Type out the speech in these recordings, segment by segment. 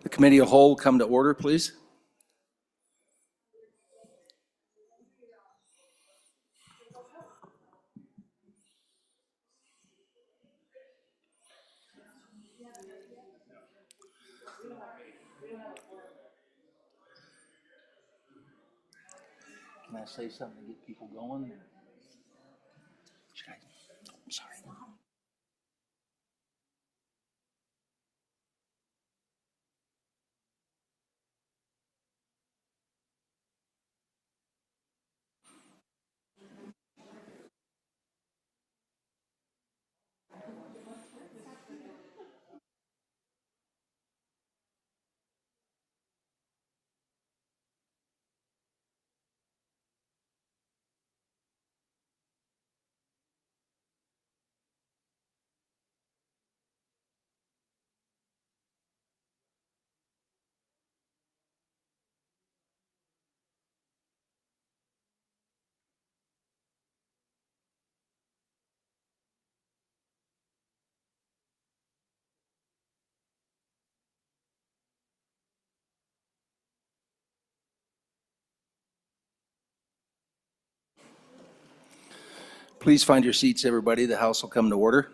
The committee of whole come to order, please. Can I say something to get people going? I'm sorry. Please find your seats, everybody. The House will come to order.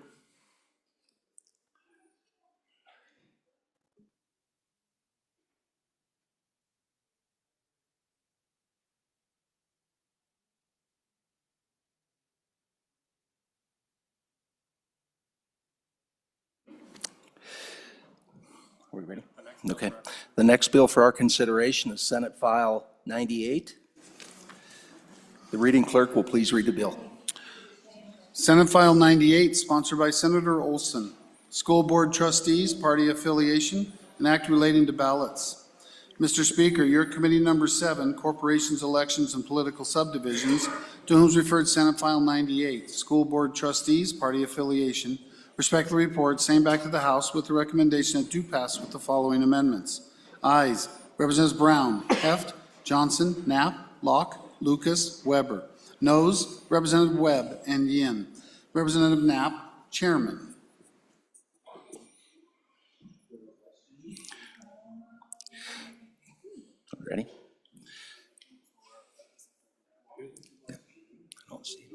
Are we ready? Okay. The next bill for our consideration is Senate File 98. The reading clerk will please read the bill. Senate File 98, sponsored by Senator Olson. School Board Trustees, Party Affiliation, an act relating to ballots. Mr. Speaker, your Committee Number 7, Corporations, Elections, and Political Subdivisions, to whom is referred Senate File 98, School Board Trustees, Party Affiliation, respectfully report, same back to the House with the recommendation that do pass with the following amendments. Ayes, Representatives Brown, Heft, Johnson, Knapp, Locke, Lucas, Weber. Noes, Representative Webb and Yin. Representative Knapp, Chairman. Ready? I don't see it.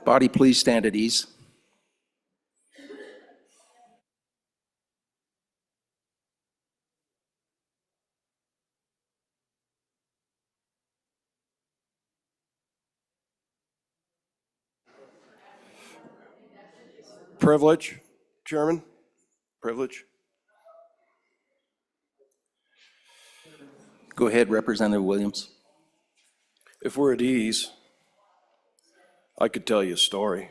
Body, please stand at ease. Privilege, Chairman. Privilege. Go ahead, Representative Williams. If we're at ease, I could tell you a story.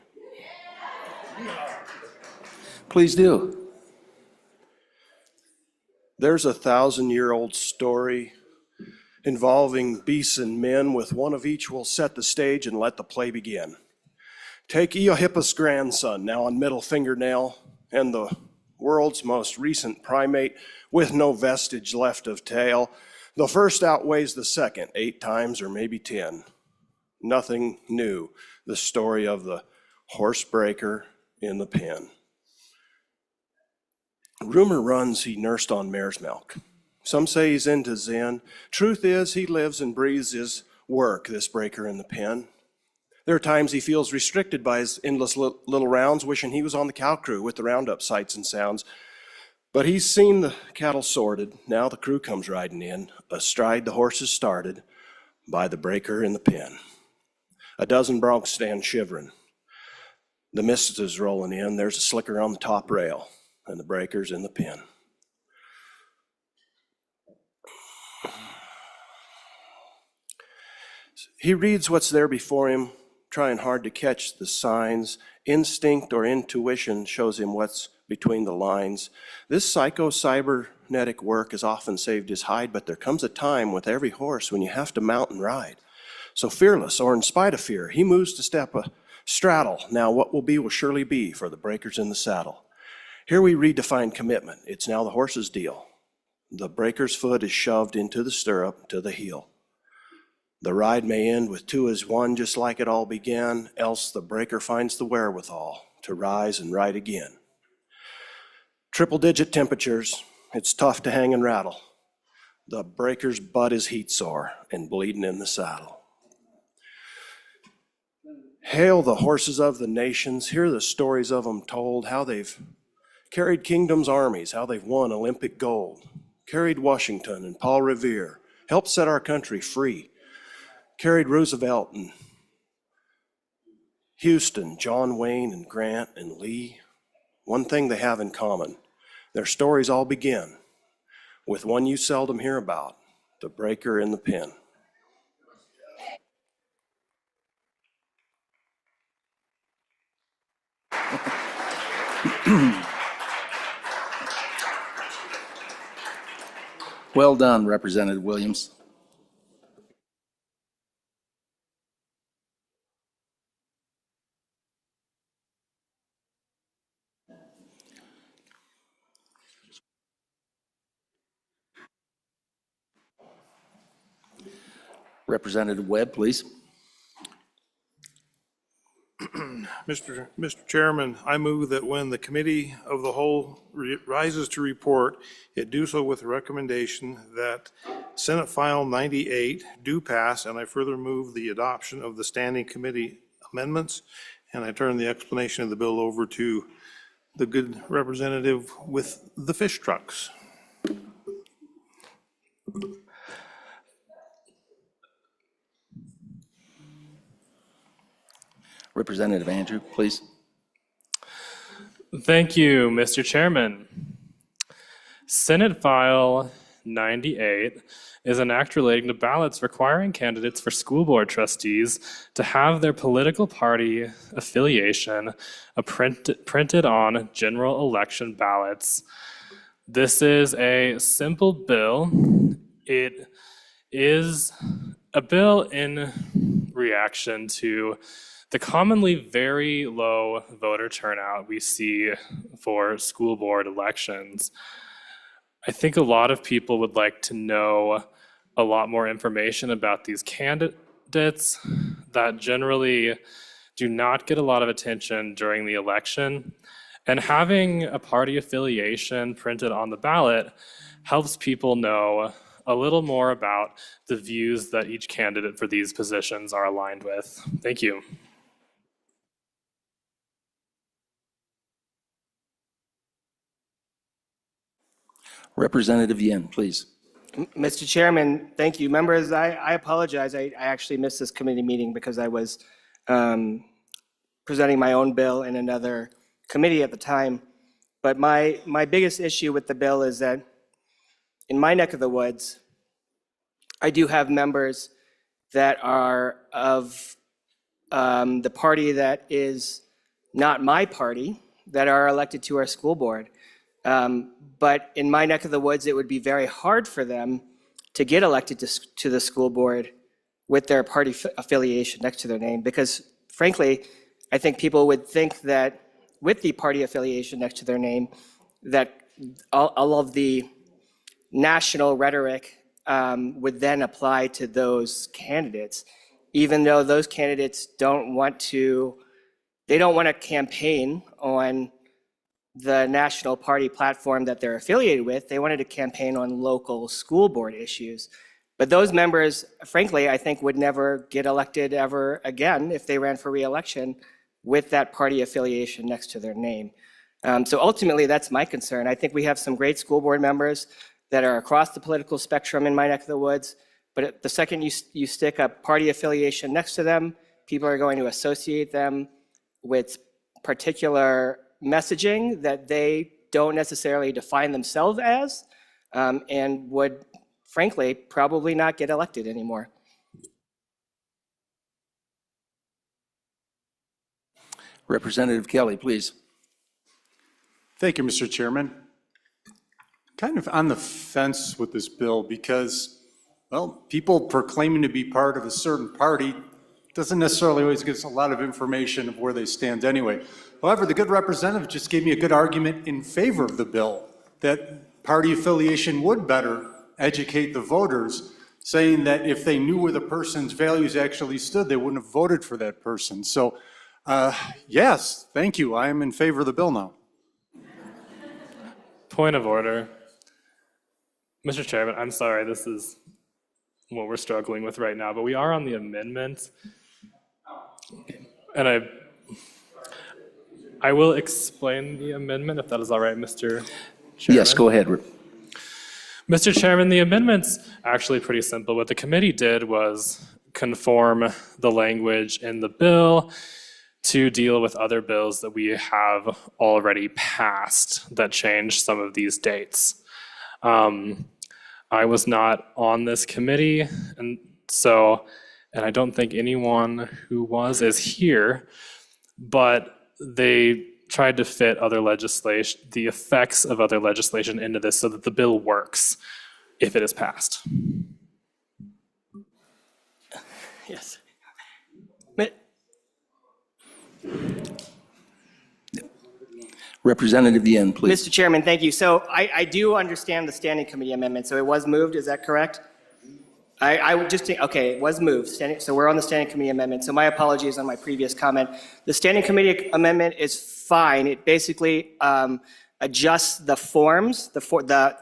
Please do. There's a 1,000-year-old story involving beasts and men. With one of each, we'll set the stage and let the play begin. Take Eohippus' grandson, now on middle fingernail, and the world's most recent primate with no vestige left of tail. The first outweighs the second 8 times or maybe 10. Nothing new, the story of the horse breaker in the pen. Rumor runs he nursed on mare's milk. Some say he's into Zen. Truth is, he lives and breathes his work, this breaker in the pen. There are times he feels restricted by his endless little rounds, wishing he was on the cow crew with the roundup sights and sounds. But he's seen the cattle sorted. Now the crew comes riding in, astride the horses started by the breaker in the pen. A dozen broncs stand shivering. The mist is rolling in. There's a slicker on the top rail, and the breaker's in the pen. He reads what's there before him, trying hard to catch the signs. Instinct or intuition shows him what's between the lines. This psycho-cybernetic work has often saved his hide, but there comes a time with every horse when you have to mount and ride. So fearless, or in spite of fear, he moves to step a straddle. Now what will surely be for the breakers in the saddle. Here we redefine commitment. It's now the horse's deal. The breaker's foot is shoved into the stirrup to the heel. The ride may end with 2 as 1, just like it all began, else the breaker finds the wherewithal to rise and ride again. Triple-digit temperatures, it's tough to hang and rattle. The breaker's butt is heat sore and bleeding in the saddle. Hail the horses of the nations, hear the stories of them told, how they've carried kingdoms' armies, how they've won Olympic gold, carried Washington and Paul Revere, helped set our country free, carried Roosevelt and Houston, John Wayne and Grant and Lee. One thing they have in common, their stories all begin with one you seldom hear about, the breaker in the pen. Well done, Representative Williams. Representative Webb, please. Mr. Chairman, I move that when the Committee of the Whole rises to report, it do so with the recommendation that Senate File 98 do pass, and I further move the adoption of the Standing Committee amendments, and I turn the explanation of the bill over to the good representative with the fish trucks. Representative Andrew, please. Thank you, Mr. Chairman. Senate File 98 is an act relating to ballots requiring candidates for school board trustees to have their political party affiliation printed on general election ballots. This is a simple bill. It is a bill in reaction to the commonly very low voter turnout we see for school board elections. I think a lot of people would like to know a lot more information about these candidates that generally do not get a lot of attention during the election. And having a party affiliation printed on the ballot helps people know a little more about the views that each candidate for these positions are aligned with. Thank you. Representative Yin, please. Mr. Chairman, thank you. Members, I apologize. I actually missed this committee meeting because I was presenting my own bill in another committee at the time. But my biggest issue with the bill is that in my neck of the woods, I do have members that are of the party that is not my party that are elected to our school board. But in my neck of the woods, it would be very hard for them to get elected to the school board with their party affiliation next to their name, because frankly, I think people would think that with the party affiliation next to their name, that all of the national rhetoric would then apply to those candidates, even though those candidates don't want to campaign on the national party platform that they're affiliated with. They wanted to campaign on local school board issues. But those members, frankly, I think would never get elected ever again if they ran for re-election with that party affiliation next to their name. So ultimately, that's my concern. I think we have some great school board members that are across the political spectrum in my neck of the woods, but the second you stick a party affiliation next to them, people are going to associate them with particular messaging that they don't necessarily define themselves as, and would, frankly, probably not get elected anymore. Representative Kelly, please. Thank you, Mr. Chairman. Kind of on the fence with this bill because, well, people proclaiming to be part of a certain party doesn't necessarily always give us a lot of information of where they stand anyway. However, the good representative just gave me a good argument in favor of the bill, that party affiliation would better educate the voters, saying that if they knew where the person's values actually stood, they wouldn't have voted for that person. So, yes, thank you. I am in favor of the bill now. Point of order. Mr. Chairman, I'm sorry, this is what we're struggling with right now, but we are on the amendment. And I will explain the amendment if that is all right, Mr. Chairman. Yes, go ahead. Mr. Chairman, the amendment's actually pretty simple. What the committee did was conform the language in the bill to deal with other bills that we have already passed that change some of these dates. I was not on this committee, and I don't think anyone who is here, but they tried to fit other legislation, the effects of other legislation into this so that the bill works if it is passed. Yes. Representative Yen, please. Mr. Chairman, thank you. So I do understand the standing committee amendment. So it was moved, is that correct? I would just, okay, it was moved. So we're on the standing committee amendment. So my apologies on my previous comment. The standing committee amendment is fine. It basically adjusts the forms,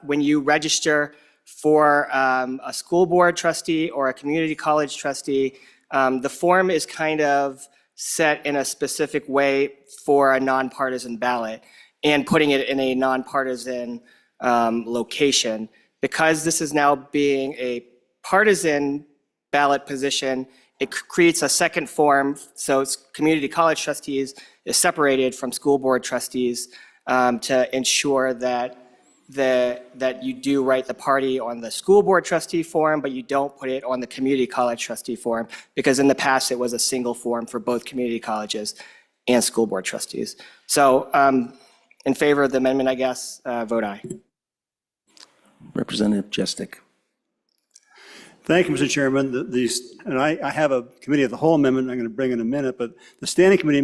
when you register for a school board trustee or a community college trustee, the form is kind of set in a specific way for a nonpartisan ballot and putting it in a nonpartisan location. Because this is now being a partisan ballot position, it creates a second form, so it's community college trustees is separated from school board trustees to ensure that you do write the party on the school board trustee form, but you don't put it on the community college trustee form, because in the past it was a single form for both community colleges and school board trustees. So in favor of the amendment, I guess, vote aye. Representative Jestik. Thank you, Mr. Chairman. And I have a committee of the whole amendment I'm going to bring in a minute, but the standing committee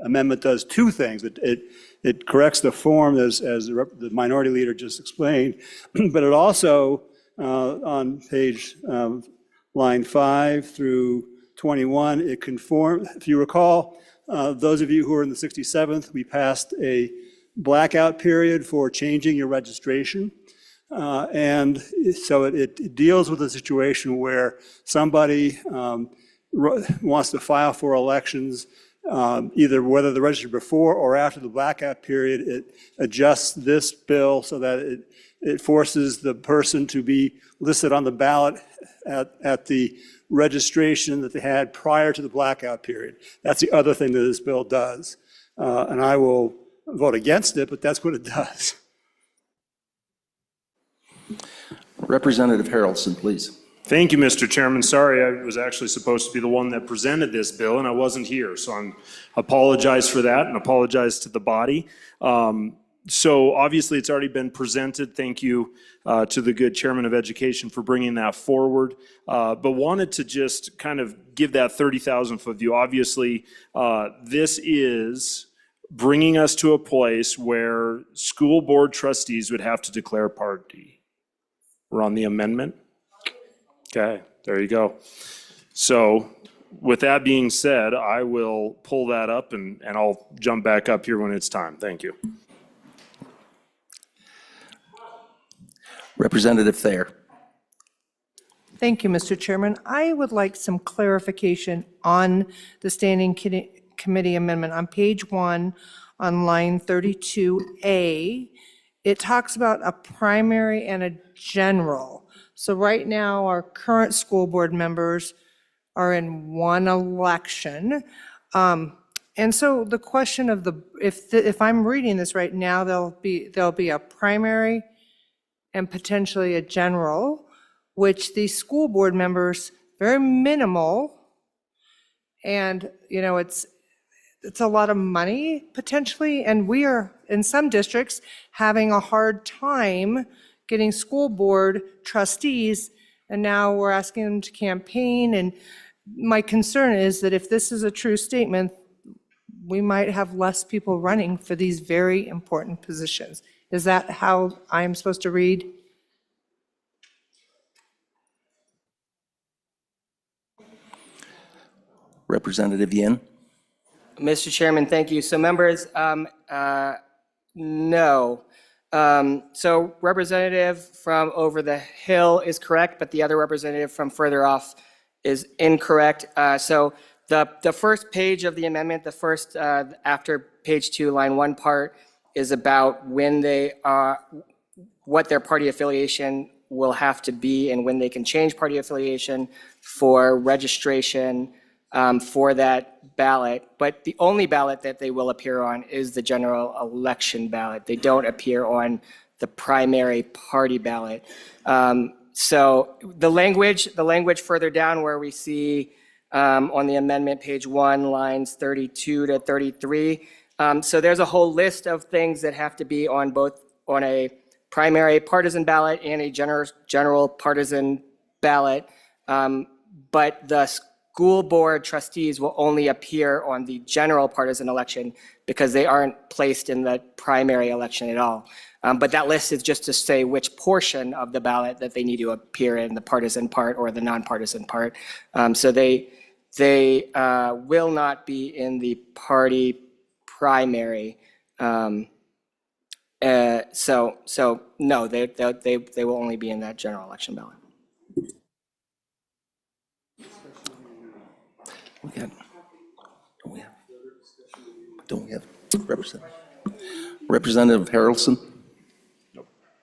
amendment does two things. It corrects the form as the minority leader just explained, but it also, on page line 5 through 21, it conforms, if you recall, those of you who are in the 67th, we passed a blackout period for changing your registration. And so it deals with a situation where somebody wants to file for elections, either whether they're registered before or after the blackout period. It adjusts this bill so that it forces the person to be listed on the ballot at the registration that they had prior to the blackout period. That's the other thing that this bill does. And I will vote against it, but that's what it does. Representative Harrelson, please. Thank you, Mr. Chairman. Sorry, I was actually supposed to be the one that presented this bill, and I wasn't here. So I apologize for that and apologize to the body. So obviously, it's already been presented. Thank you to the good Chairman of Education for bringing that forward. But wanted to just kind of give that 30,000-foot view. Obviously, this is bringing us to a place where school board trustees would have to declare party. We're on the amendment? Okay, there you go. So with that being said, I will pull that up and I'll jump back up here when it's time. Thank you. Representative Thayer. Thank you, Mr. Chairman. I would like some clarification on the Standing Committee amendment. On page 1, on line 32A, it talks about a primary and a general. So right now, our current school board members are in one election. And so the question of if I'm reading this right now, there'll be a primary and potentially a general, which the school board members, very minimal, and, you know, it's a lot of money potentially, and we are, in some districts, having a hard time getting school board trustees, and now we're asking them to campaign, and my concern is that if this is a true statement, we might have less people running for these very important positions. Is that how I'm supposed to read? Representative Yin. Mr. Chairman, thank you. So members, no. So representative from over the hill is correct, but the other representative from further off is incorrect. So the first page of the amendment, the first after page 2, line 1 part is about when they are, what their party affiliation will have to be and when they can change party affiliation for registration for that ballot. But the only ballot that they will appear on is the general election ballot. They don't appear on the primary party ballot. So the language further down where we see on the amendment, page 1, lines 32 to 33. So there's a whole list of things that have to be on both on a primary partisan ballot and a general partisan ballot. But the school board trustees will only appear on the general partisan election because they aren't placed in the primary election at all. But that list is just to say which portion of the ballot that they need to appear in, the partisan part or the nonpartisan part. So they will not be in the party primary. So no, they will only be in that general election ballot. Don't we have Representative Harrelson?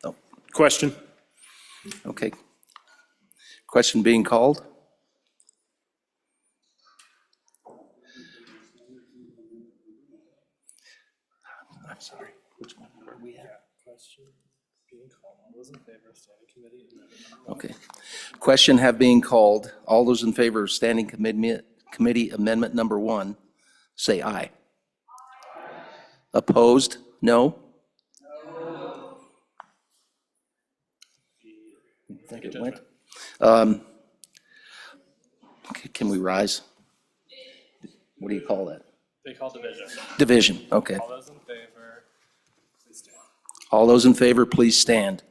No. Question? Okay. Question being called? I'm sorry. Which one are we at? Question being called. All those in favor of standing committee amendment? Okay. Question have been called. All those in favor of standing committee amendment number 1, say aye. Opposed? No? I think it went. Can we rise? What do you call that? They call division. Division, okay. All those in favor, please stand. All those in favor, please stand.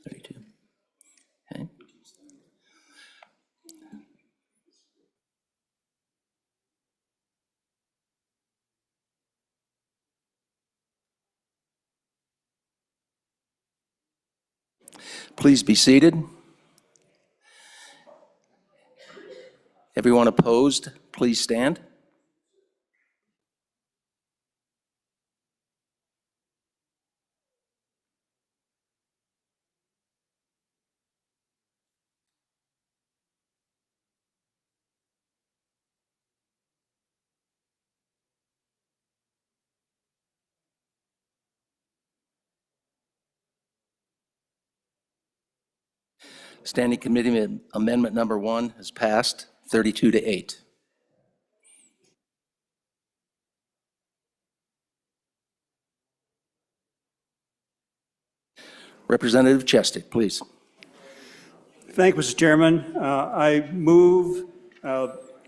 Okay. Please be seated. Everyone opposed, please stand. Standing Committee Amendment Number 1 has passed 32-8. Representative Chestic, please. Thank you, Mr. Chairman. I move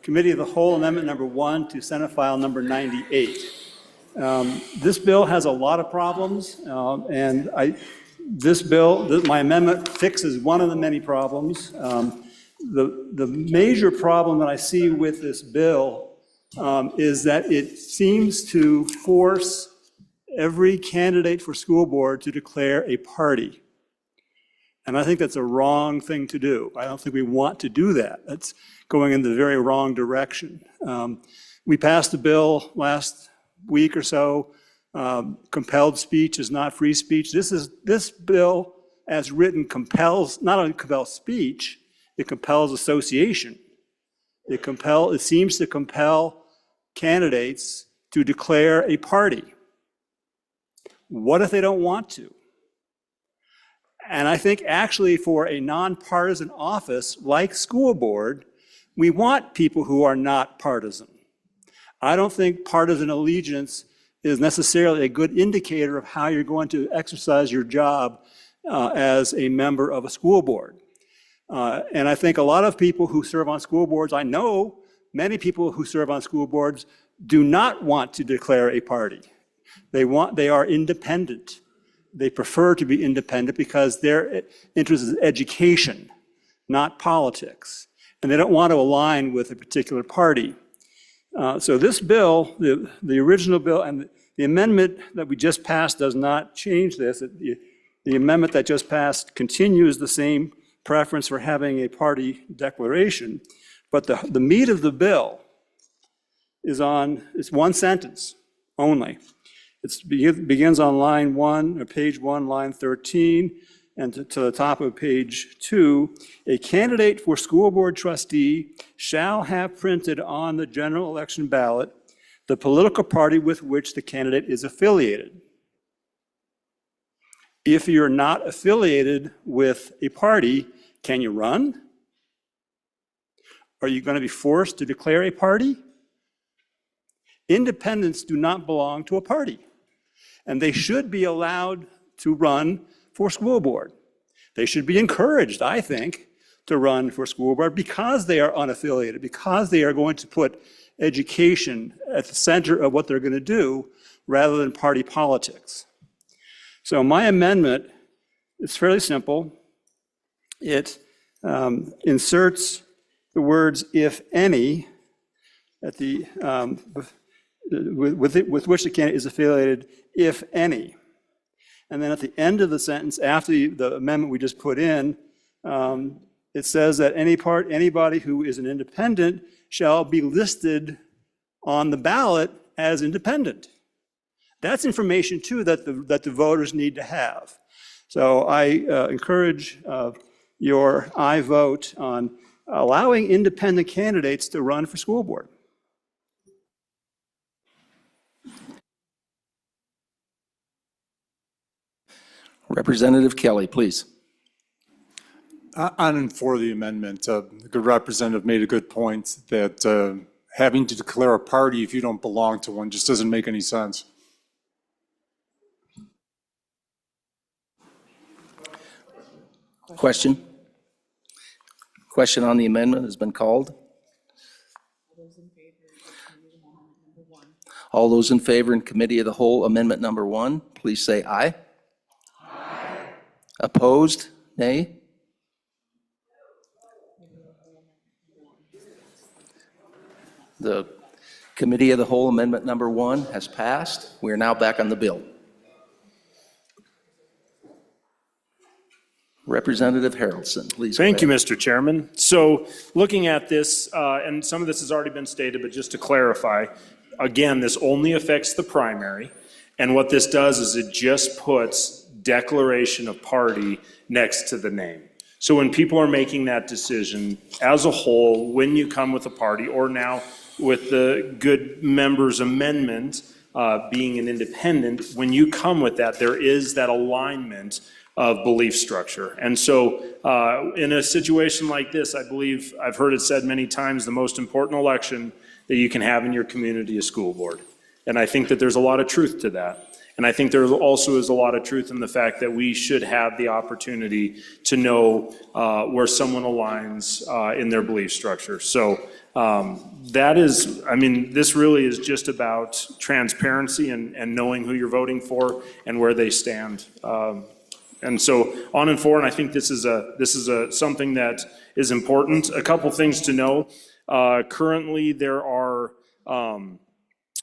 Committee of the Whole Amendment Number 1 to Senate File Number 98. This bill has a lot of problems, and my amendment fixes one of the many problems. The major problem that I see with this bill is that it seems to force every candidate for school board to declare a party. And I think that's a wrong thing to do. I don't think we want to do that. That's going in the very wrong direction. We passed a bill last week or so. Compelled speech is not free speech. This bill, as written, compels, not only compels speech, it compels association. It seems to compel candidates to declare a party. What if they don't want to? And I think actually for a nonpartisan office like school board, we want people who are not partisan. I don't think partisan allegiance is necessarily a good indicator of how you're going to exercise your job as a member of a school board. And I think a lot of people who serve on school boards, I know many people who serve on school boards do not want to declare a party. They are independent. They prefer to be independent because their interest is education, not politics. And they don't want to align with a particular party. So this bill, the original bill, and the amendment that we just passed does not change this. The amendment that just passed continues the same preference for having a party declaration. But the meat of the bill it's one sentence only. It begins on line 1, or page 1, line 13, and to the top of page 2. A candidate for school board trustee shall have printed on the general election ballot the political party with which the candidate is affiliated. If you're not affiliated with a party, can you run? Are you going to be forced to declare a party? Independents do not belong to a party, and they should be allowed to run for school board. They should be encouraged, I think, to run for school board because they are unaffiliated, because they are going to put education at the center of what they're going to do rather than party politics. So my amendment is fairly simple. It inserts the words "if any" at the with which the candidate is affiliated, if any. And then at the end of the sentence, after the amendment we just put in, it says that anybody who is an independent shall be listed on the ballot as independent. That's information too that the voters need to have. So I encourage your aye vote on allowing independent candidates to run for school board. Representative Kelly, please. On and for the amendment, the good representative made a good point that having to declare a party if you don't belong to one just doesn't make any sense. Question? Question on the amendment has been called. All those in favor in Committee of the Whole Amendment Number 1, please say aye. Aye. Opposed? Nay? The Committee of the Whole Amendment Number 1 has passed. We are now back on the bill. Representative Harrelson, please. Thank you, Mr. Chairman. So looking at this, and some of this has already been stated, but just to clarify, again, this only affects the primary. And what this does is it just puts declaration of party next to the name. So when people are making that decision as a whole, when you come with a party, or now with the good members amendment being an independent, when you come with that, there is that alignment of belief structure. And so in a situation like this, I believe, I've heard it said many times, the most important election that you can have in your community is school board. And I think that there's a lot of truth to that. And I think there also is a lot of truth in the fact that we should have the opportunity to know where someone aligns in their belief structure. So that is, I mean, this really is just about transparency and knowing who you're voting for and where they stand. And so on and forward, I think this is something that is important. A couple things to know. Currently, there are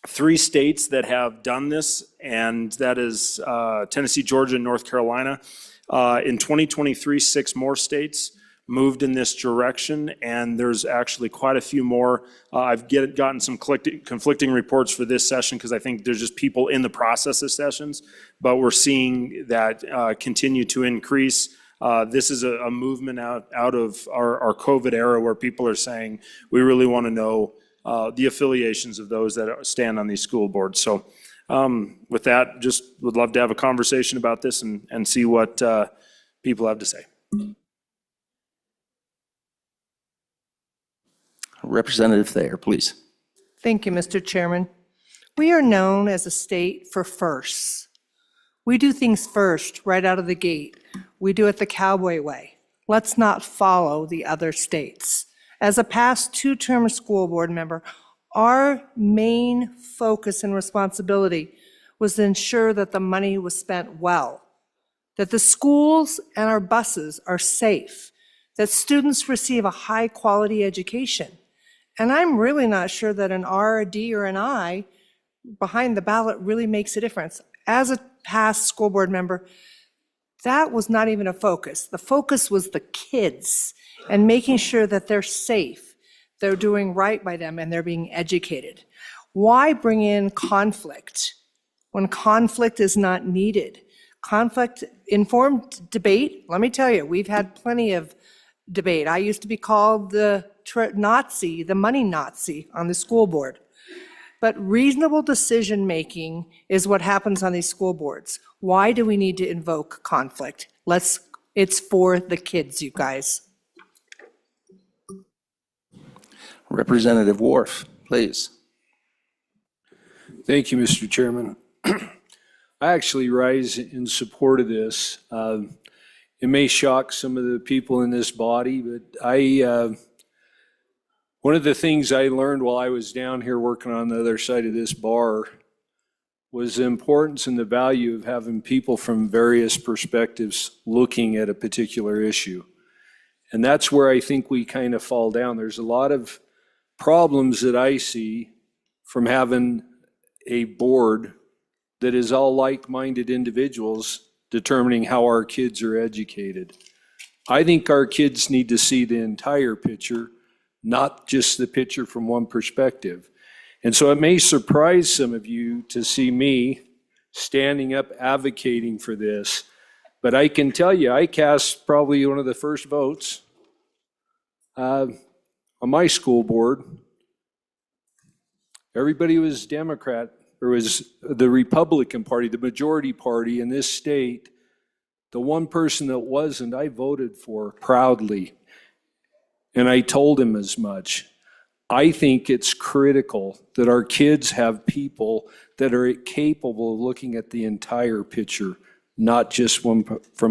3 states that have done this, and that is Tennessee, Georgia, and North Carolina. In 2023, 6 more states moved in this direction, and there's actually quite a few more. I've gotten some conflicting reports for this session because I think there's just people in the process of sessions, but we're seeing that continue to increase. This is a movement out of our COVID era where people are saying, we really want to know the affiliations of those that stand on these school boards. So with that, just would love to have a conversation about this and see what people have to say. Representative Thayer, please. Thank you, Mr. Chairman. We are known as a state for firsts. We do things first, right out of the gate. We do it the cowboy way. Let's not follow the other states. As a past 2-term school board member, our main focus and responsibility was to ensure that the money was spent well, that the schools and our buses are safe, that students receive a high-quality education. And I'm really not sure that an R, a D, or an I behind the ballot really makes a difference. As a past school board member, that was not even a focus. The focus was the kids and making sure that they're safe, they're doing right by them, and they're being educated. Why bring in conflict when conflict is not needed? Conflict-informed debate, let me tell you, we've had plenty of debate. I used to be called the Nazi, the money Nazi on the school board. But reasonable decision-making is what happens on these school boards. Why do we need to invoke conflict? It's for the kids, you guys. Representative Wharf, please. Thank you, Mr. Chairman. I actually rise in support of this. It may shock some of the people in this body, but one of the things I learned while I was down here working on the other side of this bar was the importance and the value of having people from various perspectives looking at a particular issue. And that's where I think we kind of fall down. There's a lot of problems that I see from having a board that is all like-minded individuals determining how our kids are educated. I think our kids need to see the entire picture, not just the picture from one perspective. And so it may surprise some of you to see me standing up advocating for this, but I can tell you, I cast probably one of the first votes on my school board. Everybody was Democrat, or was the Republican Party, the majority party in this state. The one person that wasn't, I voted for proudly. And I told him as much. I think it's critical that our kids have people that are capable of looking at the entire picture, not just from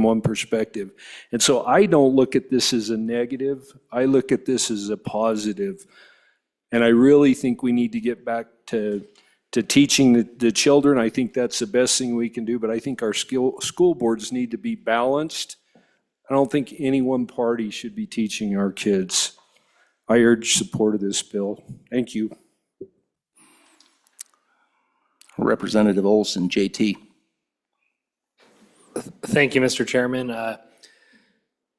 one perspective. And so I don't look at this as a negative. I look at this as a positive. And I really think we need to get back to teaching the children. I think that's the best thing we can do, but I think our school boards need to be balanced. I don't think any one party should be teaching our kids. I urge support of this bill. Thank you. Representative Olson, JT. Thank you, Mr. Chairman.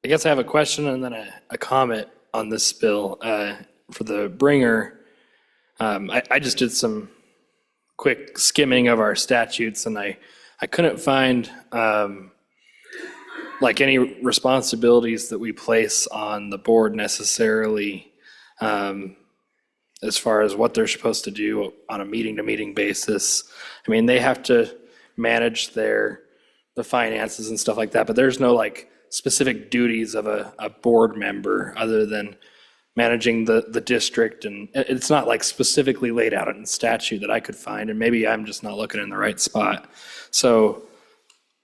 I guess I have a question and then a comment on this bill. For the bringer, I just did some quick skimming of our statutes, and I couldn't find like any responsibilities that we place on the board necessarily, as far as what they're supposed to do on a meeting-to-meeting basis. I mean, they have to manage the finances and stuff like that, but there's no like specific duties of a board member other than managing the district, and it's not like specifically laid out in statute that I could find, and maybe I'm just not looking in the right spot. So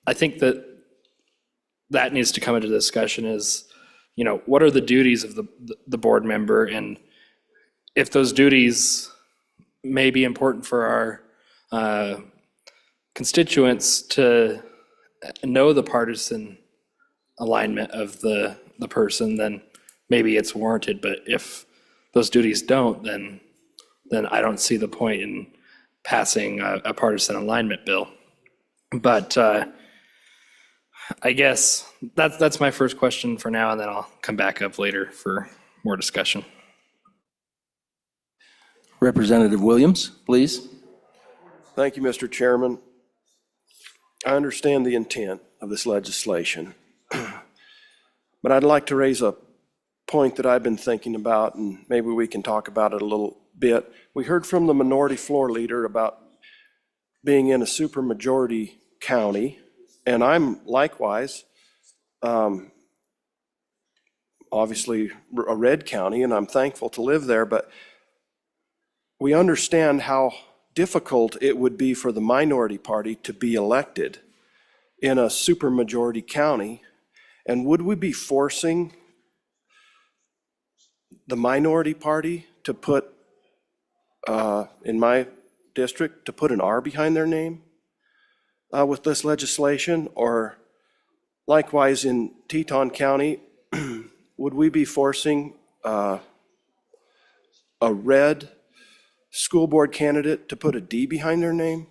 I think that needs to come into discussion is, you know, what are the duties of the board member, and if those duties may be important for our constituents to know the partisan alignment of the person, then maybe it's warranted. But if those duties don't, then I don't see the point in passing a partisan alignment bill. But I guess that's my first question for now, and then I'll come back up later for more discussion. Representative Williams, please. Thank you, Mr. Chairman. I understand the intent of this legislation, but I'd like to raise a point that I've been thinking about, and maybe we can talk about it a little bit. We heard from the minority floor leader about being in a supermajority county, and I'm likewise, obviously a red county, and I'm thankful to live there, but we understand how difficult it would be for the minority party to be elected in a supermajority county. And would we be forcing the minority party to put, in my district, to put an R behind their name with this legislation? Or likewise in Teton County, would we be forcing a red school board candidate to put a D behind their name?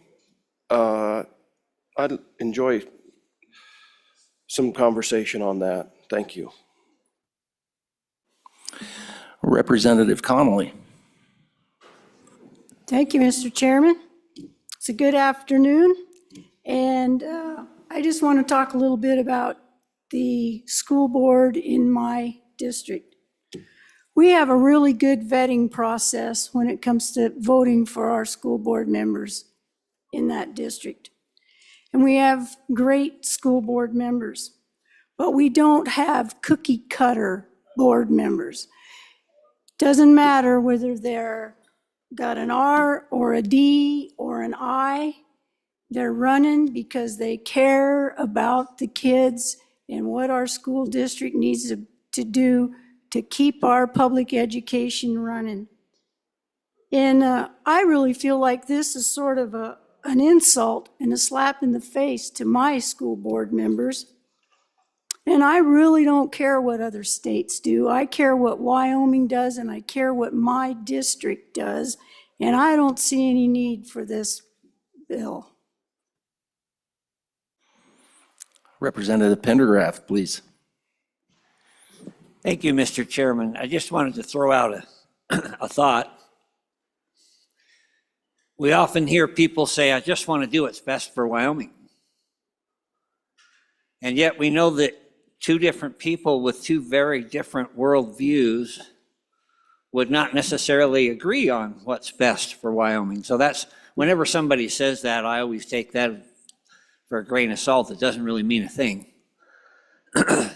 I'd enjoy some conversation on that. Thank you. Representative Connolly. Thank you, Mr. Chairman. It's a good afternoon, and I just want to talk a little bit about the school board in my district. We have a really good vetting process when it comes to voting for our school board members in that district. And we have great school board members, but we don't have cookie cutter board members. Doesn't matter whether they're got an R or a D or an I, they're running because they care about the kids and what our school district needs to do to keep our public education running. And I really feel like this is sort of an insult and a slap in the face to my school board members. And I really don't care what other states do. I care what Wyoming does, and I care what my district does. And I don't see any need for this bill. Representative Pendergraft, please. Thank you, Mr. Chairman. I just wanted to throw out a thought. We often hear people say, I just want to do what's best for Wyoming. And yet we know that two different people with two very different worldviews would not necessarily agree on what's best for Wyoming. So that's, whenever somebody says that, I always take that for a grain of salt. It doesn't really mean a thing.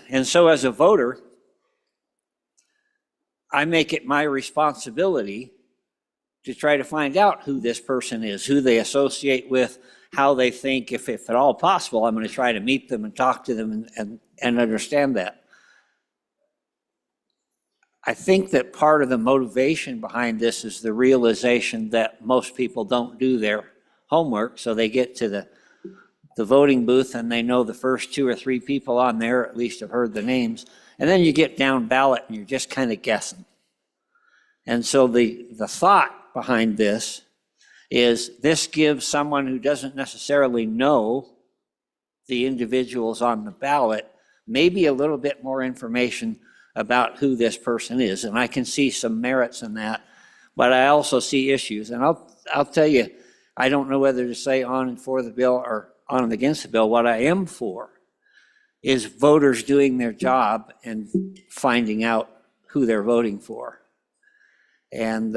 And so as a voter, I make it my responsibility to try to find out who this person is, who they associate with, how they think. If at all possible, I'm going to try to meet them and talk to them and understand that. I think that part of the motivation behind this is the realization that most people don't do their homework, so they get to the voting booth and they know the first 2 or 3 people on there, at least have heard the names, and then you get down ballot and you're just kind of guessing. And so the thought behind this is this gives someone who doesn't necessarily know the individuals on the ballot maybe a little bit more information about who this person is. And I can see some merits in that, but I also see issues. And I'll tell you, I don't know whether to say on and for the bill or on and against the bill. What I am for is voters doing their job and finding out who they're voting for. And,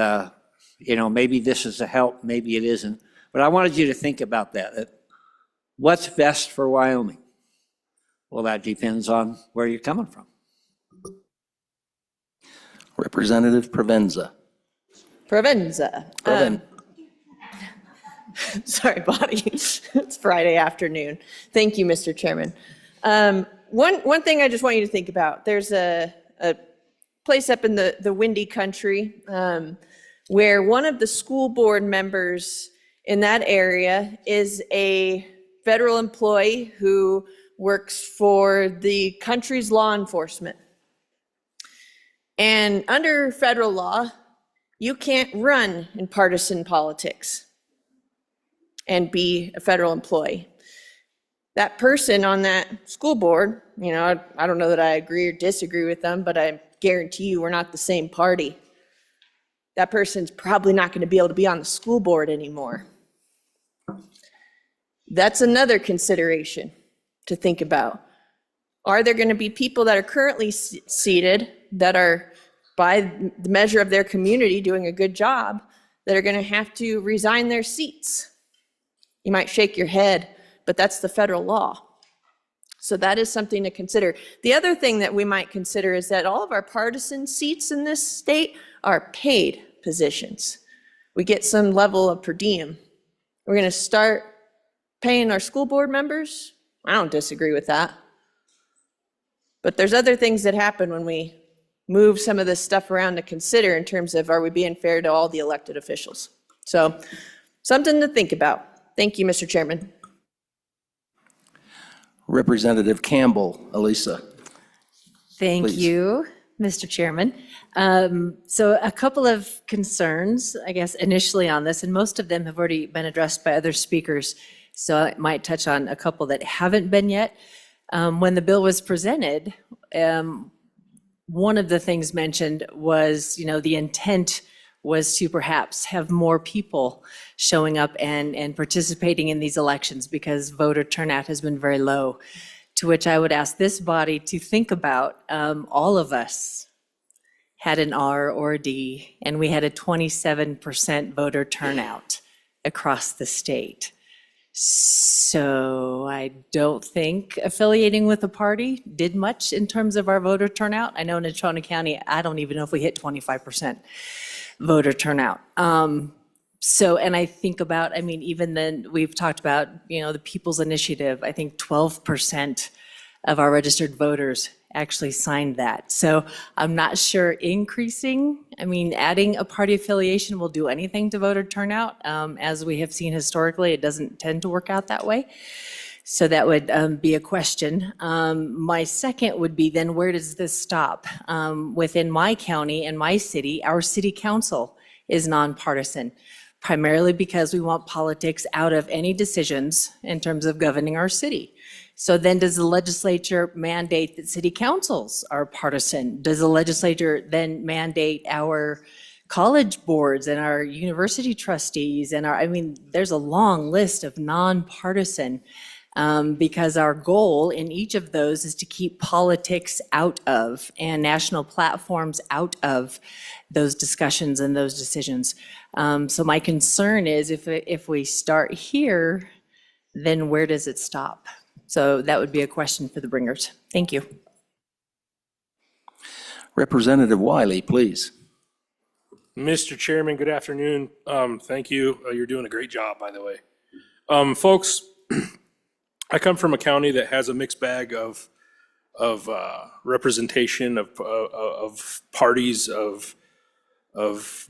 maybe this is a help, maybe it isn't. But I wanted you to think about that what's best for Wyoming? Well, that depends on where you're coming from. Representative Provenza. Provenza. Proven- Sorry, Bonnie. It's Friday afternoon. Thank you, Mr. Chairman. One thing I just want you to think about, there's a place up in the windy country where one of the school board members in that area is a federal employee who works for the country's law enforcement. And under federal law, you can't run in partisan politics and be a federal employee. That person on that school board, I don't know that I agree or disagree with them, but I guarantee you we're not the same party. That person's probably not going to be able to be on the school board anymore. That's another consideration to think about. Are there going to be people that are currently seated that are, by the measure of their community, doing a good job, that are going to have to resign their seats? You might shake your head, but that's the federal law. So that is something to consider. The other thing that we might consider is that all of our partisan seats in this state are paid positions. We get some level of per diem. We're going to start paying our school board members. I don't disagree with that. But there's other things that happen when we move some of this stuff around to consider in terms of, are we being fair to all the elected officials? So something to think about. Thank you, Mr. Chairman. Representative Campbell, Elisa. Thank Please. you, Mr. Chairman. So a couple of concerns, I guess, initially on this, and most of them have already been addressed by other speakers. So I might touch on a couple that haven't been yet. When the bill was presented, one of the things mentioned was, the intent was to perhaps have more people showing up and participating in these elections because voter turnout has been very low. To which I would ask this body to think about, all of us had an R or a D, and we had a 27% voter turnout across the state. So I don't think affiliating with a party did much in terms of our voter turnout. I know in Natrona County, I don't even know if we hit 25% voter turnout. And I think about, even then we've talked about, the People's Initiative. I think 12% of our registered voters actually signed that. So I'm not sure increasing, adding a party affiliation will do anything to voter turnout. As we have seen historically, it doesn't tend to work out that way. So that would be a question. My second would be then, where does this stop? Within my county and my city, our city council is nonpartisan, primarily because we want politics out of any decisions in terms of governing our city. So then does the legislature mandate that city councils are partisan? Does the legislature then mandate our college boards and our university trustees and there's a long list of nonpartisan because our goal in each of those is to keep politics out of and national platforms out of those discussions and those decisions. So my concern is if we start here, then where does it stop? So that would be a question for the bringers. Thank you. Representative Wiley, please. Mr. Chairman, good afternoon. Thank you. You're doing a great job, by the way. Folks, I come from a county that has a mixed bag of representation of parties of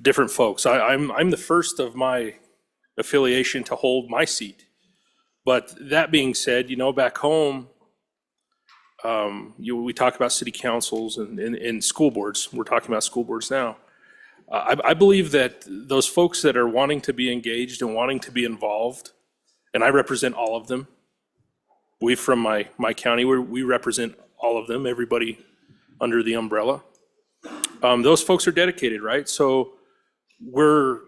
different folks. I'm the first of my affiliation to hold my seat. But that being said, back home, we talk about city councils and school boards. We're talking about school boards now. I believe that those folks that are wanting to be engaged and wanting to be involved, and I represent all of them. We from my county, we represent all of them, everybody under the umbrella. Those folks are dedicated, right? So we're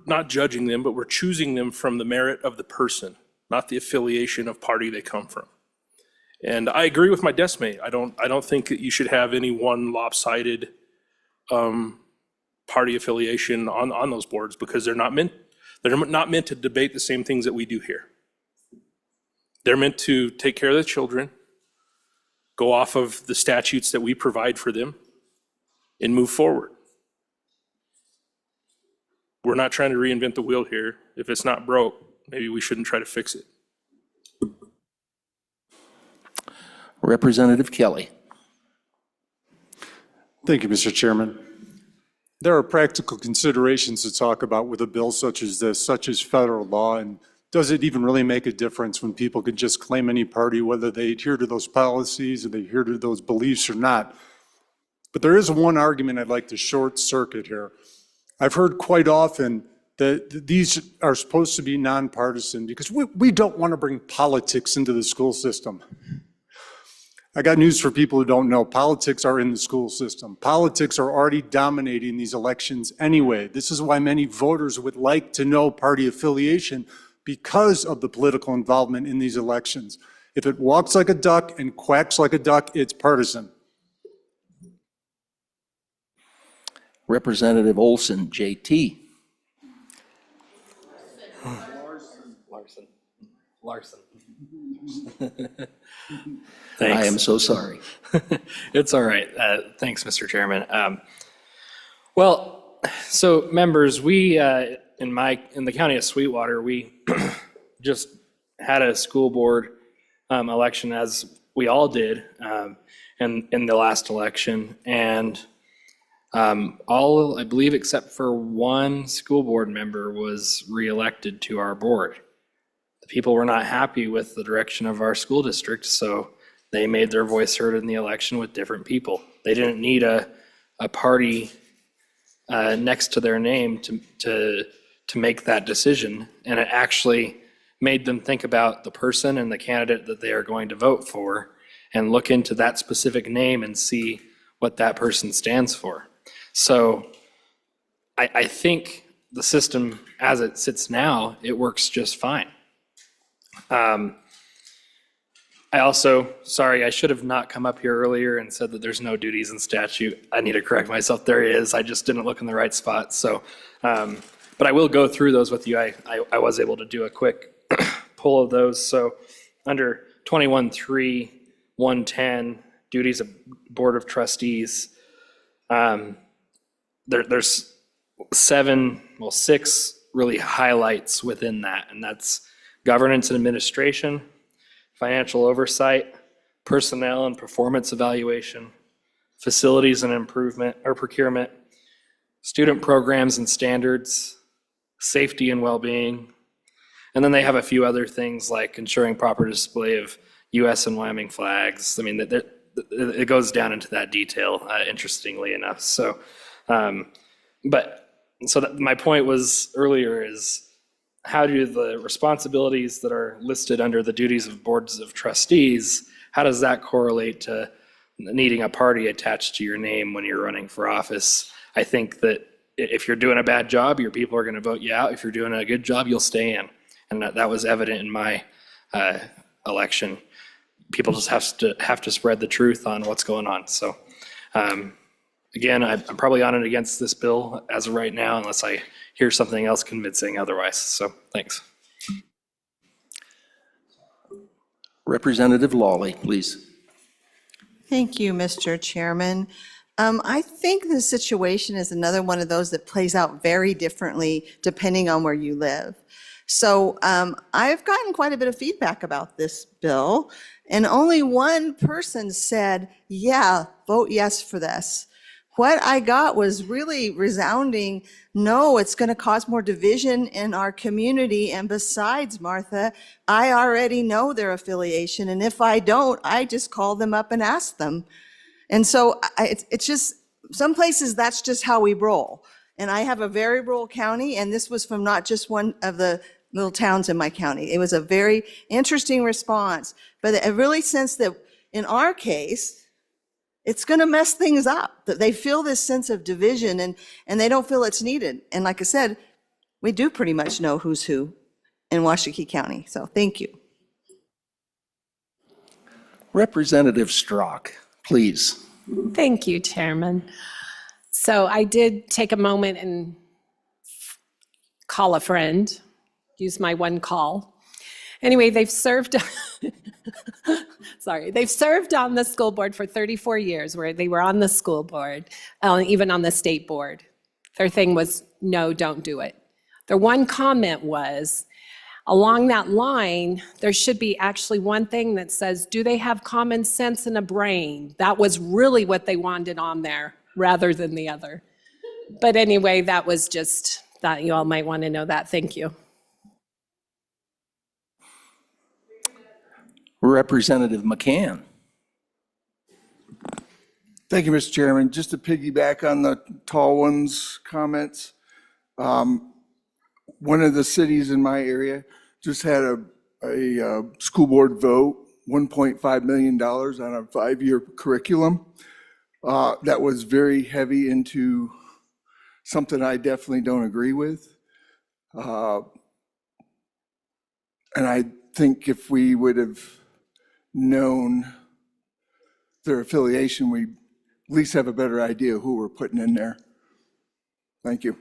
not judging them, but we're choosing them from the merit of the person, not the affiliation of party they come from. And I agree with my desk mate. I don't think that you should have any one lopsided party affiliation on those boards, because they're not meant to debate the same things that we do here. They're meant to take care of the children, go off of the statutes that we provide for them, and move forward. We're not trying to reinvent the wheel here. If it's not broke, maybe we shouldn't try to fix it. Representative Kelly. Thank you, Mr. Chairman. There are practical considerations to talk about with a bill such as this, such as federal law, and does it even really make a difference when people can just claim any party, whether they adhere to those policies or they adhere to those beliefs or not? But there is one argument I'd like to short circuit here. I've heard quite often that these are supposed to be nonpartisan because we don't want to bring politics into the school system. I got news for people who don't know. Politics are in the school system. Politics are already dominating these elections anyway. This is why many voters would like to know party affiliation, because of the political involvement in these elections. If it walks like a duck and quacks like a duck, it's partisan. Representative Olson, JT. Larson. I am so sorry. It's all right. Thanks, Mr. Chairman. Well, so members, we in the county of Sweetwater, we just had a school board election, as we all did, in the last election, and all, I believe, except for one school board member was reelected to our board. The people were not happy with the direction of our school district, so they made their voice heard in the election with different people. They didn't need a party next to their name to make that decision, and it actually made them think about the person and the candidate that they are going to vote for and look into that specific name and see what that person stands for. So I think the system as it sits now, it works just fine. I also, sorry, I should have not come up here earlier and said that there's no duties in statute. I need to correct myself. There is. I just didn't look in the right spot. So, but I will go through those with you. I was able to do a quick pull of those. So under 21.3, 110, duties of Board of Trustees, there's six really highlights within that, and that's governance and administration, financial oversight, personnel and performance evaluation, facilities and improvement or procurement, student programs and standards, safety and well-being, and then they have a few other things like ensuring proper display of U.S. and Wyoming flags. I mean, it goes down into that detail, interestingly enough. So, my point was earlier is, how do the responsibilities that are listed under the duties of boards of trustees, how does that correlate to needing a party attached to your name when you're running for office? I think that if you're doing a bad job, your people are going to vote you out. If you're doing a good job, you'll stay in. And that was evident in my election. People just have to spread the truth on what's going on. So again, I'm probably on and against this bill as of right now, unless I hear something else convincing otherwise. So thanks. Representative Lawley, please. Thank you, Mr. Chairman. I think the situation is another one of those that plays out very differently depending on where you live. So I've gotten quite a bit of feedback about this bill, and only one person said, yeah, vote yes for this. What I got was really resounding, no, it's going to cause more division in our community. And besides, Martha, I already know their affiliation. And if I don't, I just call them up and ask them. And so it's just, some places that's just how we roll. And I have a very rural county, and this was from not just one of the little towns in my county. It was a very interesting response, but I really sense that in our case, it's going to mess things up. That they feel this sense of division and they don't feel it's needed. And like I said, we do pretty much know who's who in Washakie County. So thank you. Representative Strzok, please. Thank you, Chairman. So I did take a moment and call a friend, use my one call. Anyway, they've served, they've served on the school board for 34 years, where they were on the school board, even on the state board. Their thing was, no, don't do it. Their one comment was, along that line, there should be actually one thing that says, do they have common sense and a brain? That was really what they wanted on there, rather than the other. But anyway, that was just, thought you all might want to know that. Thank you. Representative McCann. Thank you, Mr. Chairman. Just to piggyback on the tall ones comments, one of the cities in my area just had a school board vote, $1.5 million on a 5-year curriculum. That was very heavy into something I definitely don't agree with. And I think if we would have known their affiliation, we at least have a better idea who we're putting in there. Thank you.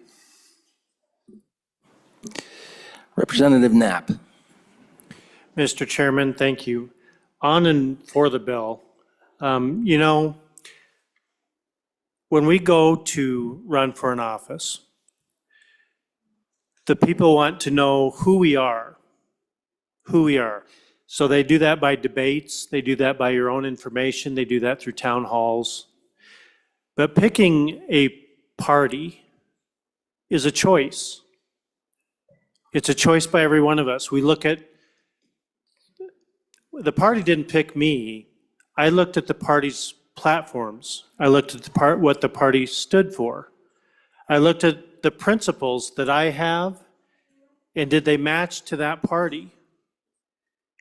Representative Knapp. Mr. Chairman, thank you. On and for the bill. You know, when we go to run for an office, the people want to know who we are. So they do that by debates, they do that by your own information, they do that through town halls. But picking a party is a choice. It's a choice by every one of us. We look at, the party didn't pick me. I looked at the party's platforms. I looked at what the party stood for. I looked at the principles that I have, and did they match to that party?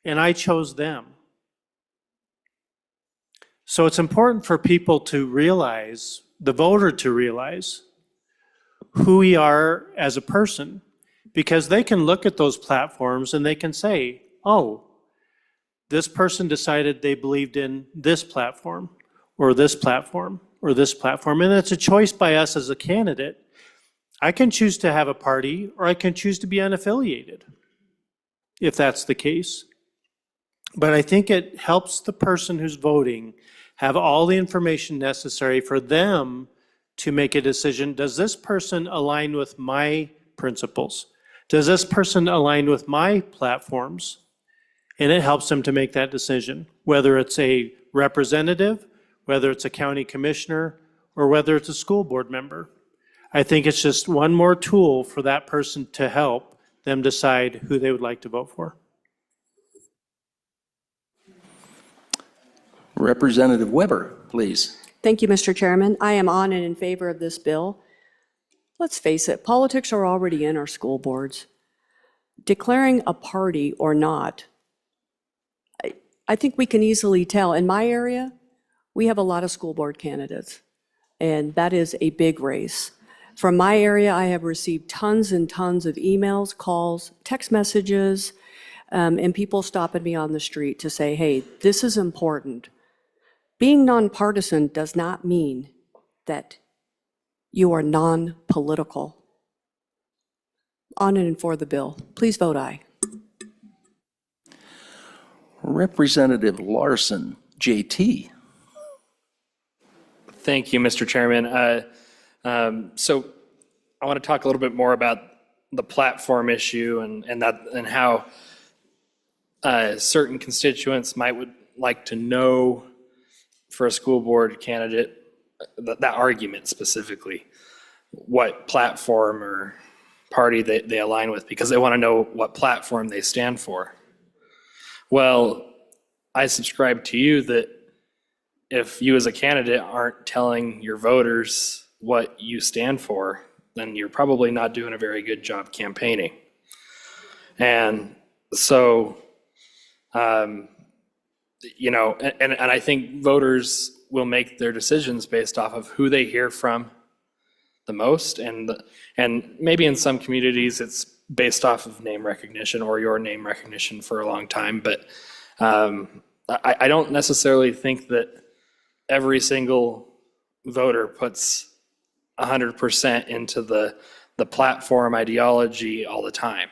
And I chose them. So it's important for people to realize, the voter to realize, who we are as a person, because they can look at those platforms and they can say, oh, this person decided they believed in this platform, or this platform, or this platform, and it's a choice by us as a candidate. I can choose to have a party, or I can choose to be unaffiliated, if that's the case. But I think it helps the person who's voting have all the information necessary for them to make a decision. Does this person align with my principles? Does this person align with my platforms? And it helps them to make that decision, whether it's a representative, whether it's a county commissioner, or whether it's a school board member. I think it's just one more tool for that person to help them decide who they would like to vote for. Representative Weber, please. Thank you, Mr. Chairman. I am on and in favor of this bill. Let's face it, politics are already in our school boards. Declaring a party or not, I think we can easily tell. In my area, we have a lot of school board candidates, and that is a big race. From my area, I have received tons and tons of emails, calls, text messages, and people stopping me on the street to say, hey, this is important. Being nonpartisan does not mean that you are non-political. On and for the bill. Please vote aye. Representative Larson, JT. Thank you, Mr. Chairman. So I want to talk a little bit more about the platform issue and how certain constituents would like to know for a school board candidate, that argument specifically, what platform or party they align with, because they want to know what platform they stand for. Well, I subscribe to you that if you as a candidate aren't telling your voters what you stand for, then you're probably not doing a very good job campaigning. And so and I think voters will make their decisions based off of who they hear from the most, and maybe in some communities it's based off of name recognition or your name recognition for a long time. But I don't necessarily think that every single voter puts 100% into the platform ideology all the time.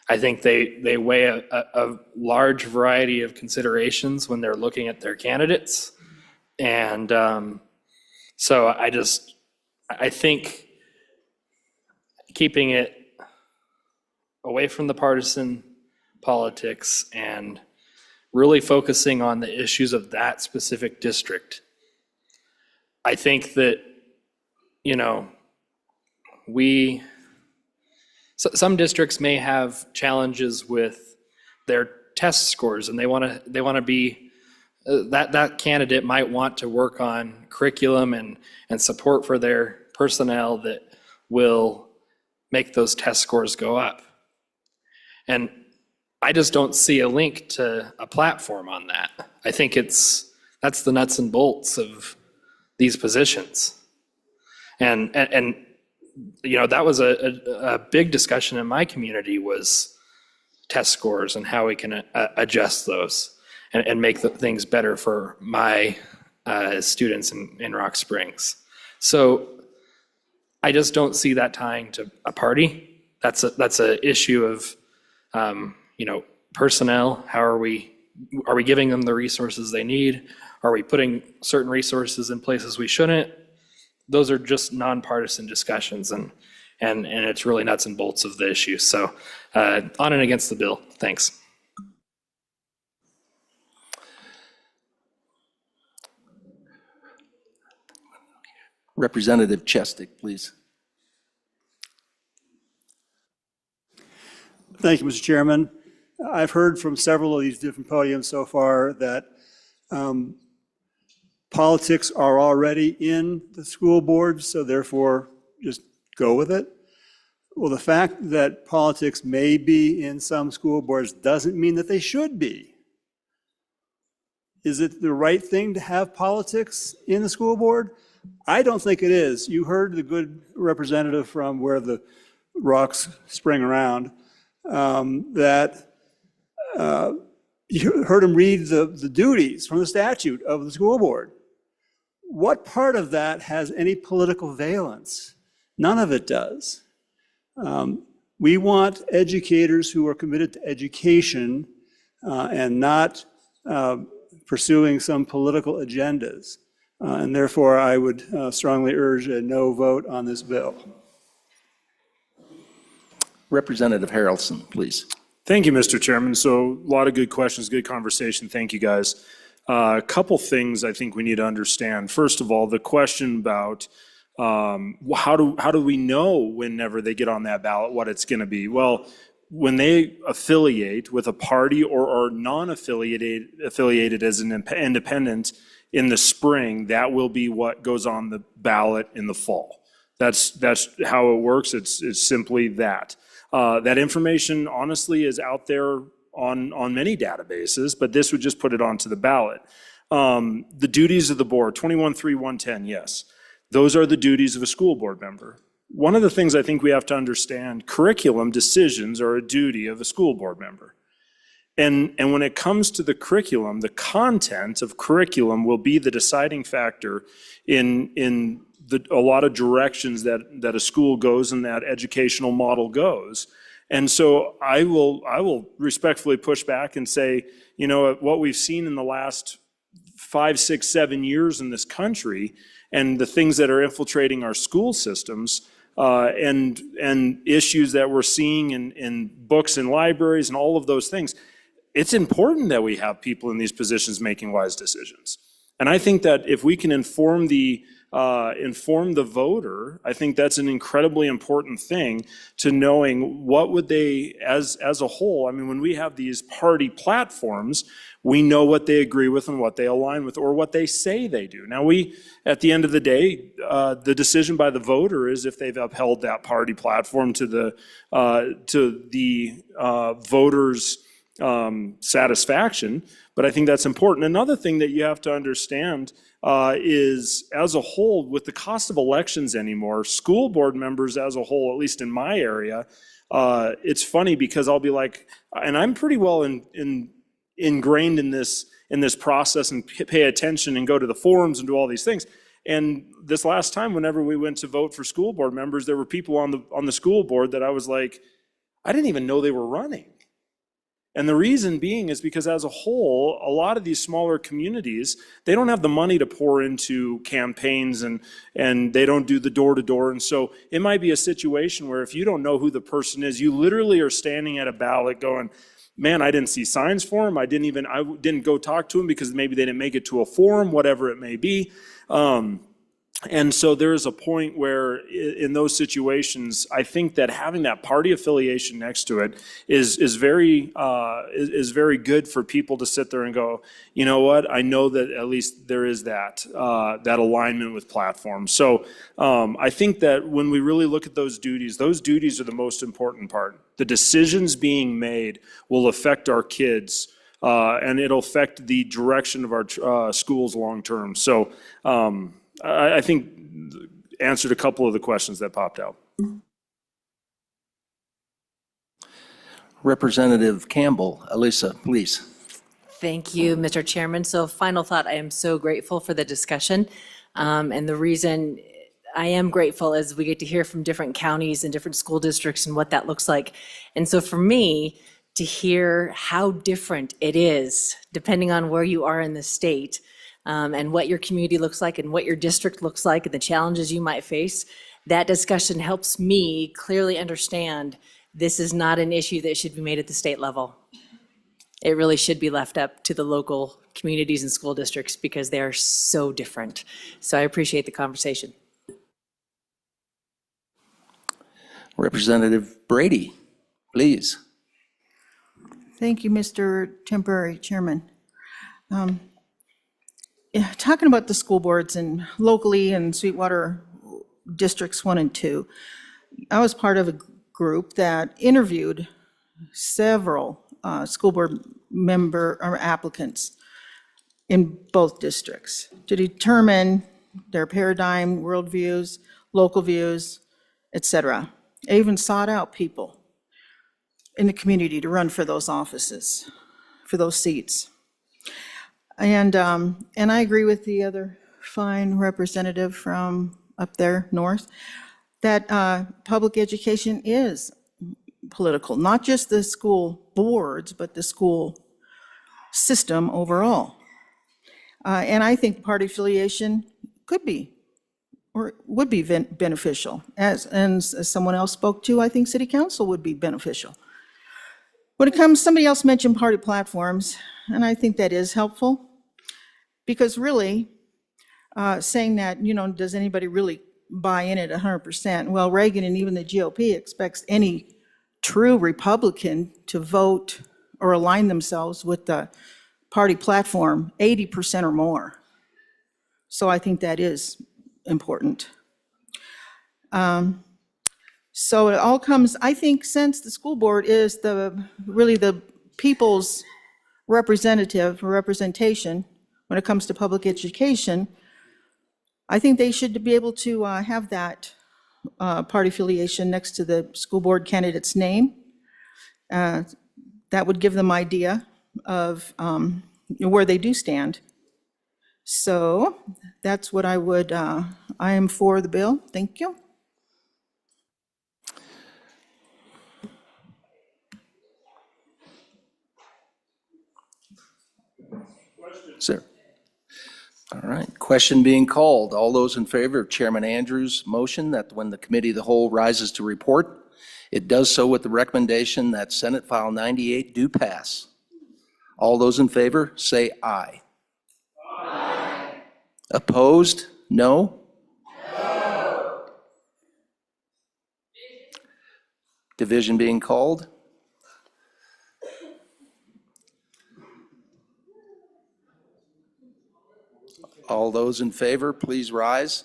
I think they weigh a large variety of considerations when they're looking at their candidates. And so I think keeping it away from the partisan politics and really focusing on the issues of that specific district. I think that, some districts may have challenges with their test scores, and they want to be, that candidate might want to work on curriculum and support for their personnel that will make those test scores go up. And I just don't see a link to a platform on that. I think that's the nuts and bolts of these positions. And that was a big discussion in my community, was test scores and how we can adjust those and make the things better for my students in Rock Springs. So I just don't see that tying to a party. That's a issue of personnel. How are we giving them the resources they need? Are we putting certain resources in places we shouldn't? Those are just nonpartisan discussions, and it's really nuts and bolts of the issue. So on and against the bill. Thanks. Representative Chestik, please. Thank you, Mr. Chairman. I've heard from several of these different podiums so far that politics are already in the school boards, so therefore just go with it. Well, the fact that politics may be in some school boards doesn't mean that they should be. Is it the right thing to have politics in the school board? I don't think it is. You heard the good representative from where the rocks spring around, you heard him read the duties from the statute of the school board. What part of that has any political valence? None of it does. We want educators who are committed to education and not pursuing some political agendas. And therefore, I would strongly urge a no vote on this bill. Representative Harrelson, please. Thank you, Mr. Chairman. So a lot of good questions, good conversation. Thank you, guys. A couple things I think we need to understand. First of all, the question about how do we know whenever they get on that ballot what it's going to be? Well, when they affiliate with a party or are non-affiliated as an independent in the spring, that will be what goes on the ballot in the fall. That's how it works. It's simply that. That information, honestly, is out there on many databases, but this would just put it onto the ballot. The duties of the board, 21.3.110, yes. Those are the duties of a school board member. One of the things I think we have to understand, curriculum decisions are a duty of a school board member. And when it comes to the curriculum, the content of curriculum will be the deciding factor in a lot of directions that a school goes and that educational model goes. And so I will respectfully push back and say, what we've seen in the last 5, 6, 7 years in this country and the things that are infiltrating our school systems and issues that we're seeing in books and libraries and all of those things, it's important that we have people in these positions making wise decisions. And I think that if we can inform the voter, I think that's an incredibly important thing to knowing what would they, as a whole, I mean, when we have these party platforms, we know what they agree with and what they align with or what they say they do. Now at the end of the day, the decision by the voter is if they've upheld that party platform to the voters' satisfaction, but I think that's important. Another thing that you have to understand is, as a whole, with the cost of elections anymore, school board members as a whole, at least in my area, it's funny because I'll be like, and I'm pretty well ingrained in this process and pay attention and go to the forums and do all these things. And this last time, whenever we went to vote for school board members, there were people on the school board that I was like, I didn't even know they were running. And the reason being is because as a whole, a lot of these smaller communities, they don't have the money to pour into campaigns and they don't do the door-to-door. And so it might be a situation where if you don't know who the person is, you literally are standing at a ballot going, man, I didn't see signs for him. I didn't go talk to him because maybe they didn't make it to a forum, whatever it may be. And so there is a point where in those situations, I think that having that party affiliation next to it is very good for people to sit there and go, you know what, I know that at least there is that alignment with platforms. So I think that when we really look at those duties are the most important part. The decisions being made will affect our kids and it'll affect the direction of our schools long term. So I think answered a couple of the questions that popped out. Representative Campbell, Elisa, please. Thank you, Mr. Chairman. So final thought, I am so grateful for the discussion. And the reason I am grateful is we get to hear from different counties and different school districts and what that looks like. And so for me, to hear how different it is, depending on where you are in the state, and what your community looks like and what your district looks like and the challenges you might face, that discussion helps me clearly understand this is not an issue that should be made at the state level. It really should be left up to the local communities and school districts because they are so different. So I appreciate the conversation. Representative Brady, please. Thank you, Mr. Temporary Chairman. Talking about the school boards and locally in Sweetwater Districts 1 and 2, I was part of a group that interviewed several school board member or applicants in both districts to determine their paradigm, worldviews, local views, et.cetera. I even sought out people in the community to run for those offices, for those seats. And I agree with the other fine representative from up there north, that public education is political, not just the school boards, but the school system overall. And I think party affiliation could be, or would be beneficial. As someone else spoke to, I think city council would be beneficial. When it comes, somebody else mentioned party platforms, and I think that is helpful. Because really, saying that, does anybody really buy in at 100%? Well, Reagan and even the GOP expects any true Republican to vote or align themselves with the party platform 80% or more. So I think that is important. So it all comes, I think, since the school board is really the people's representation when it comes to public education, I think they should be able to have that party affiliation next to the school board candidate's name. That would give them idea of where they do stand. So that's what I would, I am for the bill. Thank you. Sir. All right, question being called. All those in favor of Chairman Andrews' motion that when the committee of the whole rises to report, it does so with the recommendation that Senate File 98 do pass. All those in favor, say aye. Aye. Opposed? No? No. Division being called. All those in favor, please rise.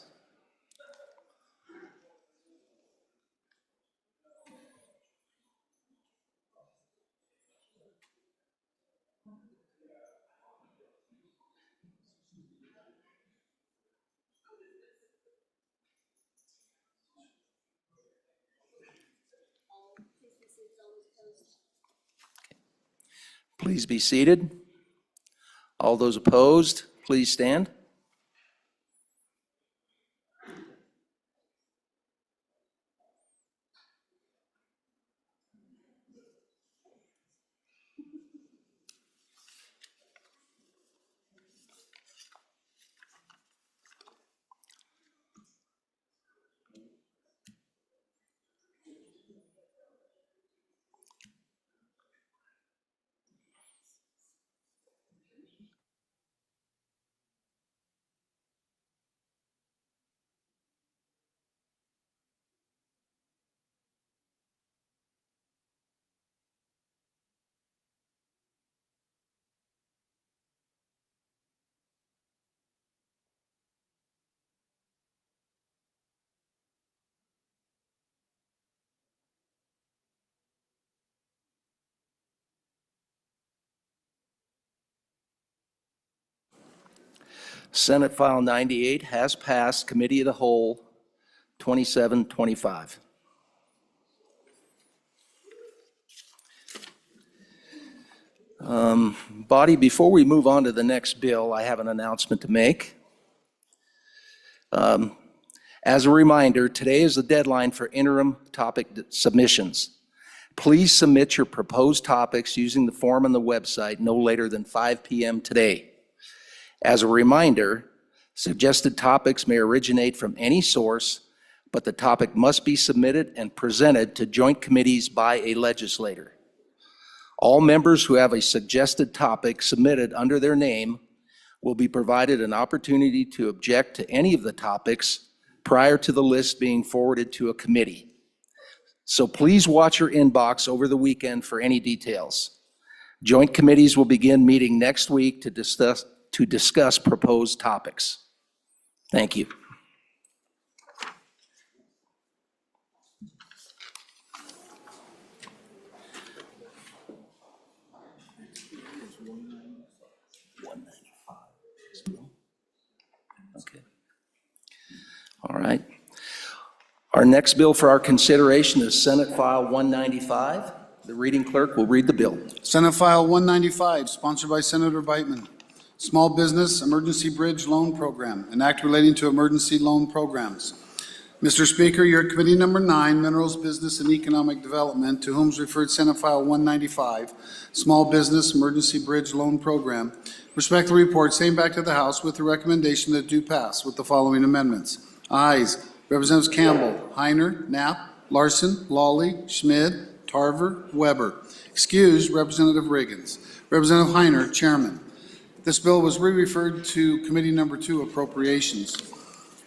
Please be seated. All those opposed, please stand. Senate File 98 has passed Committee of the Whole 2725. Body, before we move on to the next bill, I have an announcement to make. As a reminder, today is the deadline for interim topic submissions. Please submit your proposed topics using the form on the website no later than 5 p.m. today. As a reminder, suggested topics may originate from any source, but the topic must be submitted and presented to joint committees by a legislator. All members who have a suggested topic submitted under their name will be provided an opportunity to object to any of the topics prior to the list being forwarded to a committee. So please watch your inbox over the weekend for any details. Joint committees will begin meeting next week to discuss proposed topics. Thank you. Okay. All right. Our next bill for our consideration is Senate File 195. The reading clerk will read the bill. Senate File 195, sponsored by Senator Beitman. Small Business Emergency Bridge Loan Program, an act relating to emergency loan programs. Mr. Speaker, your Committee Number 9, Minerals, Business, and Economic Development, to whom is referred Senate File 195, Small Business Emergency Bridge Loan Program, respectfully report same back to the House with the recommendation that do pass with the following amendments. Ayes, Representatives Campbell, Heiner, Knapp, Larson, Lawley, Schmid, Tarver, Weber. Excused, Representative Riggins. Representative Heiner, Chairman. This bill was re-referred to Committee Number 2, Appropriations.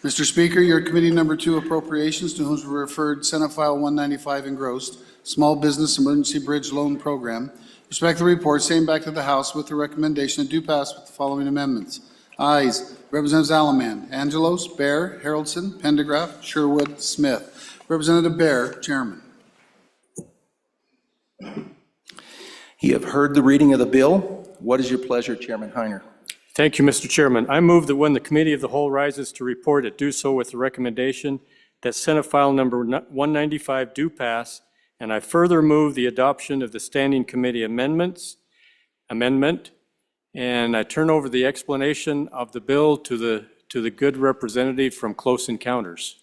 Mr. Speaker, your Committee Number 2, Appropriations, to whom is referred Senate File 195 engrossed, Small Business Emergency Bridge Loan Program, respectfully report same back to the House with the recommendation that do pass with the following amendments. Ayes, Representatives Alaman, Angelos, Bear, Haroldson, Pendergraft, Sherwood, Smith. Representative Bear, Chairman. You have heard the reading of the bill. What is your pleasure, Chairman Heiner? Thank you, Mr. Chairman. I move that when the Committee of the Whole rises to report, it do so with the recommendation that Senate File Number 195 do pass, and I further move the adoption of the Standing Committee amendment, and I turn over the explanation of the bill to the good representative from Close Encounters.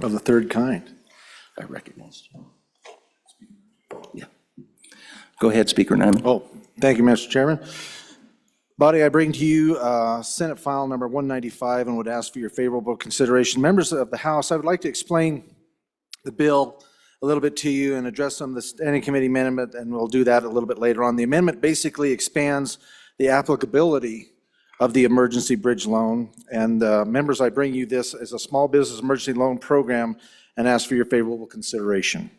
Of the third kind. I recognize you. Yeah. Go ahead, Speaker Nyman. Oh, thank you, Mr. Chairman. Body, I bring to you Senate File Number 195 and would ask for your favorable consideration. Members of the House, I would like to explain the bill a little bit to you and address some of the Standing Committee amendment, and we'll do that a little bit later on. The amendment basically expands the applicability of the emergency bridge loan. And members, I bring you this as a small business emergency loan program and ask for your favorable consideration.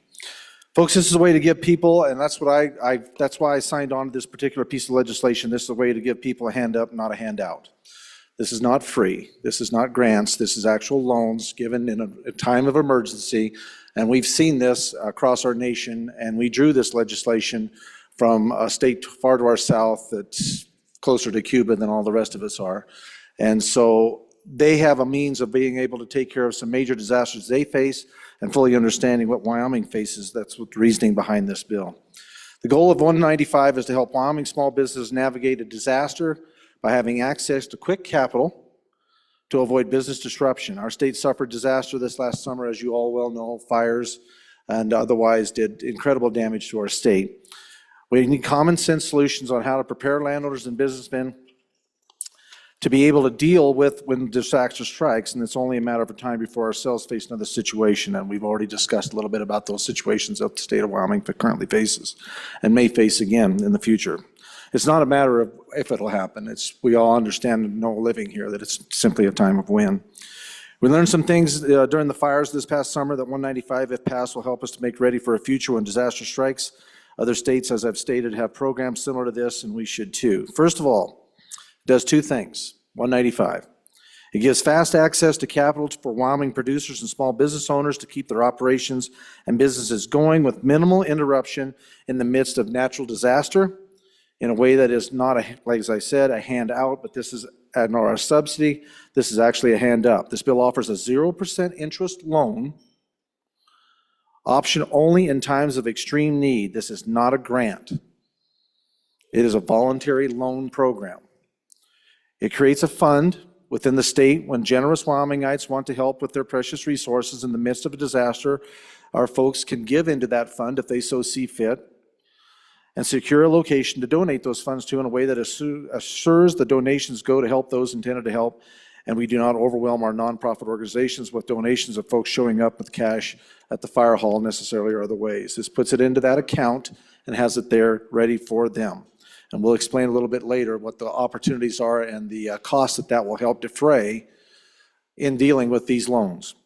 Folks, this is a way to give people, and that's what that's why I signed on to this particular piece of legislation. This is a way to give people a hand up, not a handout. This is not free. This is not grants. This is actual loans given in a time of emergency. And we've seen this across our nation, and we drew this legislation from a state far to our south that's closer to Cuba than all the rest of us are. And so they have a means of being able to take care of some major disasters they face and fully understanding what Wyoming faces. That's what the reasoning behind this bill. The goal of 195 is to help Wyoming small businesses navigate a disaster by having access to quick capital to avoid business disruption. Our state suffered disaster this last summer, as you all well know, fires and otherwise did incredible damage to our state. We need common sense solutions on how to prepare landowners and businessmen to be able to deal with when disaster strikes, and it's only a matter of time before ourselves face another situation, and we've already discussed a little bit about those situations that the state of Wyoming currently faces and may face again in the future. It's not a matter of if it'll happen. We all understand and know living here that it's simply a time of when. We learned some things during the fires this past summer that 195, if passed, will help us to make ready for a future when disaster strikes. Other states, as I've stated, have programs similar to this, and we should too. First of all, it does two things, 195. It gives fast access to capital for Wyoming producers and small business owners to keep their operations and businesses going with minimal interruption in the midst of natural disaster, in a way that is not, like as I said, a handout, but this is nor a subsidy. This is actually a hand up. This bill offers a 0% interest loan, option only in times of extreme need. This is not a grant. It is a voluntary loan program. It creates a fund within the state when generous Wyomingites want to help with their precious resources in the midst of a disaster. Our folks can give into that fund if they so see fit, and secure a location to donate those funds to in a way that assures the donations go to help those intended to help, and we do not overwhelm our nonprofit organizations with donations of folks showing up with cash at the fire hall necessarily or other ways. This puts it into that account and has it there ready for them. And we'll explain a little bit later what the opportunities are and the costs that will help defray in dealing with these loans.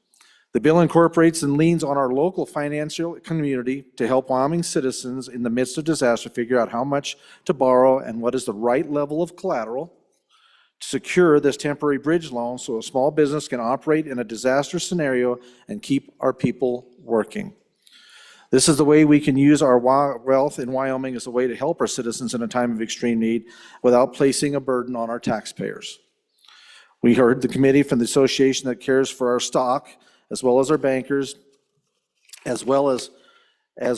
The bill incorporates and leans on our local financial community to help Wyoming citizens in the midst of disaster figure out how much to borrow and what is the right level of collateral to secure this temporary bridge loan so a small business can operate in a disaster scenario and keep our people working. This is the way we can use our wealth in Wyoming as a way to help our citizens in a time of extreme need without placing a burden on our taxpayers. We heard the committee from the association that cares for our stock, as well as our bankers, as well as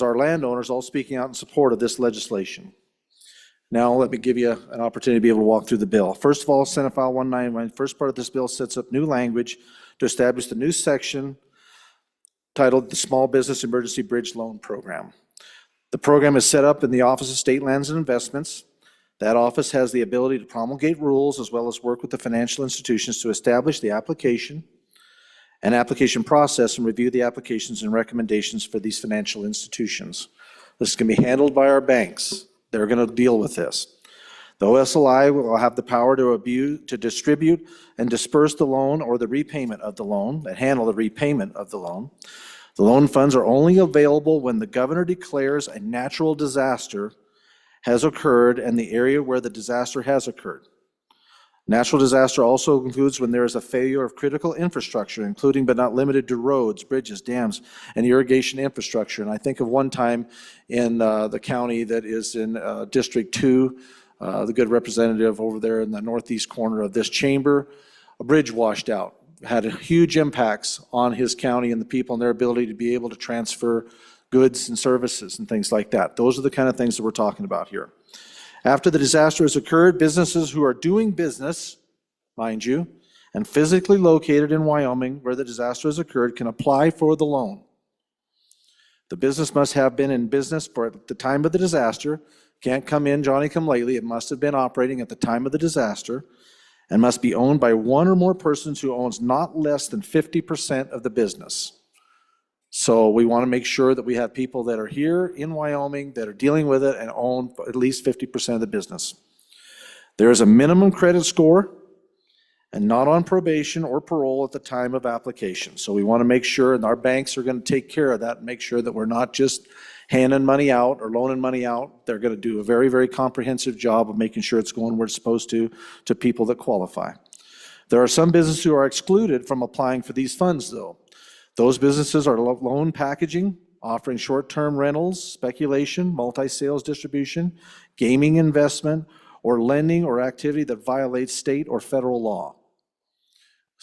our landowners, all speaking out in support of this legislation. Now, let me give you an opportunity to be able to walk through the bill. First of all, Senate File 191, first part of this bill sets up new language to establish the new section titled the Small Business Emergency Bridge Loan Program. The program is set up in the Office of State Lands and Investments. That office has the ability to promulgate rules as well as work with the financial institutions to establish the application and application process and review the applications and recommendations for these financial institutions. This can be handled by our banks. They're going to deal with this. The OSLI will have the power to distribute and disperse the loan or the repayment of the loan, and handle the repayment of the loan. The loan funds are only available when the governor declares a natural disaster has occurred in the area where the disaster has occurred. Natural disaster also includes when there is a failure of critical infrastructure, including but not limited to roads, bridges, dams, and irrigation infrastructure. And I think of one time in the county that is in District 2, the good representative over there in the northeast corner of this chamber, a bridge washed out. Had huge impacts on his county and the people and their ability to be able to transfer goods and services and things like that. Those are the kind of things that we're talking about here. After the disaster has occurred, businesses who are doing business, mind you, and physically located in Wyoming where the disaster has occurred can apply for the loan. The business must have been in business for at the time of the disaster. Can't come in Johnny come lately. It must have been operating at the time of the disaster and must be owned by one or more persons who owns not less than 50% of the business. So we want to make sure that we have people that are here in Wyoming that are dealing with it and own at least 50% of the business. There is a minimum credit score and not on probation or parole at the time of application. So we want to make sure, and our banks are going to take care of that and make sure that we're not just handing money out or loaning money out. They're going to do a very, very comprehensive job of making sure it's going where it's supposed to people that qualify. There are some businesses who are excluded from applying for these funds, though. Those businesses are loan packaging, offering short-term rentals, speculation, multi-sales distribution, gaming investment, or lending or activity that violates state or federal law.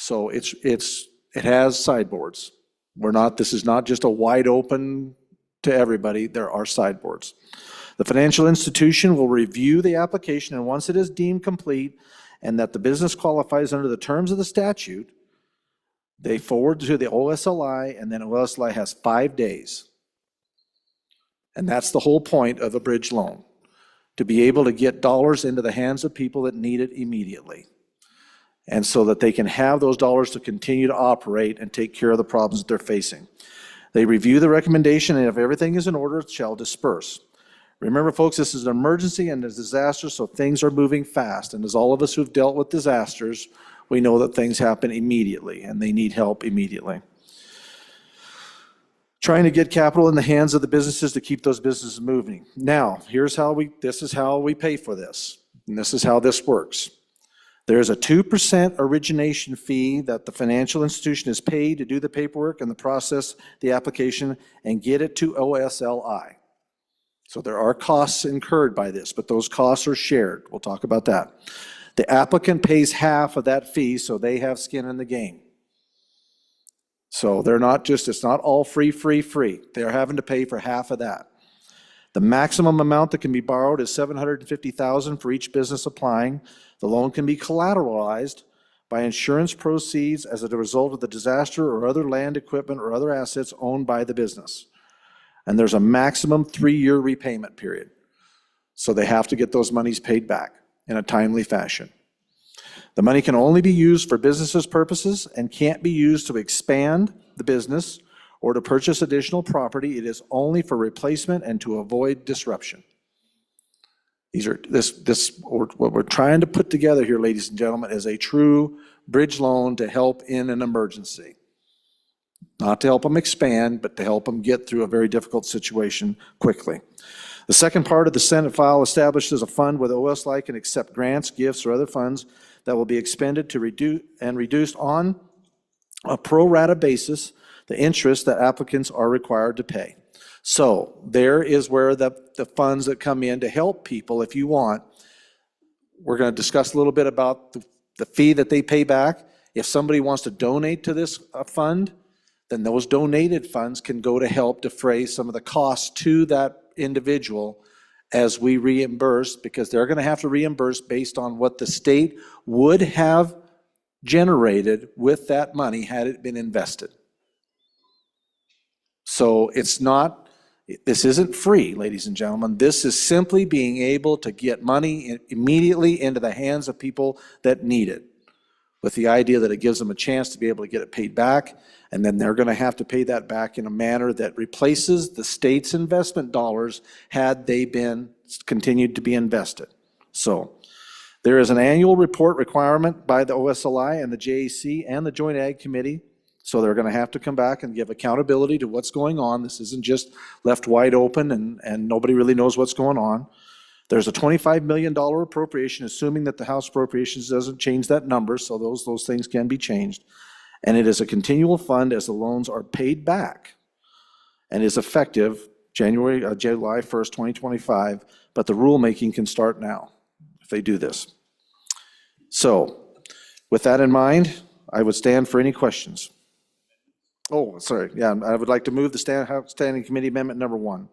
So it has sideboards. This is not just a wide open to everybody, there are sideboards. The financial institution will review the application, and once it is deemed complete and that the business qualifies under the terms of the statute, they forward to the OSLI, and then OSLI has 5 days. And that's the whole point of a bridge loan, to be able to get dollars into the hands of people that need it immediately. And so that they can have those dollars to continue to operate and take care of the problems that they're facing. They review the recommendation, and if everything is in order, it shall disperse. Remember, folks, this is an emergency and a disaster, so things are moving fast. And as all of us who've dealt with disasters, we know that things happen immediately, and they need help immediately. Trying to get capital in the hands of the businesses to keep those businesses moving. Now, this is how we pay for this, and this is how this works. There's a 2% origination fee that the financial institution is paid to do the paperwork and the process, the application, and get it to OSLI. So there are costs incurred by this, but those costs are shared. We'll talk about that. The applicant pays half of that fee, so they have skin in the game. So it's not all free. They're having to pay for half of that. The maximum amount that can be borrowed is $750,000 for each business applying. The loan can be collateralized by insurance proceeds as a result of the disaster or other land, equipment, or other assets owned by the business. And there's a maximum 3-year repayment period. So they have to get those monies paid back in a timely fashion. The money can only be used for business purposes and can't be used to expand the business or to purchase additional property. It is only for replacement and to avoid disruption. What we're trying to put together here, ladies and gentlemen, is a true bridge loan to help in an emergency. Not to help them expand, but to help them get through a very difficult situation quickly. The second part of the Senate file establishes a fund where the OSLI can accept grants, gifts, or other funds that will be expended to reduced on a pro rata basis the interest that applicants are required to pay. So there is where the funds that come in to help people, if you want. We're going to discuss a little bit about the fee that they pay back. If somebody wants to donate to this fund, then those donated funds can go to help defray some of the costs to that individual as we reimburse, because they're going to have to reimburse based on what the state would have generated with that money had it been invested. So this isn't free, ladies and gentlemen. This is simply being able to get money immediately into the hands of people that need it, with the idea that it gives them a chance to be able to get it paid back, and then they're going to have to pay that back in a manner that replaces the state's investment dollars had they been continued to be invested. So there is an annual report requirement by the OSLI and the JAC and the Joint Ag Committee. So they're going to have to come back and give accountability to what's going on. This isn't just left wide open and nobody really knows what's going on. There's a $25 million appropriation, assuming that the House Appropriations doesn't change that number, so those things can be changed. And it is a continual fund as the loans are paid back and is effective July 1st, 2025, but the rulemaking can start now if they do this. So with that in mind, I would stand for any questions. Oh, sorry, yeah, I would like to move the Standing Committee Amendment number 1.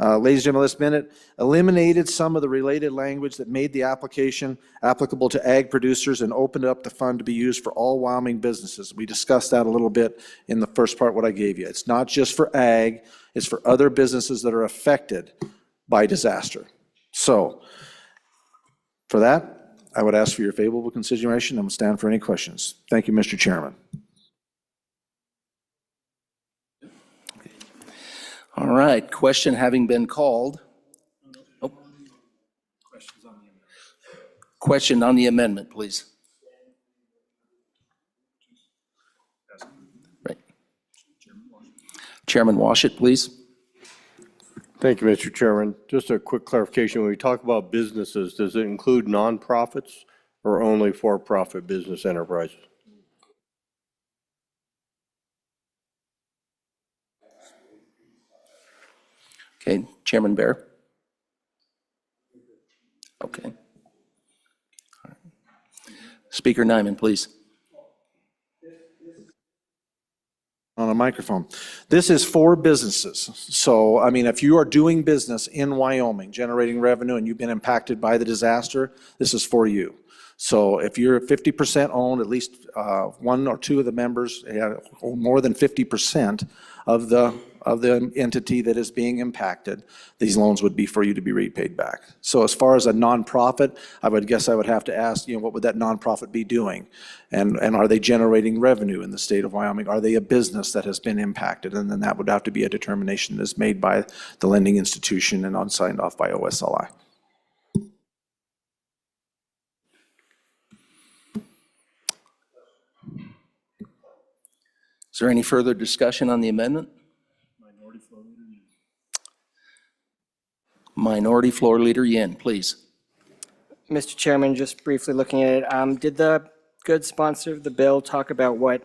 Ladies and gentlemen, this minute eliminated some of the related language that made the application applicable to ag producers and opened up the fund to be used for all Wyoming businesses. We discussed that a little bit in the first part, what I gave you. It's not just for ag, it's for other businesses that are affected by disaster. So for that, I would ask for your favorable consideration and will stand for any questions. Thank you, Mr. Chairman. All right, question having been called. Oh. Question on the amendment, please. Right. Chairman Washit, please. Thank you, Mr. Chairman. Just a quick clarification. When we talk about businesses, does it include nonprofits or only for-profit business enterprises? Okay, Chairman Bear. Okay. All right. Speaker Nyman, please. microphone. This is for businesses. So, I mean, if you are doing business in Wyoming, generating revenue, and you've been impacted by the disaster, this is for you. So if you're 50% owned, at least one or two of the members own more than 50% of the entity that is being impacted, these loans would be for you to be repaid back. So as far as a nonprofit, I would guess I would have to ask, what would that nonprofit be doing? And are they generating revenue in the state of Wyoming? Are they a business that has been impacted? And then that would have to be a determination that's made by the lending institution and signed off by OSLI. Is there any further discussion on the amendment? Minority Floor Leader Yin, please. Mr. Chairman, just briefly looking at it, did the good sponsor of the bill talk about what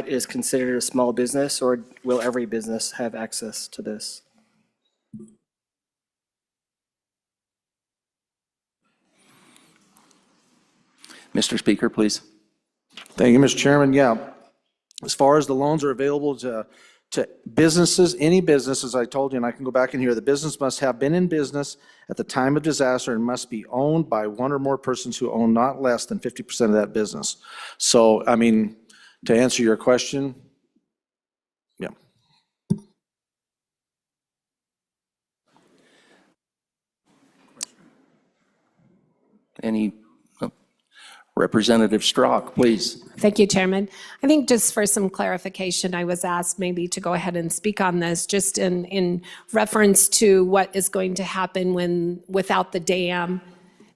is considered a small business, or will every business have access to this? Mr. Speaker, please. Thank you, Mr. Chairman. Yeah, as far as the loans are available to businesses, any business, as I told you, and I can go back in here, the business must have been in business at the time of disaster and must be owned by one or more persons who own not less than 50% of that business. So, I mean, to answer your question, yeah. Any Representative Strzok, please. Thank you, Chairman. I think just for some clarification, I was asked maybe to go ahead and speak on this just in reference to what is going to happen without the dam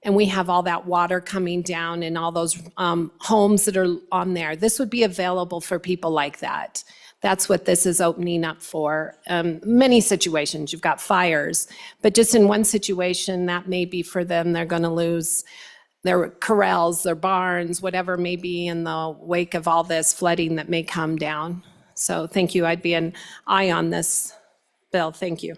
and we have all that water coming down and all those homes that are on there. This would be available for people like that. That's what this is opening up for. Many situations, you've got fires, but just in one situation, that may be for them, they're going to lose their corrals, their barns, whatever may be in the wake of all this flooding that may come down. So thank you. I'd be an eye on this bill. Thank you.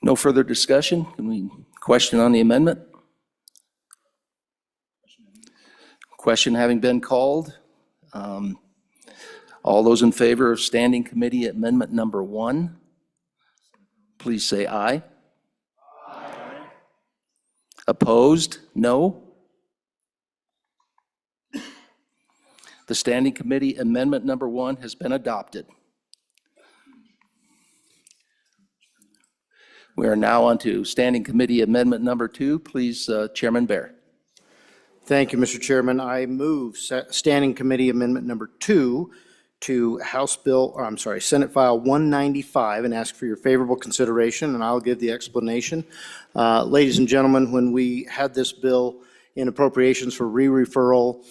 No further discussion? Can we question on the amendment? Question having been called. All those in favor of Standing Committee Amendment number 1, please say aye. Aye. Opposed? No. The Standing Committee Amendment number 1 has been adopted. We are now on to Standing Committee Amendment number 2. Please, Chairman Bear. Thank you, Mr. Chairman. I move Standing Committee Amendment number 2 to Senate File 195 and ask for your favorable consideration, and I'll give the explanation. Ladies and gentlemen, when we had this bill in appropriations for re-referral,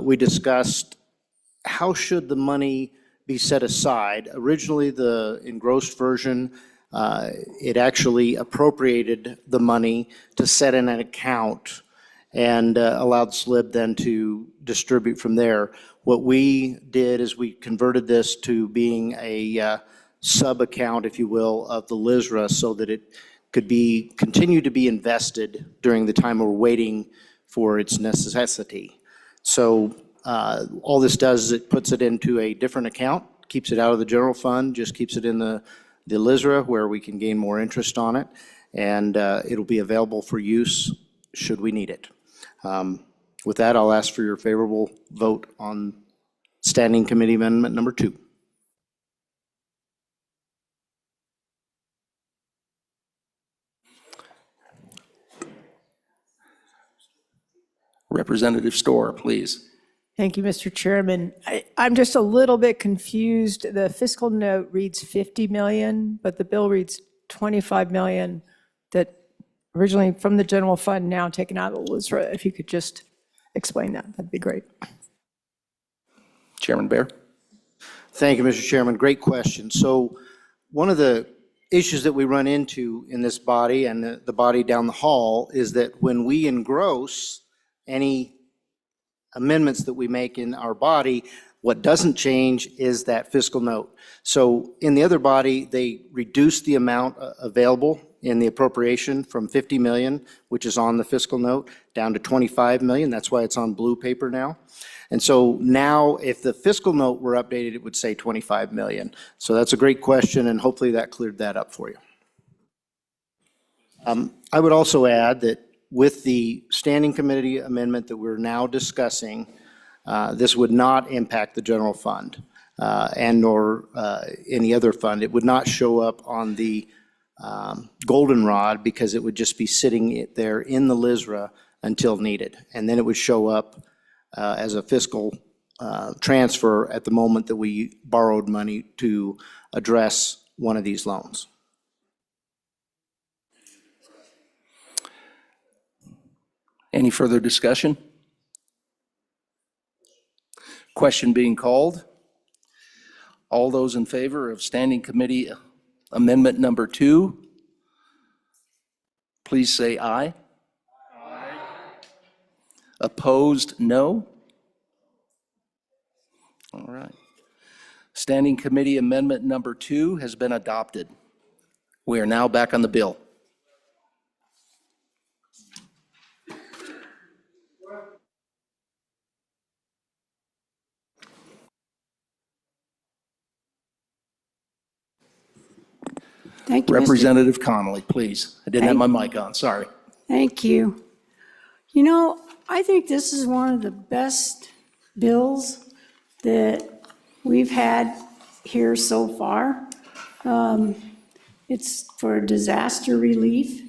we discussed how should the money be set aside. Originally, the engrossed version, it actually appropriated the money to set in an account and allowed SLIB then to distribute from there. What we did is we converted this to being a sub-account, if you will, of the LISRA so that it could continue to be invested during the time we're waiting for its necessity. So all this does is it puts it into a different account, keeps it out of the general fund, just keeps it in the LISRA where we can gain more interest on it, and it'll be available for use should we need it. With that, I'll ask for your favorable vote on Standing Committee Amendment number 2. Representative Storr, please. Thank you, Mr. Chairman. I'm just a little bit confused. The fiscal note reads 50 million, but the bill reads 25 million that originally from the general fund, now taken out of the LISRA. If you could just explain that, that'd be great. Chairman Bear. Thank you, Mr. Chairman. Great question. So one of the issues that we run into in this body and the body down the hall is that when we engross any amendments that we make in our body, what doesn't change is that fiscal note. So in the other body, they reduce the amount available in the appropriation from 50 million, which is on the fiscal note, down to 25 million. That's why it's on blue paper now. And so now, if the fiscal note were updated, it would say 25 million. So that's a great question, and hopefully that cleared that up for you. I would also add that with the standing committee amendment that we're now discussing, this would not impact the general fund and nor any other fund. It would not show up on the goldenrod because it would just be sitting there in the LISRA until needed. And then it would show up as a fiscal transfer at the moment that we borrowed money to address one of these loans. Any further discussion? Question being called. All those in favor of Standing Committee Amendment Number 2, please say aye. Aye. Opposed, no. All right. Standing Committee Amendment Number 2 has been adopted. We are now back on the bill. Thank you, Representative Connolly, please. I didn't have my mic on, sorry. Thank you. You know, I think this is one of the best bills that we've had here so far. It's for disaster relief,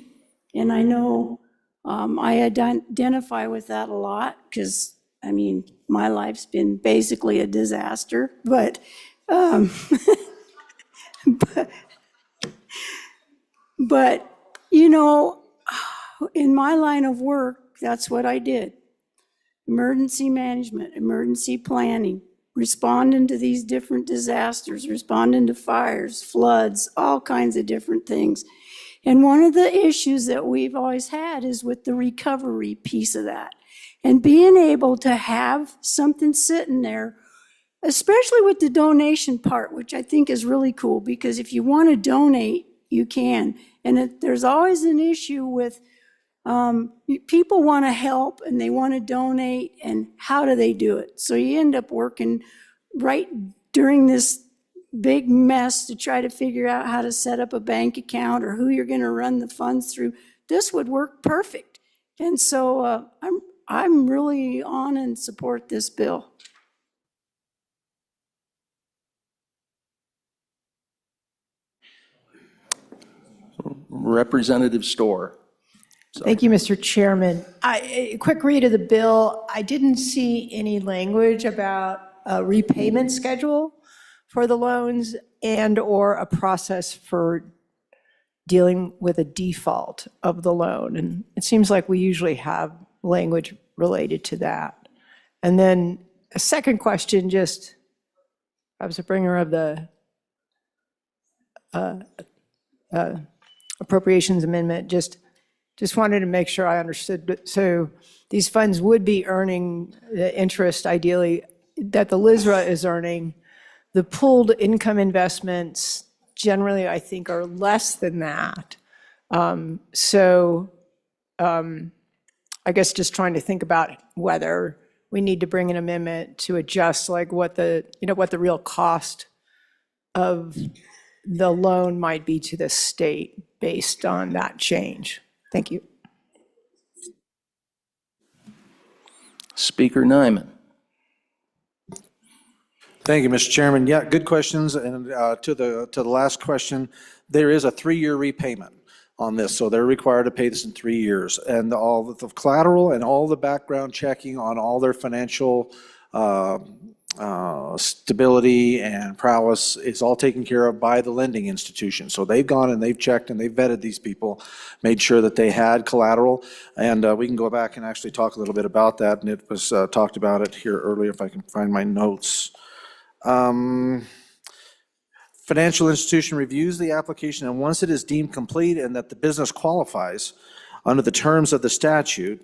and I know I identify with that a lot because, I mean, my life's been basically a disaster, but But, you know, in my line of work, that's what I did. Emergency management, emergency planning, responding to these different disasters, responding to fires, floods, all kinds of different things. And one of the issues that we've always had is with the recovery piece of that. And being able to have something sitting there, especially with the donation part, which I think is really cool, because if you want to donate, you can. And there's always an issue with people want to help and they want to donate, and how do they do it? So you end up working right during this big mess to try to figure out how to set up a bank account or who you're going to run the funds through. This would work perfect. And so I'm really on and support this bill. Representative Storr. Thank you, Mr. Chairman. A quick read of the bill. I didn't see any language about a repayment schedule for the loans and/or a process for dealing with a default of the loan. And it seems like we usually have language related to that. And then a second question, just, I was a bringer of the appropriations amendment, just wanted to make sure I understood. So these funds would be earning the interest ideally that the LISRA is earning. The pooled income investments generally, I think, are less than that. I guess just trying to think about whether we need to bring an amendment to adjust like what the real cost of the loan might be to the state based on that change. Thank you. Speaker Nyman. Thank you, Mr. Chairman. Yeah, good questions. And to the last question, there is a 3-year repayment on this, so they're required to pay this in 3 years. And all the collateral and all the background checking on all their financial stability and prowess is all taken care of by the lending institution. So they've gone and they've checked and they've vetted these people, made sure that they had collateral. And we can go back and actually talk a little bit about that. And it was talked about it here earlier, if I can find my notes. Financial institution reviews the application, and once it is deemed complete and that the business qualifies under the terms of the statute,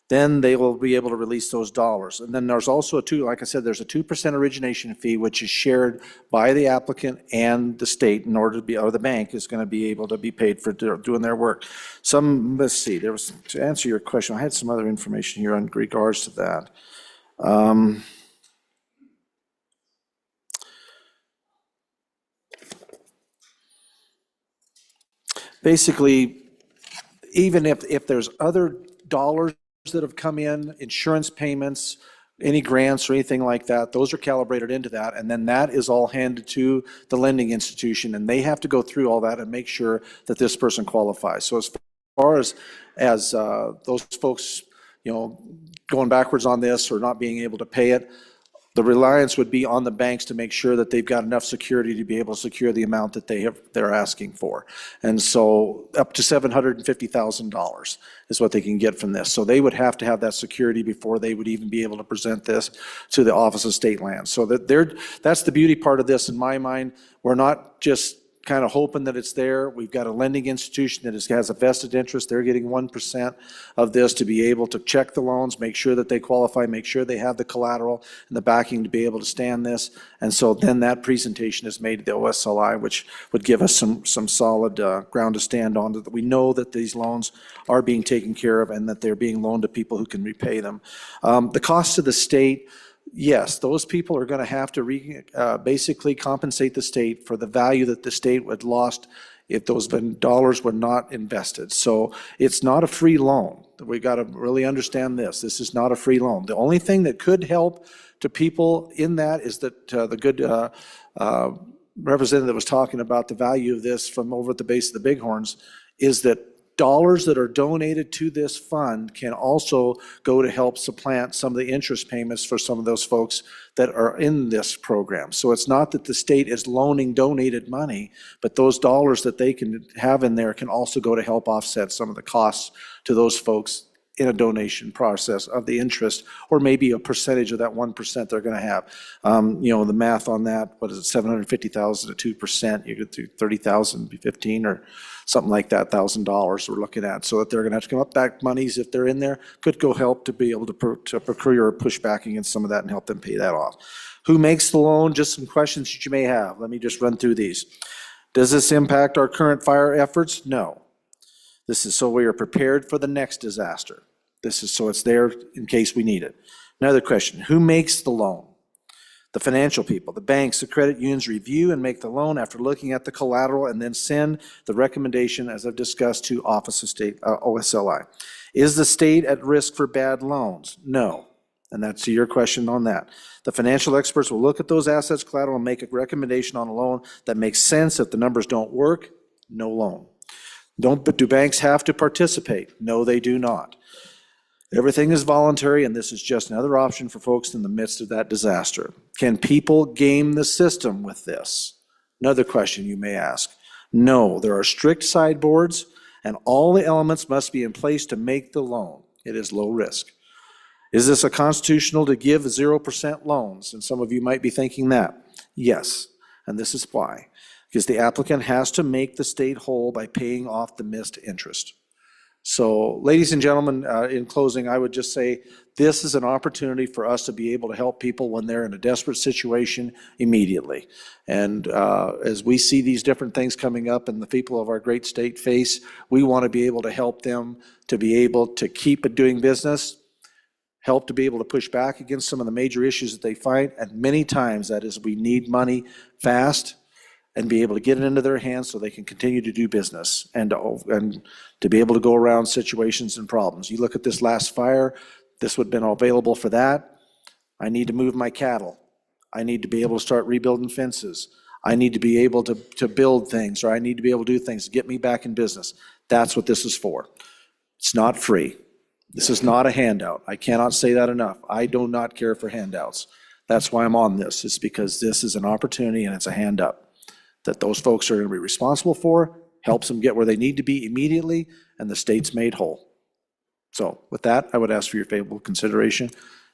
then they will be able to release those dollars. And then there's also like I said, there's a 2% origination fee, which is shared by the applicant and the state in order to be, or the bank is going to be able to be paid for doing their work. Let's see, to answer your question, I had some other information here in regards to that. Basically, even if there's other dollars that have come in, insurance payments, any grants or anything like that, those are calibrated into that, and then that is all handed to the lending institution, and they have to go through all that and make sure that this person qualifies. So as far as those folks, going backwards on this or not being able to pay it, the reliance would be on the banks to make sure that they've got enough security to be able to secure the amount that they're asking for. And so up to $750,000 is what they can get from this. So they would have to have that security before they would even be able to present this to the Office of State Lands. So that's the beauty part of this in my mind. We're not just kind of hoping that it's there. We've got a lending institution that has a vested interest. They're getting 1% of this to be able to check the loans, make sure that they qualify, make sure they have the collateral and the backing to be able to stand this. And so then that presentation is made to the OSLI, which would give us some solid ground to stand on, that we know that these loans are being taken care of and that they're being loaned to people who can repay them. The cost to the state, yes, those people are going to have to basically compensate the state for the value that the state would lost if those dollars were not invested. So it's not a free loan. We got to really understand this. This is not a free loan. The only thing that could help to people in that is that the good representative was talking about the value of this from over at the base of the Bighorns, is that dollars that are donated to this fund can also go to help supplant some of the interest payments for some of those folks that are in this program. So it's not that the state is loaning donated money, but those dollars that they can have in there can also go to help offset some of the costs to those folks in a donation process of the interest, or maybe a percentage of that 1% they're going to have. The math on that, what is it, 750,000 to 2%, you get to 30,000, 15 or something like that, $1,000 we're looking at. So that they're going to have to come up back monies if they're in there, could go help to be able to procure or push back against some of that and help them pay that off. Who makes the loan? Just some questions that you may have. Let me just run through these. Does this impact our current fire efforts? No. This is so we are prepared for the next disaster. This is so it's there in case we need it. Another question, who makes the loan? The financial people, the banks, the credit unions review and make the loan after looking at the collateral and then send the recommendation, as I've discussed, to Office of State, OSLI. Is the state at risk for bad loans? No. And that's your question on that. The financial experts will look at those assets, collateral, and make a recommendation on a loan that makes sense. If the numbers don't work, no loan. Do banks have to participate? No, they do not. Everything is voluntary, and this is just another option for folks in the midst of that disaster. Can people game the system with this? Another question you may ask. No, there are strict sideboards, and all the elements must be in place to make the loan. It is low risk. Is this a constitutional to give 0% loans? And some of you might be thinking that. Yes, and this is why. Because the applicant has to make the state whole by paying off the missed interest. So, ladies and gentlemen, in closing, I would just say this is an opportunity for us to be able to help people when they're in a desperate situation immediately. And as we see these different things coming up and the people of our great state face, we want to be able to help them to be able to keep doing business, help to be able to push back against some of the major issues that they find. And many times that is we need money fast and be able to get it into their hands so they can continue to do business and to be able to go around situations and problems. You look at this last fire, this would have been available for that. I need to move my cattle. I need to be able to start rebuilding fences. I need to be able to build things, or I need to be able to do things to get me back in business. That's what this is for. It's not free. This is not a handout. I cannot say that enough. I do not care for handouts. That's why I'm on this. It's because this is an opportunity and it's a hand up that those folks are going to be responsible for, helps them get where they need to be immediately, and the state's made whole. So with that, I would ask for your favorable consideration.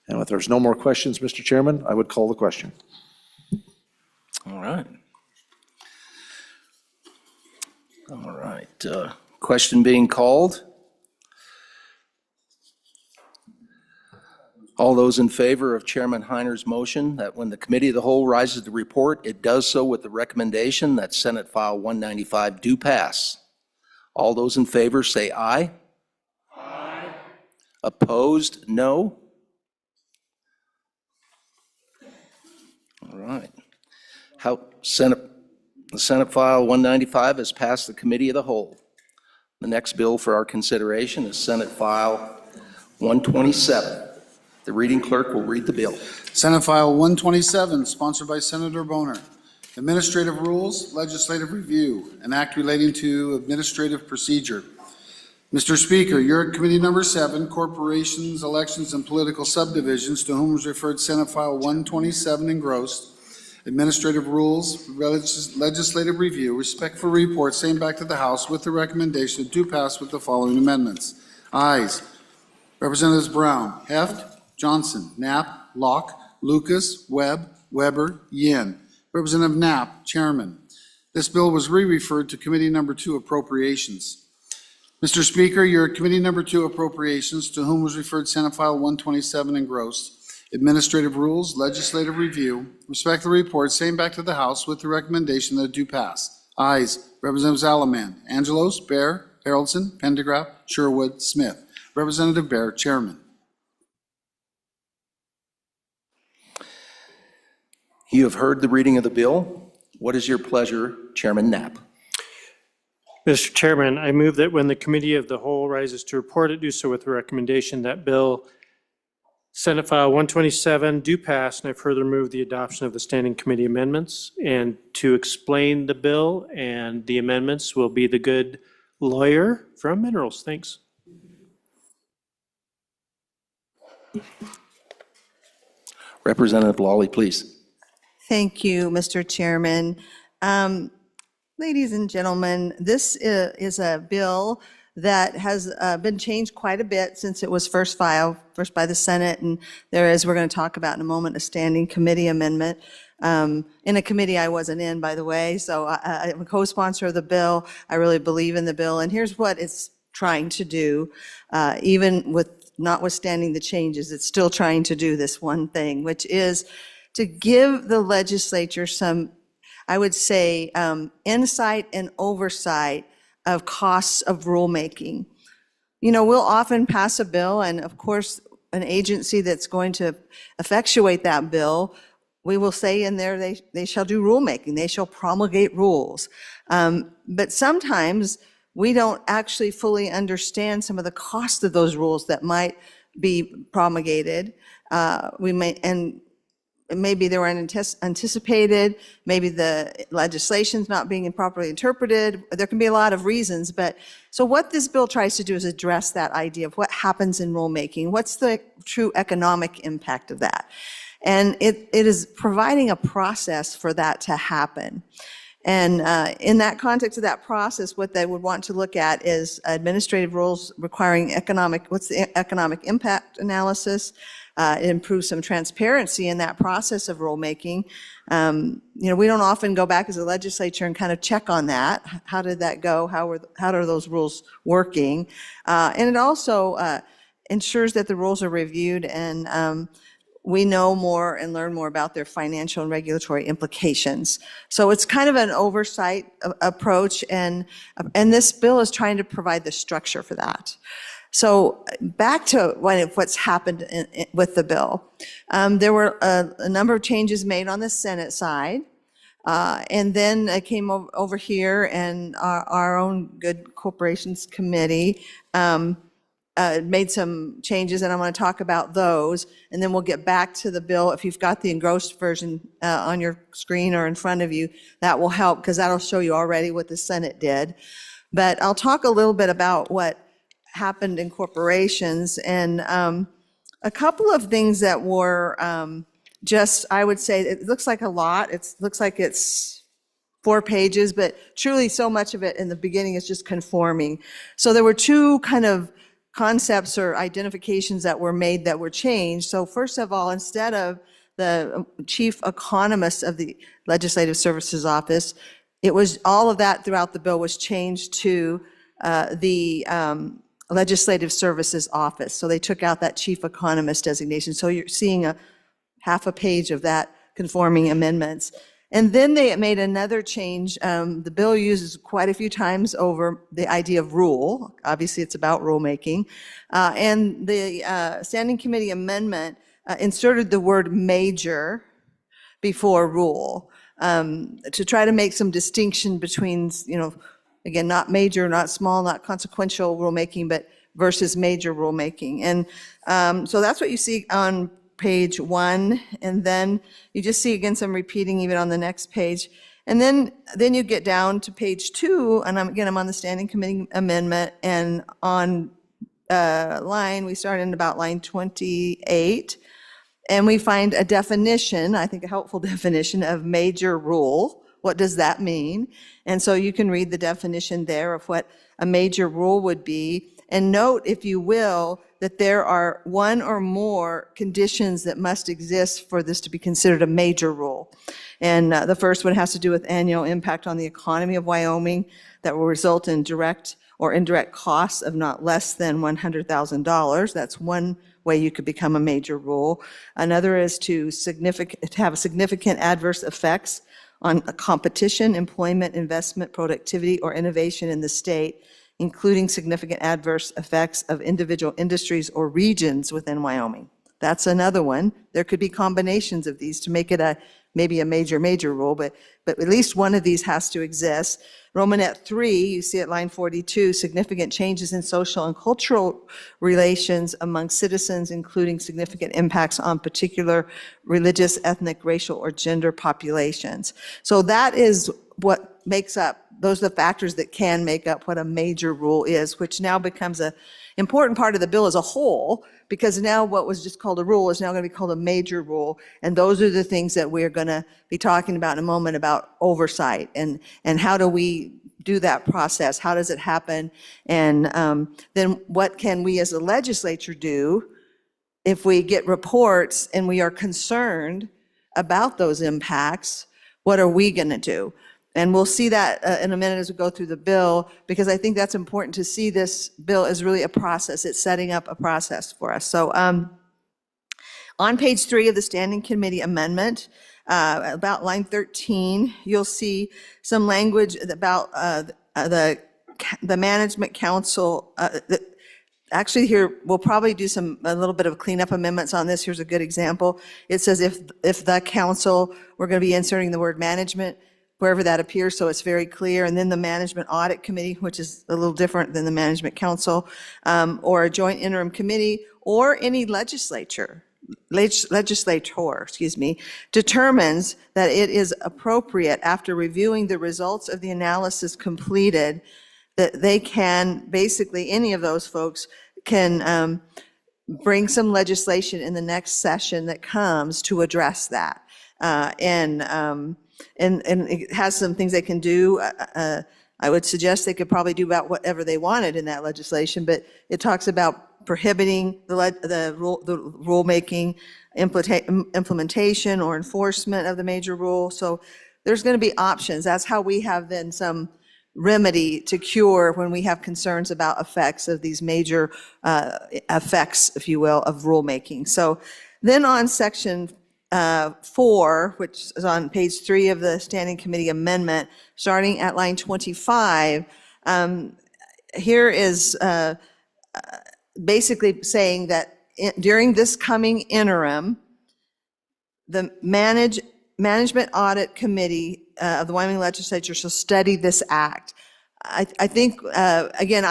And if there's no more questions, Mr. Chairman, I would call the question. All right. All right. Question being called. All those in favor of Chairman Heiner's motion that when the committee of the whole rises to report, it does so with the recommendation that Senate File 195 do pass. All those in favor say aye. Aye. Opposed, no. All right. The Senate File 195 has passed the committee of the whole. The next bill for our consideration is Senate File 127. The reading clerk will read the bill. Senate File 127, sponsored by Senator Boner. Administrative Rules, Legislative Review, an act relating to administrative procedure. Mr. Speaker, you're at Committee Number 7, Corporations, Elections, and Political Subdivisions, to whom was referred Senate File 127 engrossed. Administrative Rules, Legislative Review, respect for report, same back to the House with the recommendation that do pass with the following amendments. Ayes. Representatives Brown, Heft, Johnson, Knapp, Locke, Lucas, Webb, Weber, Yin. Representative Knapp, Chairman. This bill was re-referred to Committee Number 2, Appropriations. Mr. Speaker, you're at Committee Number 2, Appropriations, to whom was referred Senate File 127 engrossed. Administrative Rules, Legislative Review, respect the report, same back to the House with the recommendation that it do pass. Ayes. Representatives Alaman, Angelos, Bear, Haroldson, Pendergraft, Sherwood, Smith. Representative Bear, Chairman. You have heard the reading of the bill. What is your pleasure, Chairman Knapp? Mr. Chairman, I move that when the committee of the whole rises to report it, do so with the recommendation that Bill Senate File 127 do pass, and I further move the adoption of the standing committee amendments. And to explain the bill and the amendments will be the good lawyer from Minerals. Thanks. Representative Lawley, please. Thank you, Mr. Chairman. Ladies and gentlemen, this is a bill that has been changed quite a bit since it was first filed, first by the Senate, and there is, we're going to talk about in a moment, a standing committee amendment. In a committee I wasn't in, by the way, so I'm a co-sponsor of the bill. I really believe in the bill, and here's what it's trying to do, even with notwithstanding the changes, it's still trying to do this one thing, which is to give the legislature some, I would say, insight and oversight of costs of rulemaking. You know, we'll often pass a bill, and of course, an agency that's going to effectuate that bill, we will say in there they shall do rulemaking, they shall promulgate rules. But sometimes we don't actually fully understand some of the cost of those rules that might be promulgated. Maybe they were unanticipated, maybe the legislation's not being properly interpreted. There can be a lot of reasons, but so what this bill tries to do is address that idea of what happens in rulemaking, what's the true economic impact of that. And it is providing a process for that to happen. And in that context of that process, what they would want to look at is administrative rules requiring what's the economic impact analysis. It improves some transparency in that process of rulemaking. You know, we don't often go back as a legislature and kind of check on that. How did that go? How are those rules working? And it also ensures that the rules are reviewed and we know more and learn more about their financial and regulatory implications. So it's kind of an oversight approach, and this bill is trying to provide the structure for that. So back to what's happened with the bill. There were a number of changes made on the Senate side, and then it came over here, and our own good corporations committee made some changes, and I'm going to talk about those, and then we'll get back to the bill. If you've got the engrossed version on your screen or in front of you, that will help, because that'll show you already what the Senate did. But I'll talk a little bit about what happened in corporations, and a couple of things that were just, I would say, it looks like a lot. It looks like it's 4 pages, but truly so much of it in the beginning is just conforming. So there were 2 kind of concepts or identifications that were made that were changed. So first of all, instead of the chief economist of the Legislative Services Office, it was all of that throughout the bill was changed to the Legislative Services Office. So they took out that chief economist designation. So you're seeing a half a page of that conforming amendments. And then they made another change. The bill uses quite a few times over the idea of rule. Obviously, it's about rulemaking. And the Standing Committee amendment inserted the word major before rule to try to make some distinction between, again, not major, not small, not consequential rulemaking, but versus major rulemaking. And so that's what you see on page 1, and then you just see again some repeating even on the next page. And then you get down to page 2, and I'm on the Standing Committee amendment, and on we start in about line 28, and we find a definition, I think a helpful definition of major rule. What does that mean? And so you can read the definition there of what a major rule would be. And note, if you will, that there are one or more conditions that must exist for this to be considered a major rule. And the first one has to do with annual impact on the economy of Wyoming that will result in direct or indirect costs of not less than $100,000. That's one way you could become a major rule. Another is to have significant adverse effects on competition, employment, investment, productivity, or innovation in the state, including significant adverse effects of individual industries or regions within Wyoming. That's another one. There could be combinations of these to make it maybe a major rule, but at least one of these has to exist. Romanet 3, you see at line 42, significant changes in social and cultural relations among citizens, including significant impacts on particular religious, ethnic, racial, or gender populations. So that is what makes up, those are the factors that can make up what a major rule is, which now becomes an important part of the bill as a whole, because now what was just called a rule is now going to be called a major rule. And those are the things that we're going to be talking about in a moment about oversight and how do we do that process? How does it happen? And then what can we as a legislature do if we get reports and we are concerned about those impacts? What are we going to do? And we'll see that in a minute as we go through the bill, because I think that's important to see this bill as really a process. It's setting up a process for us. So on page 3 of the Standing Committee amendment, about line 13, you'll see some language about the Management Council. Actually, here, we'll probably do a little bit of cleanup amendments on this. Here's a good example. It says if the council, we're going to be inserting the word management wherever that appears, so it's very clear. And then the Management Audit Committee, which is a little different than the Management Council, or a joint interim committee, or any legislator, determines that it is appropriate after reviewing the results of the analysis completed, that they can, basically, any of those folks can bring some legislation in the next session that comes to address that. And it has some things they can do. I would suggest they could probably do about whatever they wanted in that legislation, but it talks about prohibiting the rulemaking, implementation or enforcement of the major rule. So there's going to be options. That's how we have then some remedy to cure when we have concerns about effects of these major effects, if you will, of rulemaking. So then on section 4, which is on page 3 of the Standing Committee amendment, starting at line 25, here is basically saying that during this coming interim, the Management Audit Committee of the Wyoming Legislature shall study this act. I think, again,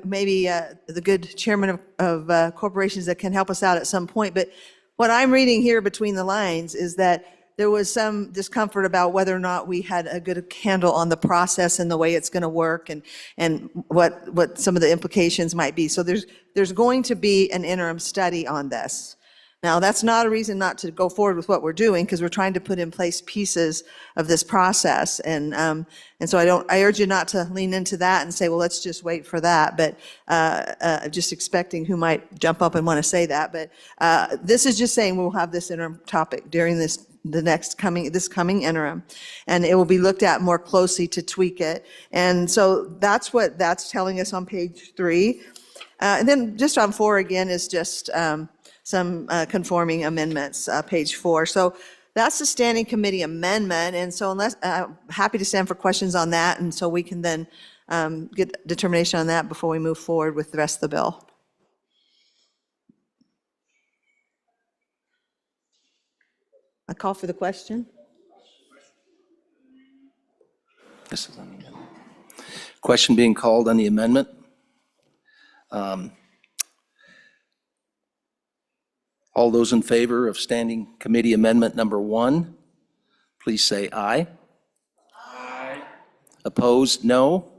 maybe the good chairman of corporations that can help us out at some point, but what I'm reading here between the lines is that there was some discomfort about whether or not we had a good handle on the process and the way it's going to work and what some of the implications might be. So there's going to be an interim study on this. Now, that's not a reason not to go forward with what we're doing, because we're trying to put in place pieces of this process. And so I urge you not to lean into that and say, well, let's just wait for that. But just expecting who might jump up and want to say that. But this is just saying we'll have this interim topic during this coming interim, and it will be looked at more closely to tweak it. And so that's what that's telling us on page 3. And then just on 4 again is just some conforming amendments, page 4. So that's the standing committee amendment, and so unless, happy to stand for questions on that, and so we can then get determination on that before we move forward with the rest of the bill. I call for the question. This is on the amendment. Question being called on the amendment. All those in favor of Standing Committee Amendment number 1, please say aye. Aye. Opposed, no.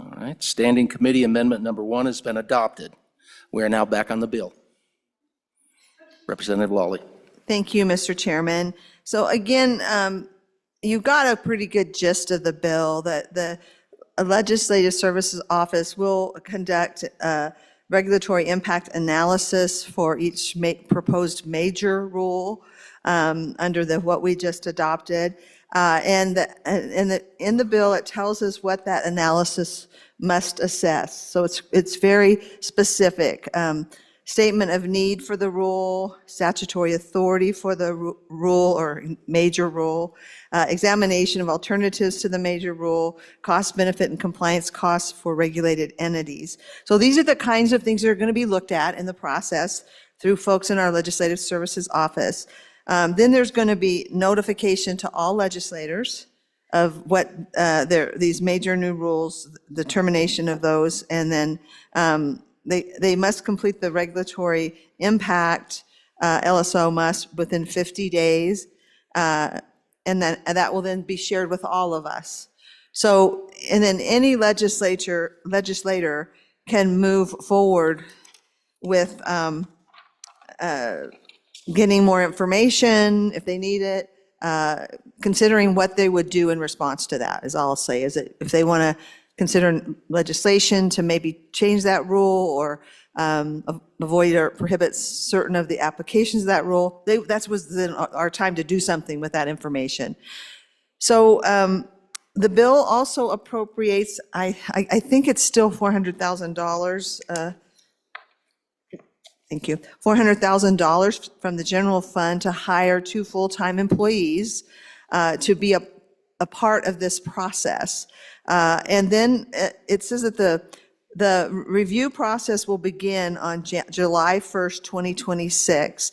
All right, Standing Committee Amendment number 1 has been adopted. We are now back on the bill. Representative Lawley. Thank you, Mr. Chairman. So again, you got a pretty good gist of the bill, that the Legislative Services Office will conduct a regulatory impact analysis for each proposed major rule under what we just adopted. In the bill, it tells us what that analysis must assess. So it's very specific. Statement of need for the rule, statutory authority for the rule or major rule, examination of alternatives to the major rule, cost, benefit, and compliance costs for regulated entities. So these are the kinds of things that are going to be looked at in the process through folks in our Legislative Services Office. Then there's going to be notification to all legislators of what these major new rules, the termination of those, and then they must complete the regulatory impact, LSO must, within 50 days, and that will then be shared with all of us. So, and then any legislator can move forward with getting more information if they need it, considering what they would do in response to that, is all I'll say. Is that if they want to consider legislation to maybe change that rule or avoid or prohibit certain of the applications of that rule, that was then our time to do something with that information. So the bill also appropriates, I think it's still $400,000. Thank you. $400,000 from the general fund to hire 2 full-time employees to be a part of this process. And then it says that the review process will begin on July 1st, 2026.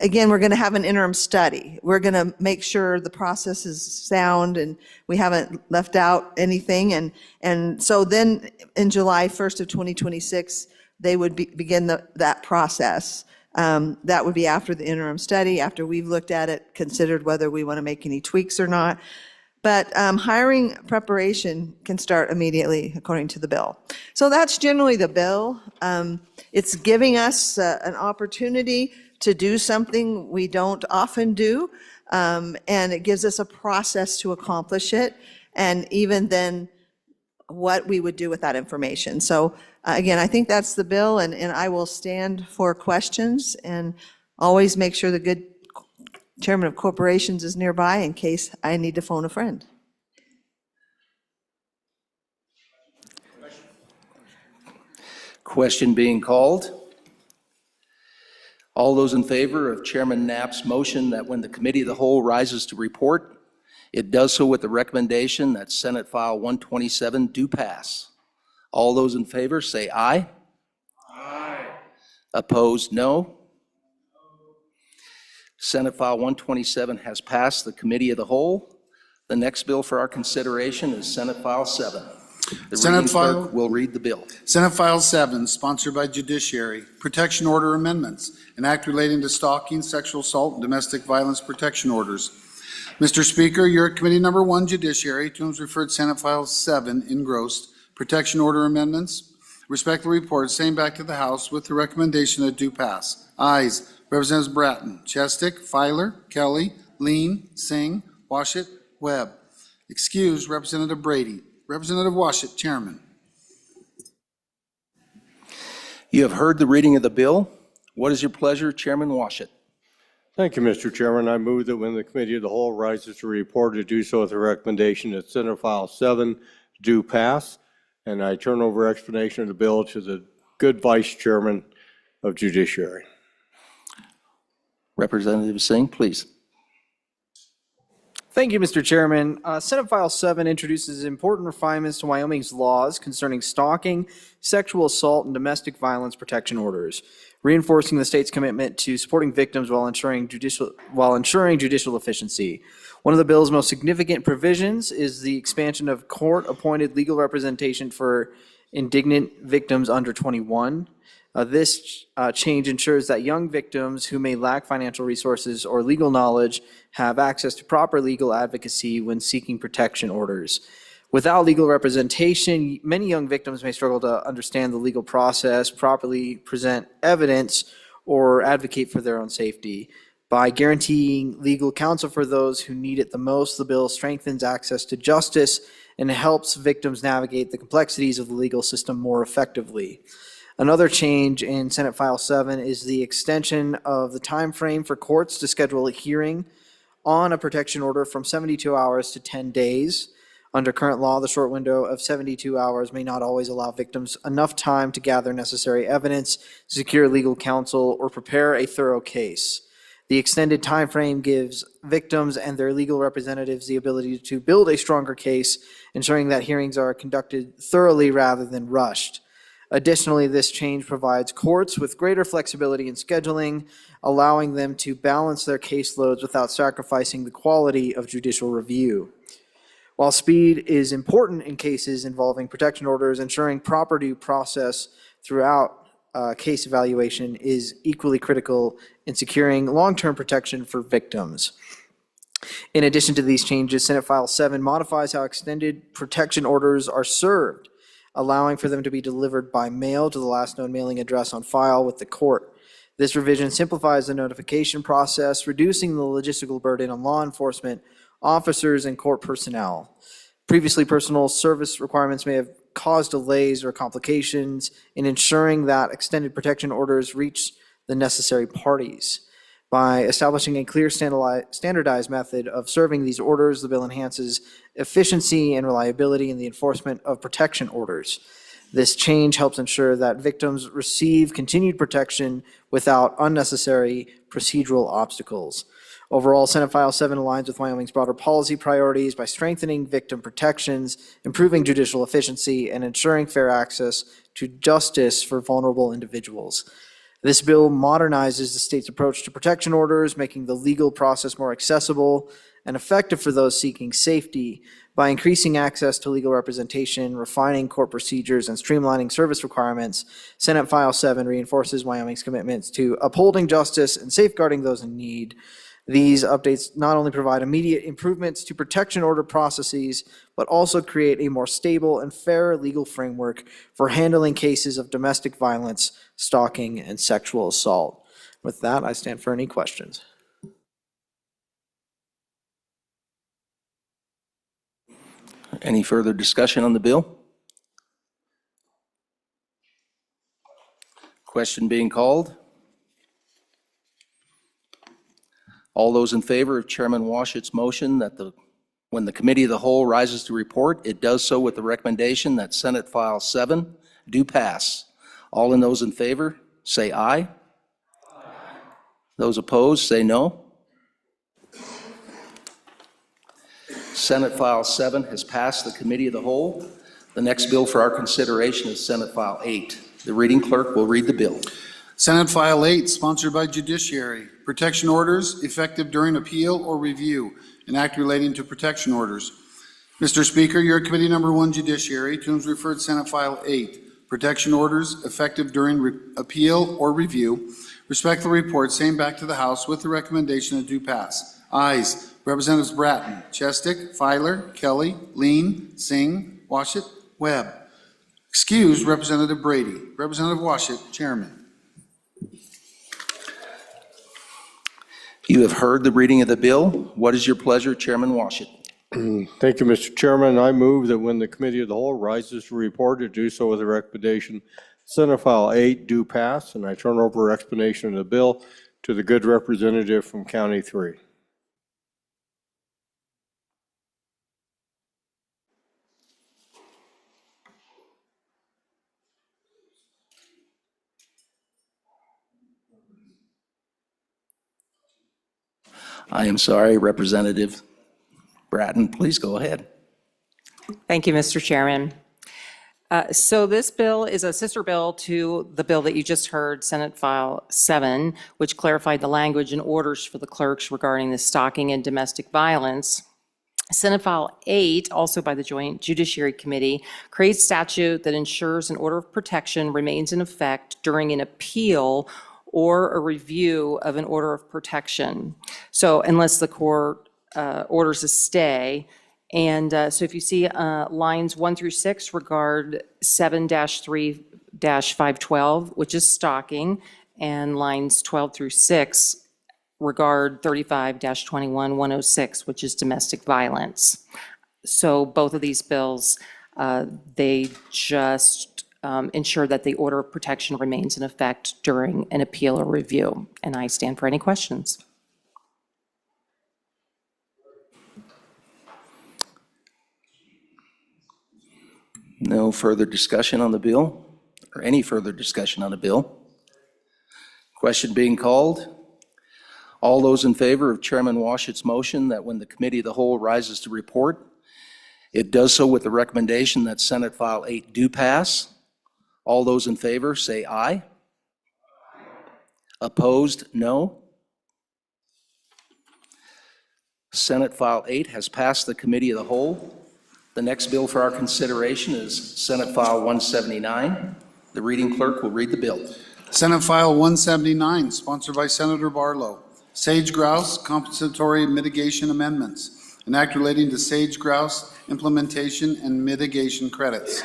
Again, we're going to have an interim study. We're going to make sure the process is sound and we haven't left out anything. And so then in July 1st of 2026, they would begin that process. That would be after the interim study, after we've looked at it, considered whether we want to make any tweaks or not. But hiring preparation can start immediately, according to the bill. So that's generally the bill. It's giving us an opportunity to do something we don't often do, and it gives us a process to accomplish it, and even then, what we would do with that information. So again, I think that's the bill, and I will stand for questions, and always make sure the good Chairman of Corporations is nearby in case I need to phone a friend. Question being called. All those in favor of Chairman Knapp's motion that when the Committee of the Whole rises to report, it does so with the recommendation that Senate File 127 do pass. All those in favor say aye. Aye. Opposed, no. Senate File 127 has passed the Committee of the Whole. The next bill for our consideration is Senate File 7. The reading clerk will read the bill. Senate File 7, sponsored by Judiciary, Protection Order Amendments, an act relating to stalking, sexual assault, and domestic violence protection orders. Mr. Speaker, you're at Committee Number 1, Judiciary, to whom is referred Senate File 7, engrossed, Protection Order Amendments. Respectfully report, same back to the House with the recommendation that do pass. Ayes, Representatives Bratton, Chestick, Filer, Kelly, Lean, Singh, Washit, Webb. Excused, Representative Brady. Representative Washit, Chairman. You have heard the reading of the bill. What is your pleasure, Chairman Washit? Thank you, Mr. Chairman. I move that when the Committee of the Whole rises to report, to do so with the recommendation that Senate File 7 do pass, and I turn over explanation of the bill to the good Vice Chairman of Judiciary. Representative Singh, please. Thank you, Mr. Chairman. Senate File 7 introduces important refinements to Wyoming's laws concerning stalking, sexual assault, and domestic violence protection orders, reinforcing the state's commitment to supporting victims while ensuring judicial efficiency. One of the bill's most significant provisions is the expansion of court-appointed legal representation for indignant victims under 21. This change ensures that young victims who may lack financial resources or legal knowledge have access to proper legal advocacy when seeking protection orders. Without legal representation, many young victims may struggle to understand the legal process, properly present evidence, or advocate for their own safety. By guaranteeing legal counsel for those who need it the most, the bill strengthens access to justice and helps victims navigate the complexities of the legal system more effectively. Another change in Senate File 7 is the extension of the time frame for courts to schedule a hearing on a protection order from 72 hours to 10 days. Under current law, the short window of 72 hours may not always allow victims enough time to gather necessary evidence, secure legal counsel, or prepare a thorough case. The extended time frame gives victims and their legal representatives the ability to build a stronger case, ensuring that hearings are conducted thoroughly rather than rushed. Additionally, this change provides courts with greater flexibility in scheduling, allowing them to balance their caseloads without sacrificing the quality of judicial review. While speed is important in cases involving protection orders, ensuring proper due process throughout case evaluation is equally critical in securing long-term protection for victims. In addition to these changes, Senate File 7 modifies how extended protection orders are served, allowing for them to be delivered by mail to the last known mailing address on file with the court. This revision simplifies the notification process, reducing the logistical burden on law enforcement officers and court personnel. Previously, personal service requirements may have caused delays or complications in ensuring that extended protection orders reach the necessary parties. By establishing a clear standardized method of serving these orders, the bill enhances efficiency and reliability in the enforcement of protection orders. This change helps ensure that victims receive continued protection without unnecessary procedural obstacles. Overall, Senate File 7 aligns with Wyoming's broader policy priorities by strengthening victim protections, improving judicial efficiency, and ensuring fair access to justice for vulnerable individuals. This bill modernizes the state's approach to protection orders, making the legal process more accessible and effective for those seeking safety. By increasing access to legal representation, refining court procedures, and streamlining service requirements, Senate File 7 reinforces Wyoming's commitments to upholding justice and safeguarding those in need. These updates not only provide immediate improvements to protection order processes, but also create a more stable and fair legal framework for handling cases of domestic violence, stalking, and sexual assault. With that, I stand for any questions. Any further discussion on the bill? Question being called. All those in favor of Chairman Washet's motion that when the Committee of the Whole rises to report, it does so with the recommendation that Senate File 7 do pass. All in those in favor, say aye. Those opposed, say no. Senate File 7 has passed the Committee of the Whole. The next bill for our consideration is Senate File 8. The reading clerk will read the bill. Senate File 8, sponsored by Judiciary. Protection orders effective during appeal or review. An act relating to protection orders. Mr. Speaker, your Committee Number 1 Judiciary, to whom is referred Senate File 8. Protection orders effective during appeal or review. Respectfully report same back to the House with the recommendation that do pass. Ayes, Representatives Bratton, Chestick, Filer, Kelly, Lean, Singh, Washut, Webb. Excused, Representative Brady. Representative Washut, Chairman. You have heard the reading of the bill. What is your pleasure, Chairman Washut? Thank you, Mr. Chairman. I move that when the Committee of the Whole rises to report, to do so with the recommendation Senate File 8 do pass, and I turn over explanation of the bill to the good representative from County 3. I am sorry, Representative Bratton, please go ahead. Thank you, Mr. Chairman. So this bill is a sister bill to the bill that you just heard, Senate File 7, which clarified the language and orders for the clerks regarding the stalking and domestic violence. Senate File 8, also by the Joint Judiciary Committee, creates statute that ensures an order of protection remains in effect during an appeal or a review of an order of protection. So unless the court orders a stay. And so if you see lines 1 through 6 regard 7-3-512, which is stalking, and lines 12 through 6 regard 35-21-106, which is domestic violence. So both of these bills, they just ensure that the order of protection remains in effect during an appeal or review. And I stand for any questions. No further discussion on the bill, or any further discussion on the bill? Question being called. All those in favor of Chairman Washet's motion that when the Committee of the Whole rises to report, it does so with the recommendation that Senate File 8 do pass. All those in favor say aye. Opposed, no. Senate File 8 has passed the Committee of the Whole. The next bill for our consideration is Senate File 179. The reading clerk will read the bill. Senate File 179, sponsored by Senator Barlow. Sage grouse compensatory mitigation amendments. An act relating to sage grouse implementation and mitigation credits.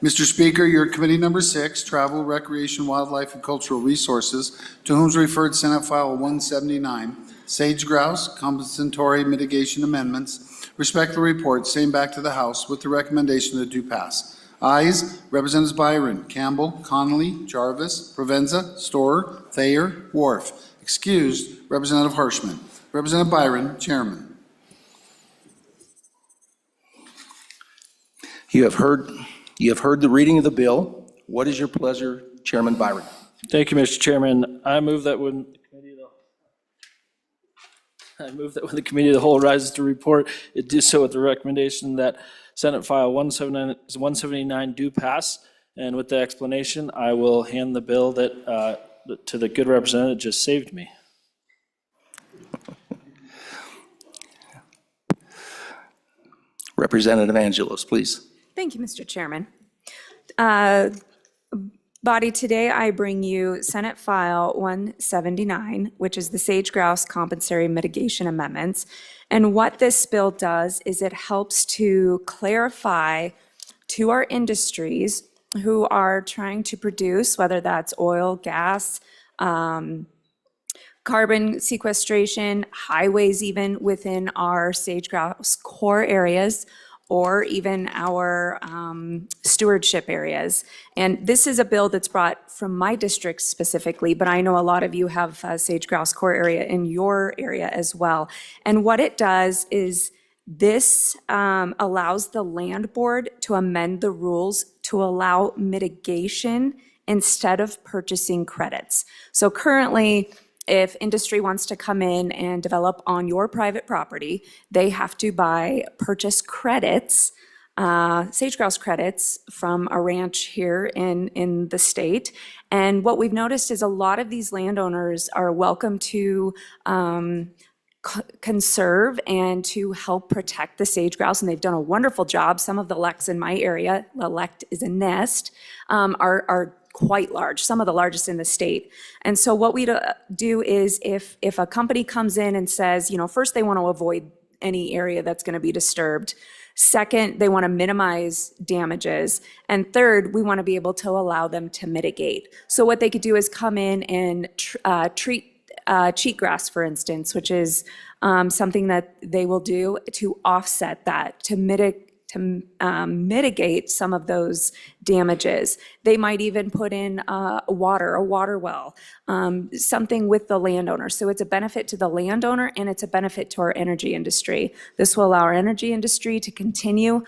Mr. Speaker, your Committee Number 6, Travel, Recreation, Wildlife, and Cultural Resources, to whom is referred Senate File 179, sage grouse compensatory mitigation amendments, respectfully report same back to the House with the recommendation that do pass. Ayes, Representatives Byron, Campbell, Connolly, Jarvis, Provenza, Storer, Thayer, Wharf. Excused, Representative Harshman. Representative Byron, Chairman. You have heard the reading of the bill. What is your pleasure, Chairman Byron? Thank you, Mr. Chairman. I move that when the Committee of the Whole rises to report, it do so with the recommendation that Senate File 179 do pass. And with the explanation, I will hand the bill that to the good representative that just saved me. Representative Angelos, please. Thank you, Mr. Chairman. Body, today I bring you Senate File 179, which is the sage grouse compensatory mitigation amendments. And what this bill does is it helps to clarify to our industries who are trying to produce, whether that's oil, gas, carbon sequestration, highways even within our sage grouse core areas, or even our stewardship areas. And this is a bill that's brought from my district specifically, but I know a lot of you have a sage grouse core area in your area as well. And what it does is this allows the land board to amend the rules to allow mitigation instead of purchasing credits. So currently, if industry wants to come in and develop on your private property, they have to purchase credits, sage grouse credits from a ranch here in the state. And what we've noticed is a lot of these landowners are welcome to conserve and to help protect the sage grouse, and they've done a wonderful job. Some of the leks in my area, the lek is a nest, are quite large, some of the largest in the state. And so what we do is if a company comes in and says, first they want to avoid any area that's going to be disturbed. Second, they want to minimize damages. And third, we want to be able to allow them to mitigate. So what they could do is come in and treat cheatgrass, for instance, which is something that they will do to offset that, to mitigate some of those damages. They might even put in a water well, something with the landowner. So it's a benefit to the landowner and it's a benefit to our energy industry. This will allow our energy industry to continue.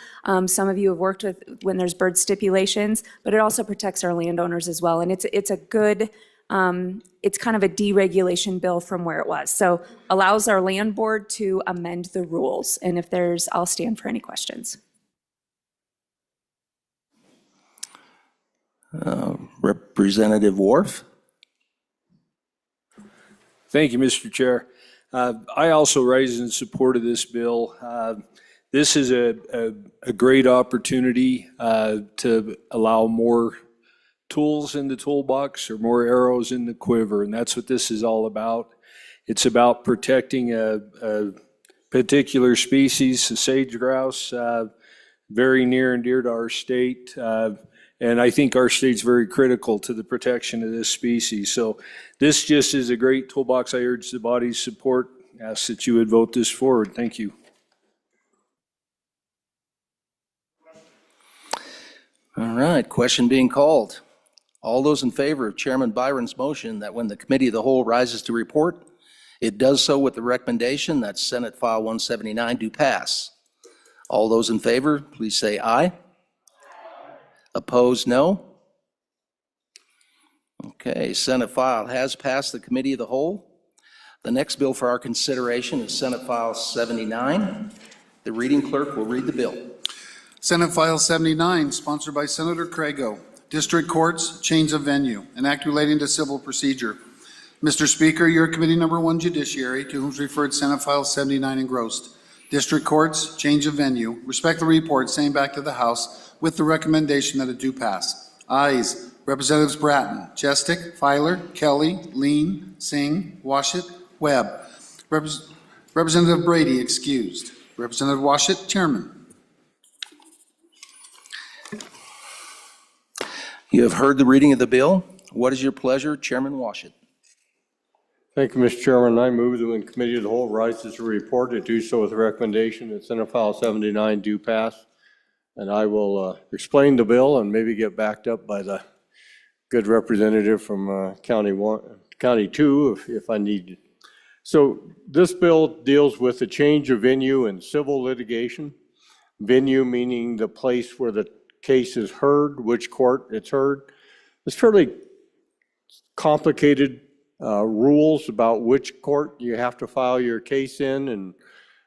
Some of you have worked with when there's bird stipulations, but it also protects our landowners as well. And it's a good It's kind of a deregulation bill from where it was. So allows our land board to amend the rules. And if there's, I'll stand for any questions. Representative Wharf? Thank you, Mr. Chair. I also rise in support of this bill. This is a great opportunity to allow more tools in the toolbox or more arrows in the quiver, and that's what this is all about. It's about protecting a particular species, the sage grouse, very near and dear to our state. And I think our state's very critical to the protection of this species. So this just is a great toolbox. I urge the body's support. Ask that you would vote this forward. Thank you. All right, question being called. All those in favor of Chairman Byron's motion that when the committee of the whole rises to report, it does so with the recommendation that Senate File 179 do pass. All those in favor, please say aye. Opposed, no. Okay, Senate file has passed the committee of the whole. The next bill for our consideration is Senate File 79. The reading clerk will read the bill. Senate File 79, sponsored by Senator Crago. District Courts, Change of Venue, an act relating to civil procedure. Mr. Speaker, your Committee Number 1 Judiciary, to whom is referred Senate File 79 engrossed. District Courts, Change of Venue, respect the report, same back to the House, with the recommendation that it do pass. Ayes, Representatives Bratton, Chestick, Filer, Kelly, Lean, Singh, Washit, Webb. Representative Brady excused. Representative Washit, Chairman. You have heard the reading of the bill. What is your pleasure, Chairman Washit? Thank you, Mr. Chairman. I move that when committee of the whole rises to report, it do so with the recommendation that Senate File 79 do pass. And I will explain the bill and maybe get backed up by the good representative from County 2 if I need. So this bill deals with the change of venue in civil litigation. Venue meaning the place where the case is heard, which court it's heard. It's fairly complicated rules about which court you have to file your case in and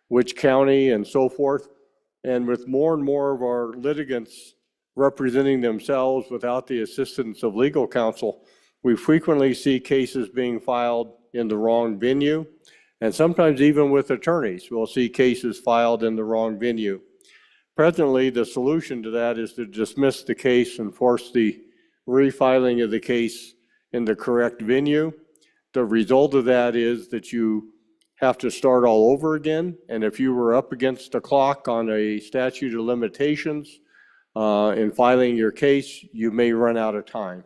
which county and so forth. And with more and more of our litigants representing themselves without the assistance of legal counsel, we frequently see cases being filed in the wrong venue. And sometimes even with attorneys, we'll see cases filed in the wrong venue. Presently, the solution to that is to dismiss the case and force the refiling of the case in the correct venue. The result of that is that you have to start all over again. And if you were up against the clock on a statute of limitations in filing your case, you may run out of time.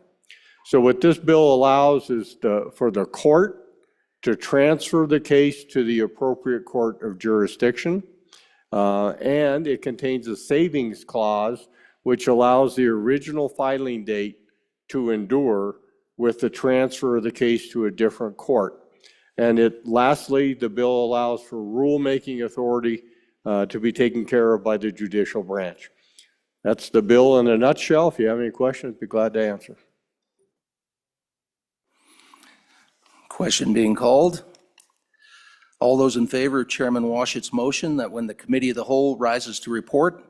So what this bill allows is for the court to transfer the case to the appropriate court of jurisdiction. And it contains a savings clause which allows the original filing date to endure with the transfer of the case to a different court. And lastly, the bill allows for rulemaking authority to be taken care of by the judicial branch. That's the bill in a nutshell. If you have any questions, I'd be glad to answer. Question being called. All those in favor of Chairman Washit's motion that when the committee of the whole rises to report,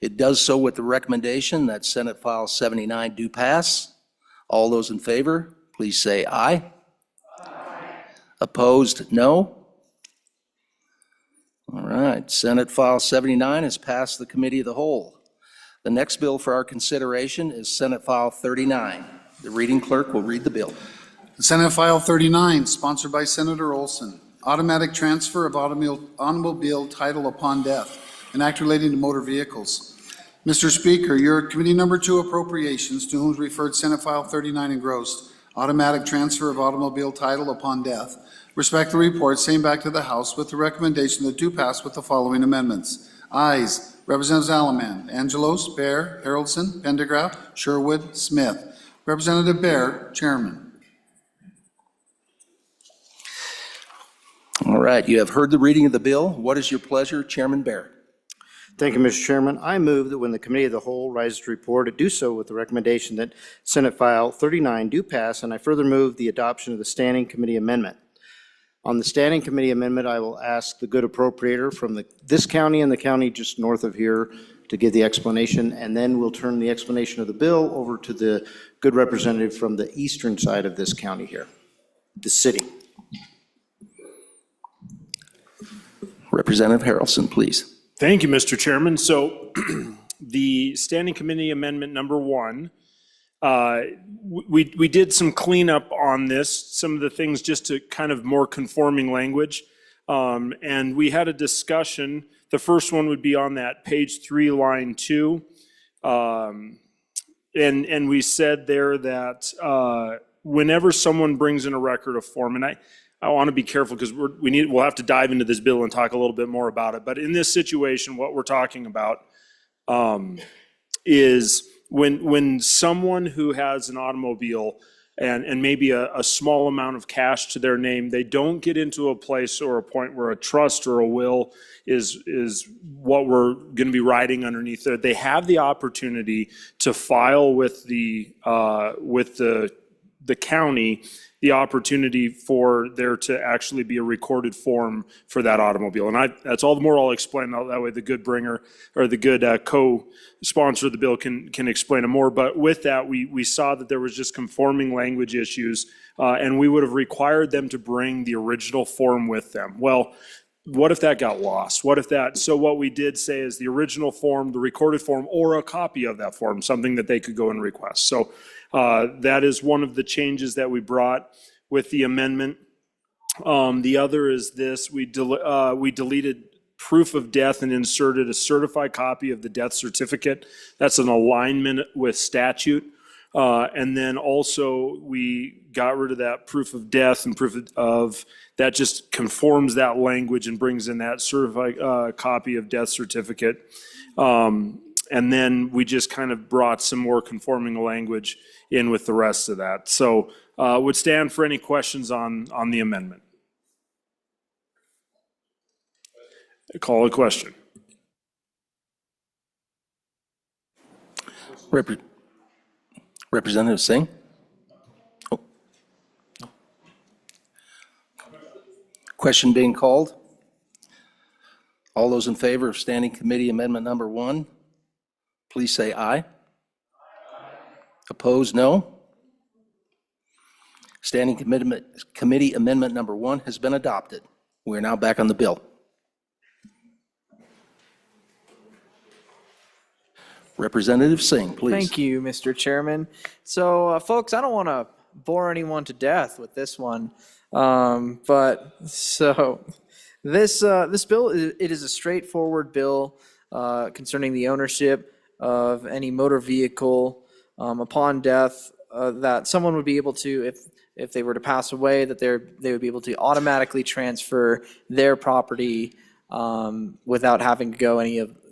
it does so with the recommendation that Senate File 79 do pass. All those in favor, please say aye. Opposed, no. All right, Senate File 79 has passed the committee of the whole. The next bill for our consideration is Senate File 39. The reading clerk will read the bill. Senate File 39, sponsored by Senator Olson. Automatic transfer of automobile title upon death, an act relating to motor vehicles. Mr. Speaker, your Committee Number 2 Appropriations, to whom is referred Senate File 39 engrossed, automatic transfer of automobile title upon death. Respect the report, same back to the House, with the recommendation that do pass with the following amendments. Ayes, Representatives Alaman, Angelos, Baer, Haroldson, Pendergraft, Sherwood, Smith. Representative Baer, Chairman. All right, you have heard the reading of the bill. What is your pleasure, Chairman Baer? Thank you, Mr. Chairman. I move that when the Committee of the Whole rises to report, it do so with the recommendation that Senate File 39 do pass, and I further move the adoption of the Standing Committee Amendment. On the Standing Committee Amendment, I will ask the good appropriator from this county and the county just north of here to give the explanation, and then we'll turn the explanation of the bill over to the good representative from the eastern side of this county here, the city. Representative Harrelson, please. Thank you, Mr. Chairman. So the Standing Committee Amendment number 1, we did some cleanup on this, some of the things just to kind of more conforming language. And we had a discussion. The first one would be on that page 3, line 2. And we said there that whenever someone brings in a record of form, and I want to be careful because we'll have to dive into this bill and talk a little bit more about it. But in this situation, what we're talking about is when someone who has an automobile and maybe a small amount of cash to their name, they don't get into a place or a point where a trust or a will is what we're going to be riding underneath there. They have the opportunity to file with the county the opportunity for there to actually be a recorded form for that automobile. And that's all the more I'll explain. That way the good bringer or the good co-sponsor of the bill can explain it more. But with that, we saw that there was just conforming language issues, and we would have required them to bring the original form with them. Well, what if that got lost? So what we did say is the original form, the recorded form, or a copy of that form, something that they could go and request. So that is one of the changes that we brought with the amendment. The other is this: we deleted proof of death and inserted a certified copy of the death certificate. That's an alignment with statute. And then also we got rid of that proof of death and proof of that just conforms that language and brings in that certified copy of death certificate. And then we just kind of brought some more conforming language in with the rest of that. So would stand for any questions on the amendment. Call a question. Representative Singh? Oh. Question being called. All those in favor of Standing Committee Amendment number 1, please say aye. Opposed, no. Standing Committee Amendment number 1 has been adopted. We're now back on the bill. Representative Singh, please. Thank you, Mr. Chairman. So, folks, I don't want to bore anyone to death with this one, but so this bill, it is a straightforward bill concerning the ownership of any motor vehicle upon death, that someone would be able to, if they were to pass away, that they would be able to automatically transfer their property without having to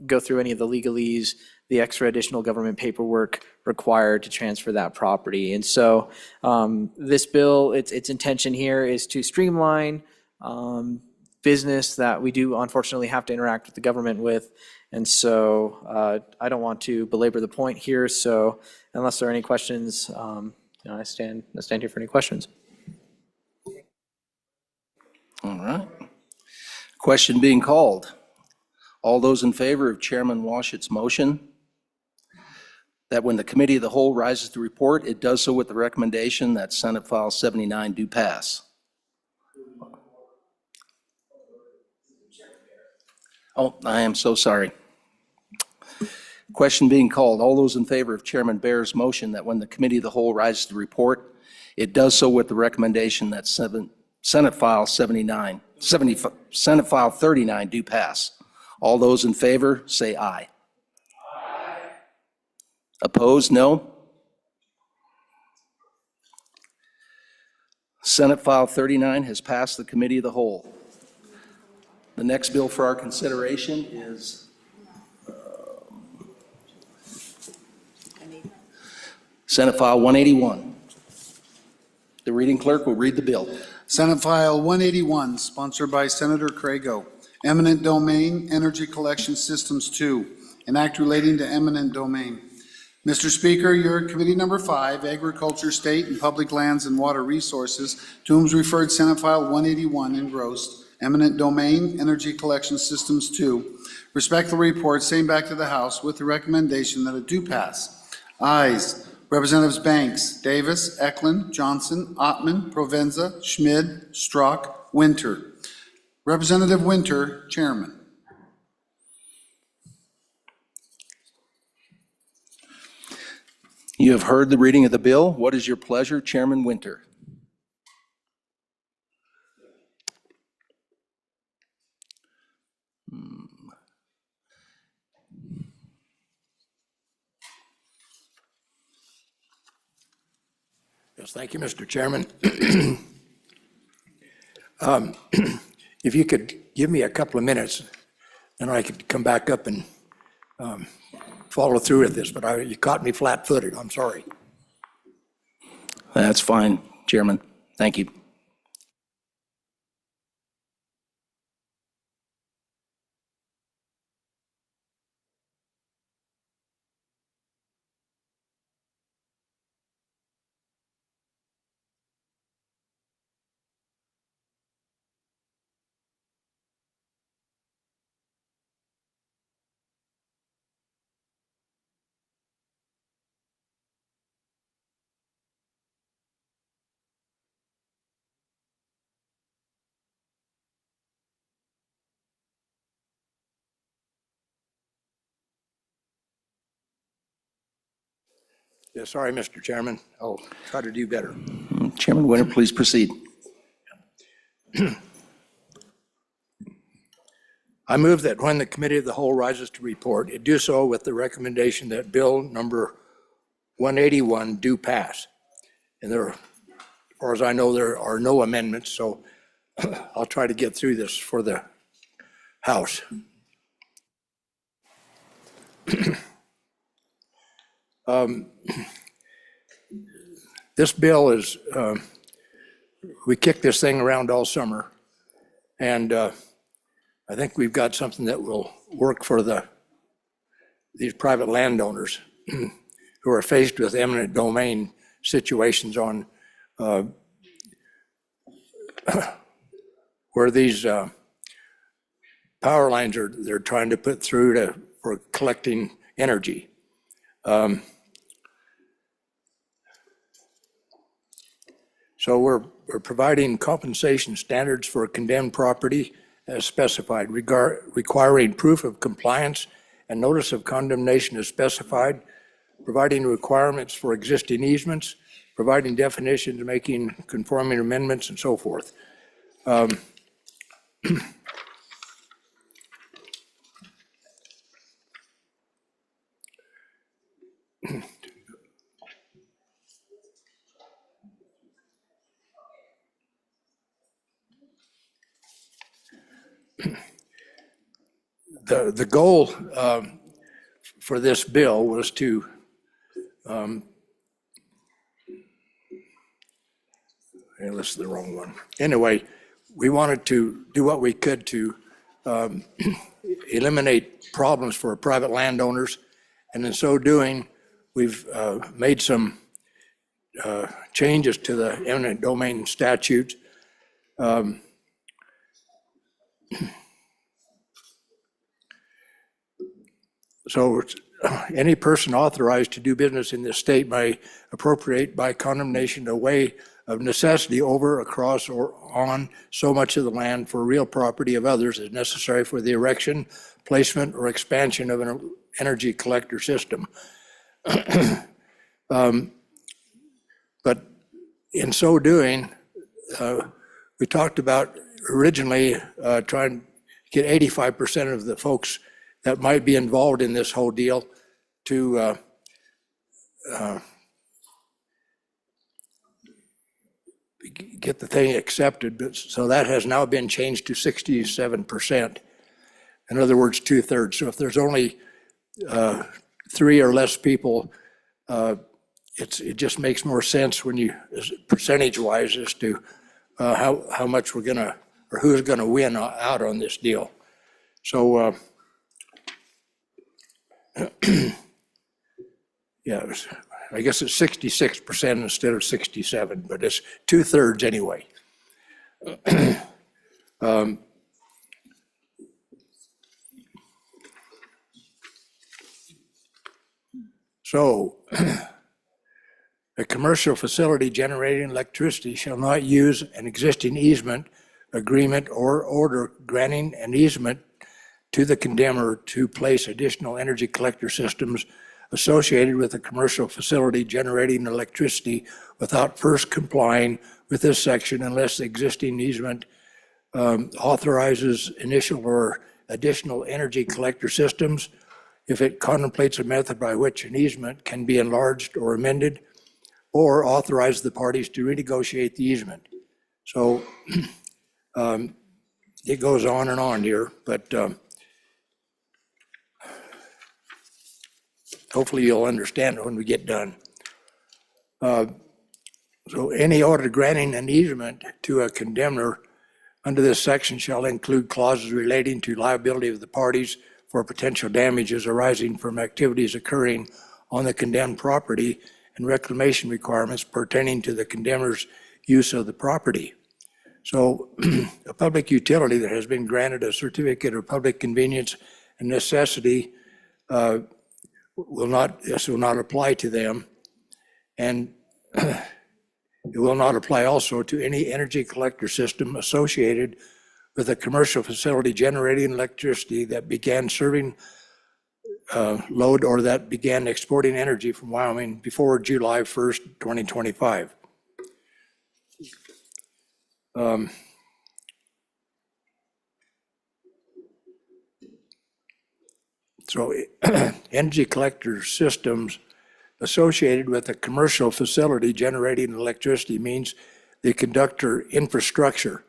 go through any of the legalese, the extra additional government paperwork required to transfer that property. And so this bill, its intention here is to streamline business that we do unfortunately have to interact with the government with. And so I don't want to belabor the point here. So unless there are any questions, I stand here for any questions. All right. Question being called. All those in favor of Chairman Washet's motion that when the Committee of the Whole rises to report, it does so with the recommendation that Senate File 79 do pass. Oh, I am so sorry. Question being called. All those in favor of Chairman Bear's motion that when the Committee of the Whole rises to report, it does so with the recommendation that Senate File 39 do pass. All those in favor, say aye. Aye. Opposed, no. Senate File 39 has passed the Committee of the Whole. The next bill for our consideration is Senate File 181. The reading clerk will read the bill. Senate File 181, sponsored by Senator Crago, Eminent Domain Energy Collection Systems 2, an act relating to eminent domain. Mr. Speaker, your committee number 5, Agriculture, State and Public Lands and Water Resources, to whom is referred Senate File 181 engrossed, Eminent Domain Energy Collection Systems 2, respectfully report same back to the House with the recommendation that it do pass. Ayes, Representatives Banks, Davis, Eklund, Johnson, Ottman, Provenza, Schmid, Strzok, Winter. Representative Winter, Chairman. You have heard the reading of the bill. What is your pleasure, Chairman Winter? Yes, thank you, Mr. Chairman. If you could give me a couple of minutes, then I could come back up and follow through with this, but you caught me flat-footed. I'm sorry. That's fine, Chairman. Thank you. Yeah, sorry, Mr. Chairman. I'll try to do better. Chairman Winter, please proceed. I move that when the Committee of the Whole rises to report, it do so with the recommendation that Bill number 181 do pass. And there, as far as I know, there are no amendments, so I'll try to get through this for the House. This bill is, we kicked this thing around all summer, and I think we've got something that will work for these private landowners who are faced with eminent domain situations on where these power lines they're trying to put through for collecting energy. So we're providing compensation standards for condemned property as specified, requiring proof of compliance and notice of condemnation as specified, providing requirements for existing easements, providing definitions, making conforming amendments, and so forth. The goal for this bill was to this is the wrong one. Anyway, we wanted to do what we could to eliminate problems for private landowners, and in so doing, we've made some changes to the eminent domain statute. So any person authorized to do business in this state may appropriate by condemnation a way of necessity over, across, or on so much of the land for real property of others as necessary for the erection, placement, or expansion of an energy collector system. But in so doing, we talked about originally trying to get 85% of the folks that might be involved in this whole deal to get the thing accepted. But so that has now been changed to 67%. In other words, 2/3. So if there's only 3 or less people, it just makes more sense when you, percentage-wise, as to how much we're gonna, or who's gonna win out on this deal. So, yeah, I guess it's 66% instead of 67, but it's 2/3 anyway. So, a commercial facility generating electricity shall not use an existing easement, agreement, or order granting an easement to the condemner to place additional energy collector systems associated with a commercial facility generating electricity without first complying with this section unless the existing easement authorizes initial or additional energy collector systems, if it contemplates a method by which an easement can be enlarged or amended, or authorize the parties to renegotiate the easement. So it goes on and on here, but hopefully you'll understand it when we get done. So any order granting an easement to a condemner under this section shall include clauses relating to liability of the parties for potential damages arising from activities occurring on the condemned property and reclamation requirements pertaining to the condemner's use of the property. So a public utility that has been granted a certificate of public convenience and necessity this will not apply to them. And it will not apply also to any energy collector system associated with a commercial facility generating electricity that began serving load or that began exporting energy from Wyoming before July 1st, 2025. So energy collector systems associated with a commercial facility generating electricity means the conductor infrastructure,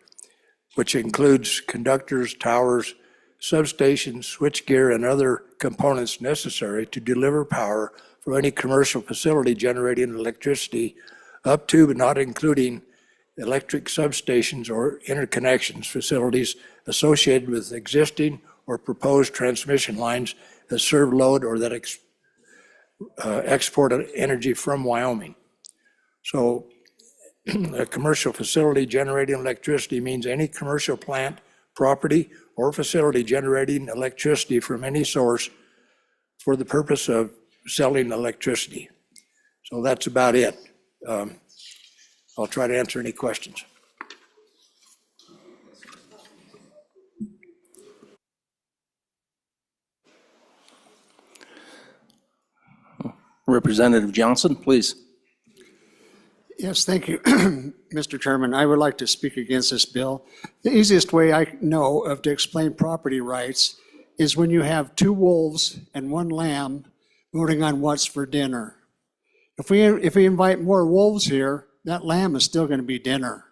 which includes conductors, towers, substations, switchgear, and other components necessary to deliver power for any commercial facility generating electricity up to but not including electric substations or interconnections facilities associated with existing or proposed transmission lines that serve load or that export energy from Wyoming. So a commercial facility generating electricity means any commercial plant, property, or facility generating electricity from any source for the purpose of selling electricity. So that's about it. I'll try to answer any questions. Representative Johnson, please. Yes, thank you, Mr. Chairman. I would like to speak against this bill. The easiest way I know of to explain property rights is when you have 2 wolves and 1 lamb voting on what's for dinner. If we invite more wolves here, that lamb is still going to be dinner.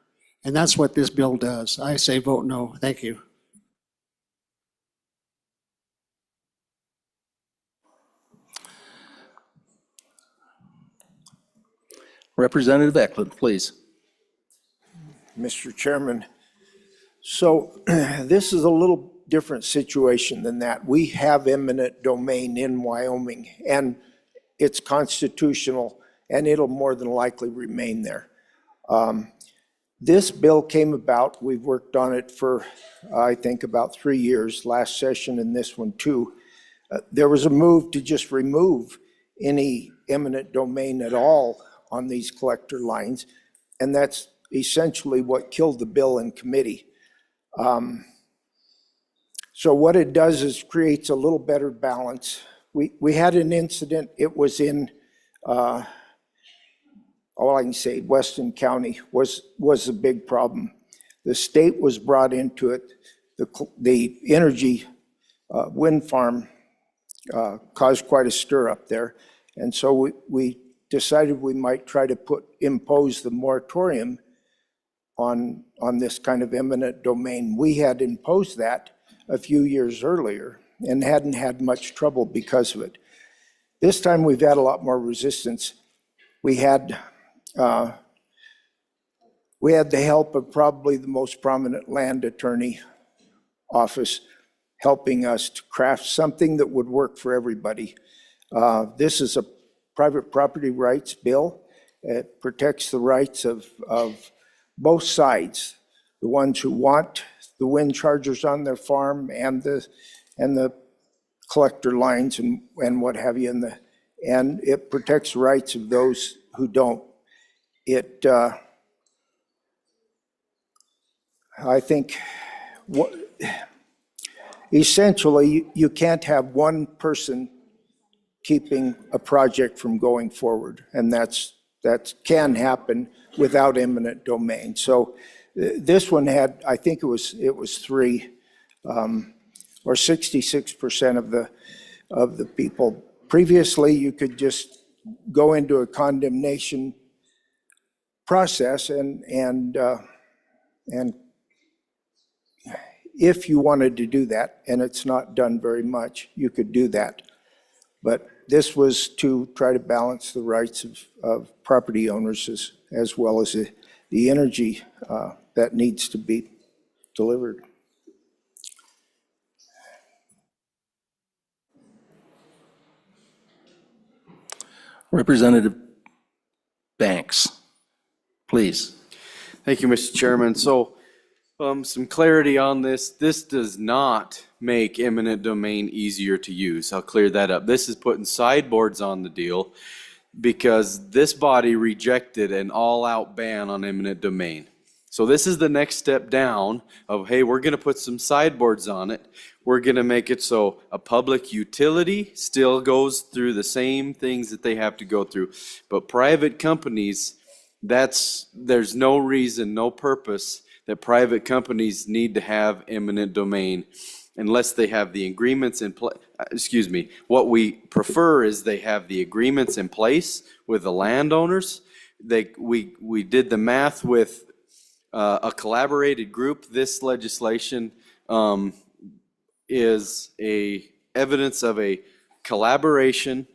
And that's what this bill does. I say vote no. Thank you. Representative Eklund, please. Mr. Chairman, so this is a little different situation than that. We have eminent domain in Wyoming, and it's constitutional, and it'll more than likely remain there. This bill came about, we've worked on it for, I think, about 3 years, last session and this one too. There was a move to just remove any eminent domain at all on these collector lines, and that's essentially what killed the bill in committee. So what it does is creates a little better balance. We had an incident, it was in, all I can say, Weston County was a big problem. The state was brought into it. The energy wind farm caused quite a stir up there. And so we decided we might try to impose the moratorium on this kind of eminent domain. We had imposed that a few years earlier and hadn't had much trouble because of it. This time we've had a lot more resistance. We had the help of probably the most prominent land attorney office helping us to craft something that would work for everybody. This is a private property rights bill. It protects the rights of both sides, the ones who want the wind chargers on their farm and the collector lines and what have you, and it protects the rights of those who don't. I think essentially you can't have one person keeping a project from going forward, and that can happen without eminent domain. So this one had, I think it was 3 or 66% of the people. Previously, you could just go into a condemnation process and if you wanted to do that, and it's not done very much, you could do that. But this was to try to balance the rights of property owners as well as the energy that needs to be delivered. Representative Banks, please. Thank you, Mr. Chairman. So some clarity on this. This does not make eminent domain easier to use. I'll clear that up. This is putting sideboards on the deal because this body rejected an all-out ban on eminent domain. So this is the next step down of, hey, we're going to put some sideboards on it. We're going to make it so a public utility still goes through the same things that they have to go through. But private companies, there's no reason, no purpose that private companies need to have eminent domain unless they have the agreements in place. Excuse me, what we prefer is they have the agreements in place with the landowners. We did the math with a collaborated group. This legislation is evidence of a collaboration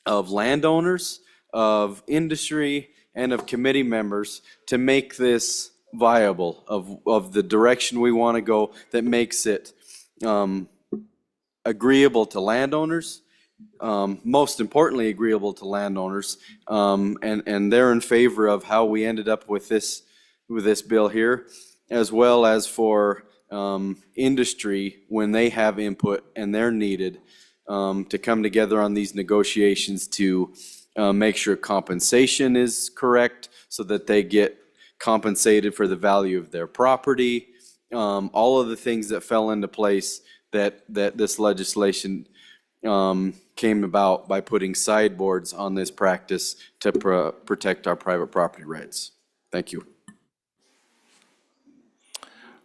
of landowners, of industry, and of committee members to make this viable of the direction we want to go that makes it agreeable to landowners, most importantly agreeable to landowners, and they're in favor of how we ended up with this bill here, as well as for industry when they have input and they're needed to come together on these negotiations to make sure compensation is correct so that they get compensated for the value of their property, all of the things that fell into place that this legislation came about by putting sideboards on this practice to protect our private property rights. Thank you.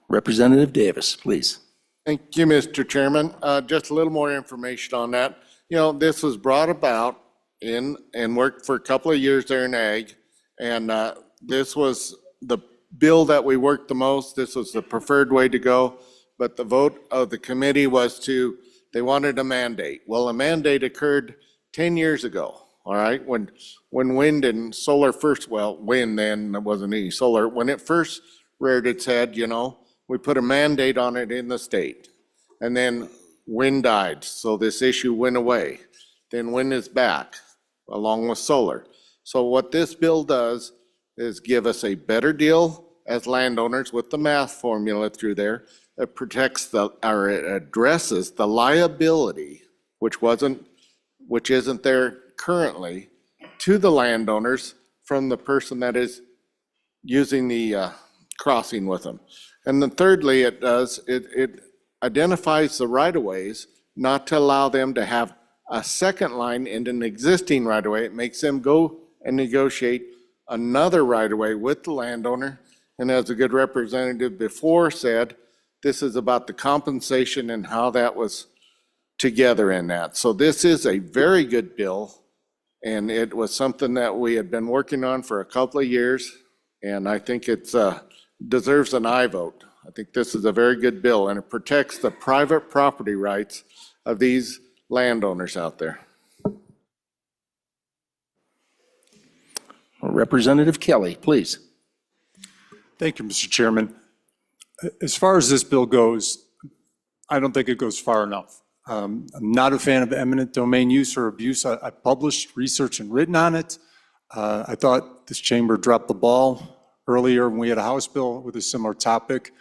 Representative Davis, please. Thank you, Mr. Chairman. Just a little more information on that. You know, this was brought about and worked for a couple of years there in Ag, and this was the bill that we worked the most. This was the preferred way to go, but the vote of the committee was they wanted a mandate. Well, a mandate occurred 10 years ago, all right, when wind and solar wind then, it wasn't any solar, when it first reared its head, you know, we put a mandate on it in the state, and then wind died, so this issue went away. Then wind is back, along with solar. So what this bill does is give us a better deal as landowners with the math formula through there. It protects it addresses the liability, which isn't there currently, to the landowners from the person that is using the crossing with them. And then thirdly, it identifies the right-of-ways not to allow them to have a second line in an existing right-of-way. It makes them go and negotiate another right-of-way with the landowner. And as a good representative before said, this is about the compensation and how that was together in that. So this is a very good bill, and it was something that we had been working on for a couple of years, and I think it deserves an aye vote. I think this is a very good bill, and it protects the private property rights of these landowners out there. Representative Kelly, please. Thank you, Mr. Chairman. As far as this bill goes, I don't think it goes far enough. I'm not a fan of eminent domain use or abuse. I published, researched, and written on it. I thought this chamber dropped the ball earlier when we had a House bill with a similar topic.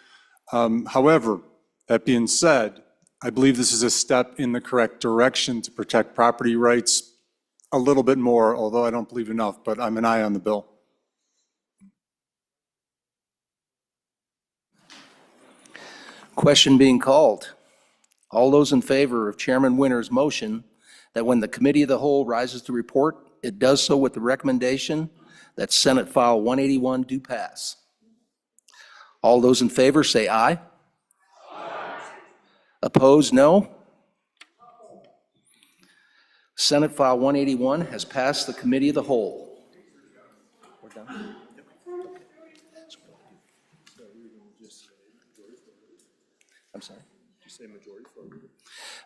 However, that being said, I believe this is a step in the correct direction to protect property rights a little bit more, although I don't believe enough, but I'm an aye on the bill. Question being called. All those in favor of Chairman Winter's motion that when the Committee of the Whole rises to report, it does so with the recommendation that Senate File 181 do pass. All those in favor say aye. Opposed, no. Senate File 181 has passed the Committee of the Whole. We're done? I'm sorry? Did you say majority floor leader?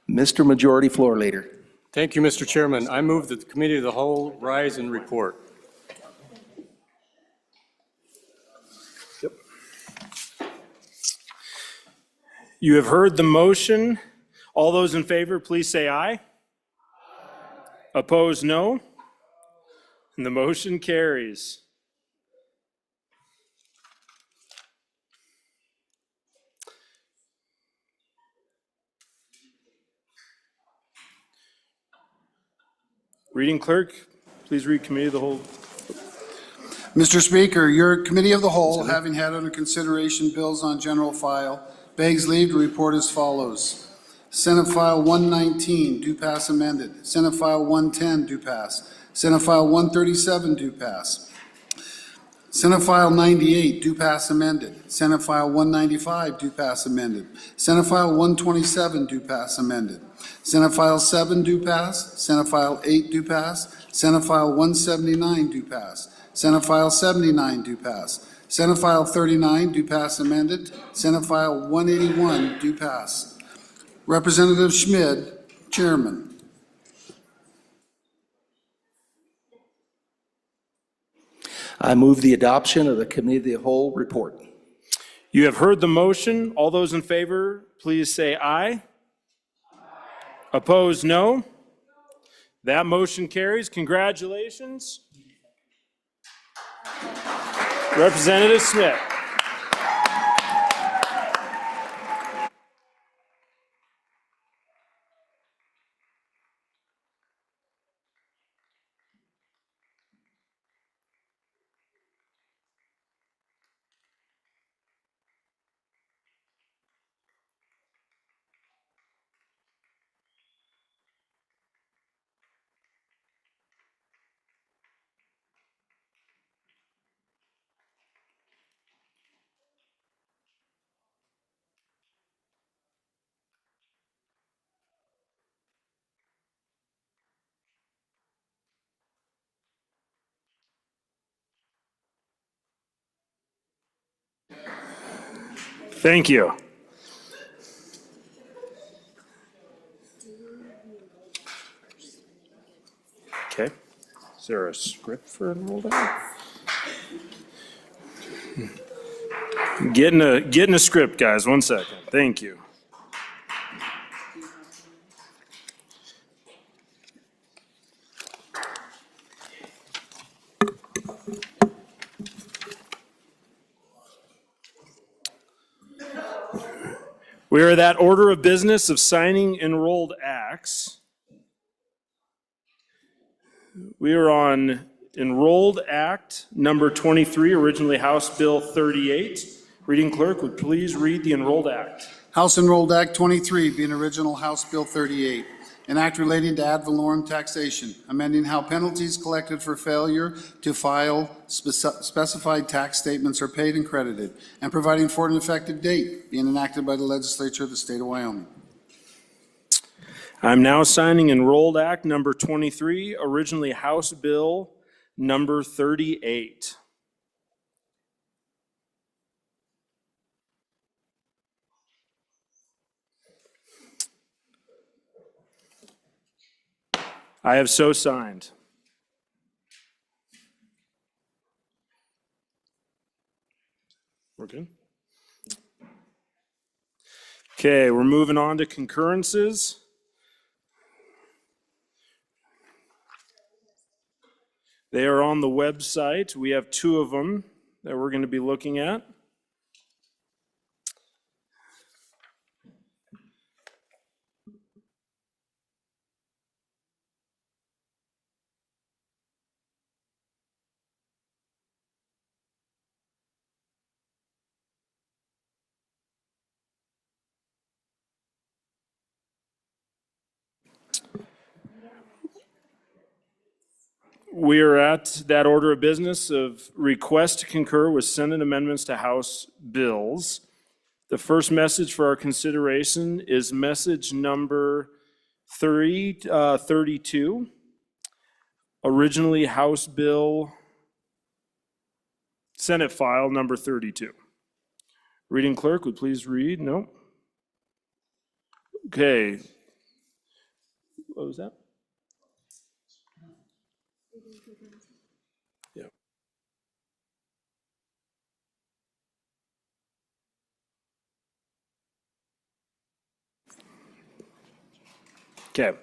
Mr. Majority Floor Leader. Thank you, Mr. Chairman. I move that the Committee of the Whole rise and report. You have heard the motion. All those in favor, please say aye. Opposed, no. And the motion carries. Reading clerk, please read Committee of the Whole. Mr. Speaker, your Committee of the Whole, having had under consideration bills on general file, begs leave to report as follows. Senate File 119, do pass amended. Senate File 110, do pass. Senate File 137, do pass. Senate File 98, do pass amended. Senate File 195, do pass amended. Senate File 127, do pass amended. Senate File 7, do pass. Senate File 8, do pass. Senate File 179, do pass. Senate File 79, do pass. Senate File 39, do pass amended. Senate File 181, do pass. Representative Schmid, Chairman. I move the adoption of the Committee of the Whole report. You have heard the motion. All those in favor, please say aye. Opposed, no. That motion carries. Congratulations. Representative Smith. Thank you. Okay. Is there a script for enrolled act? Getting a script, guys. 1 second. Thank you. We are at that order of business of signing enrolled acts. We are on Enrolled Act number 23, originally House Bill 38. Reading clerk, would please read the Enrolled Act. House Enrolled Act 23, being original House Bill 38, an act relating to ad valorem taxation, amending how penalties collected for failure to file specified tax statements are paid and credited, and providing for an effective date, being enacted by the legislature of the state of Wyoming. I'm now signing Enrolled Act number 23, originally House Bill number 38. I have so signed. We're good? Okay, we're moving on to concurrences. They are on the website. We have 2 of them that we're going to be looking at. We are at that order of business of request to concur with Senate amendments to House bills. The first message for our consideration is message number 32, originally House Bill, Senate file number 32. Reading clerk would please read. No. Okay. What was that? Yeah. Okay.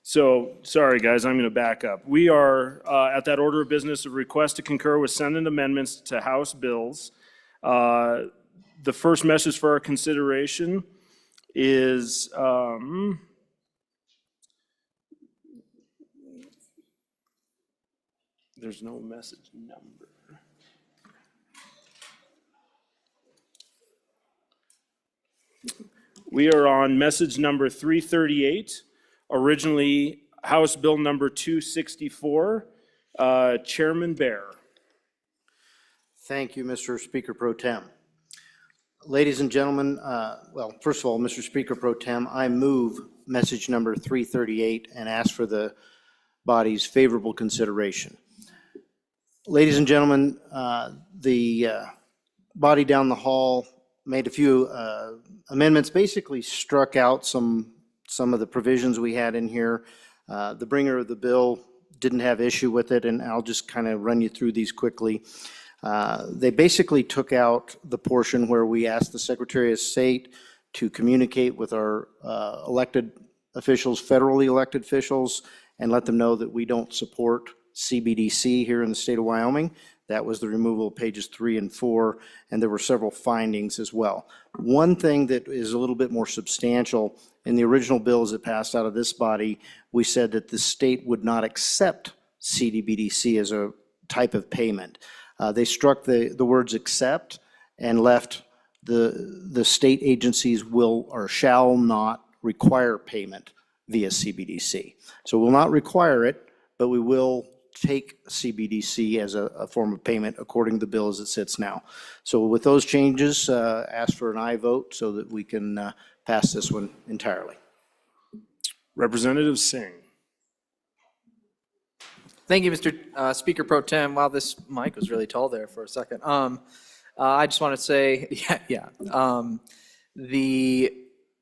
So, sorry guys, I'm going to back up. We are at that order of business of request to concur with Senate amendments to House bills. The first message for our consideration is there's no message number. We are on message number 338, originally House Bill number 264. Chairman Bear. Thank you, Mr. Speaker Pro Tem. Ladies and gentlemen, well, first of all, Mr. Speaker Pro Tem, I move message number 338 and ask for the body's favorable consideration. Ladies and gentlemen, the body down the hall made a few amendments, basically struck out some of the provisions we had in here. The bringer of the bill didn't have issue with it, and I'll just kind of run you through these quickly. They basically took out the portion where we asked the Secretary of State to communicate with our elected officials, federally elected officials, and let them know that we don't support CBDC here in the state of Wyoming. That was the removal of pages 3 and 4, and there were several findings as well. One thing that is a little bit more substantial, in the original bills that passed out of this body, we said that the state would not accept CBDC as a type of payment. They struck the words accept and left the state agencies will or shall not require payment via CBDC. So we'll not require it, but we will take CBDC as a form of payment according to the bill as it sits now. So with those changes, ask for an aye vote so that we can pass this one entirely. Representative Singh. Thank you, Mr. Speaker Pro Tem. Wow, this mic was really tall there for a second. I just want to say, the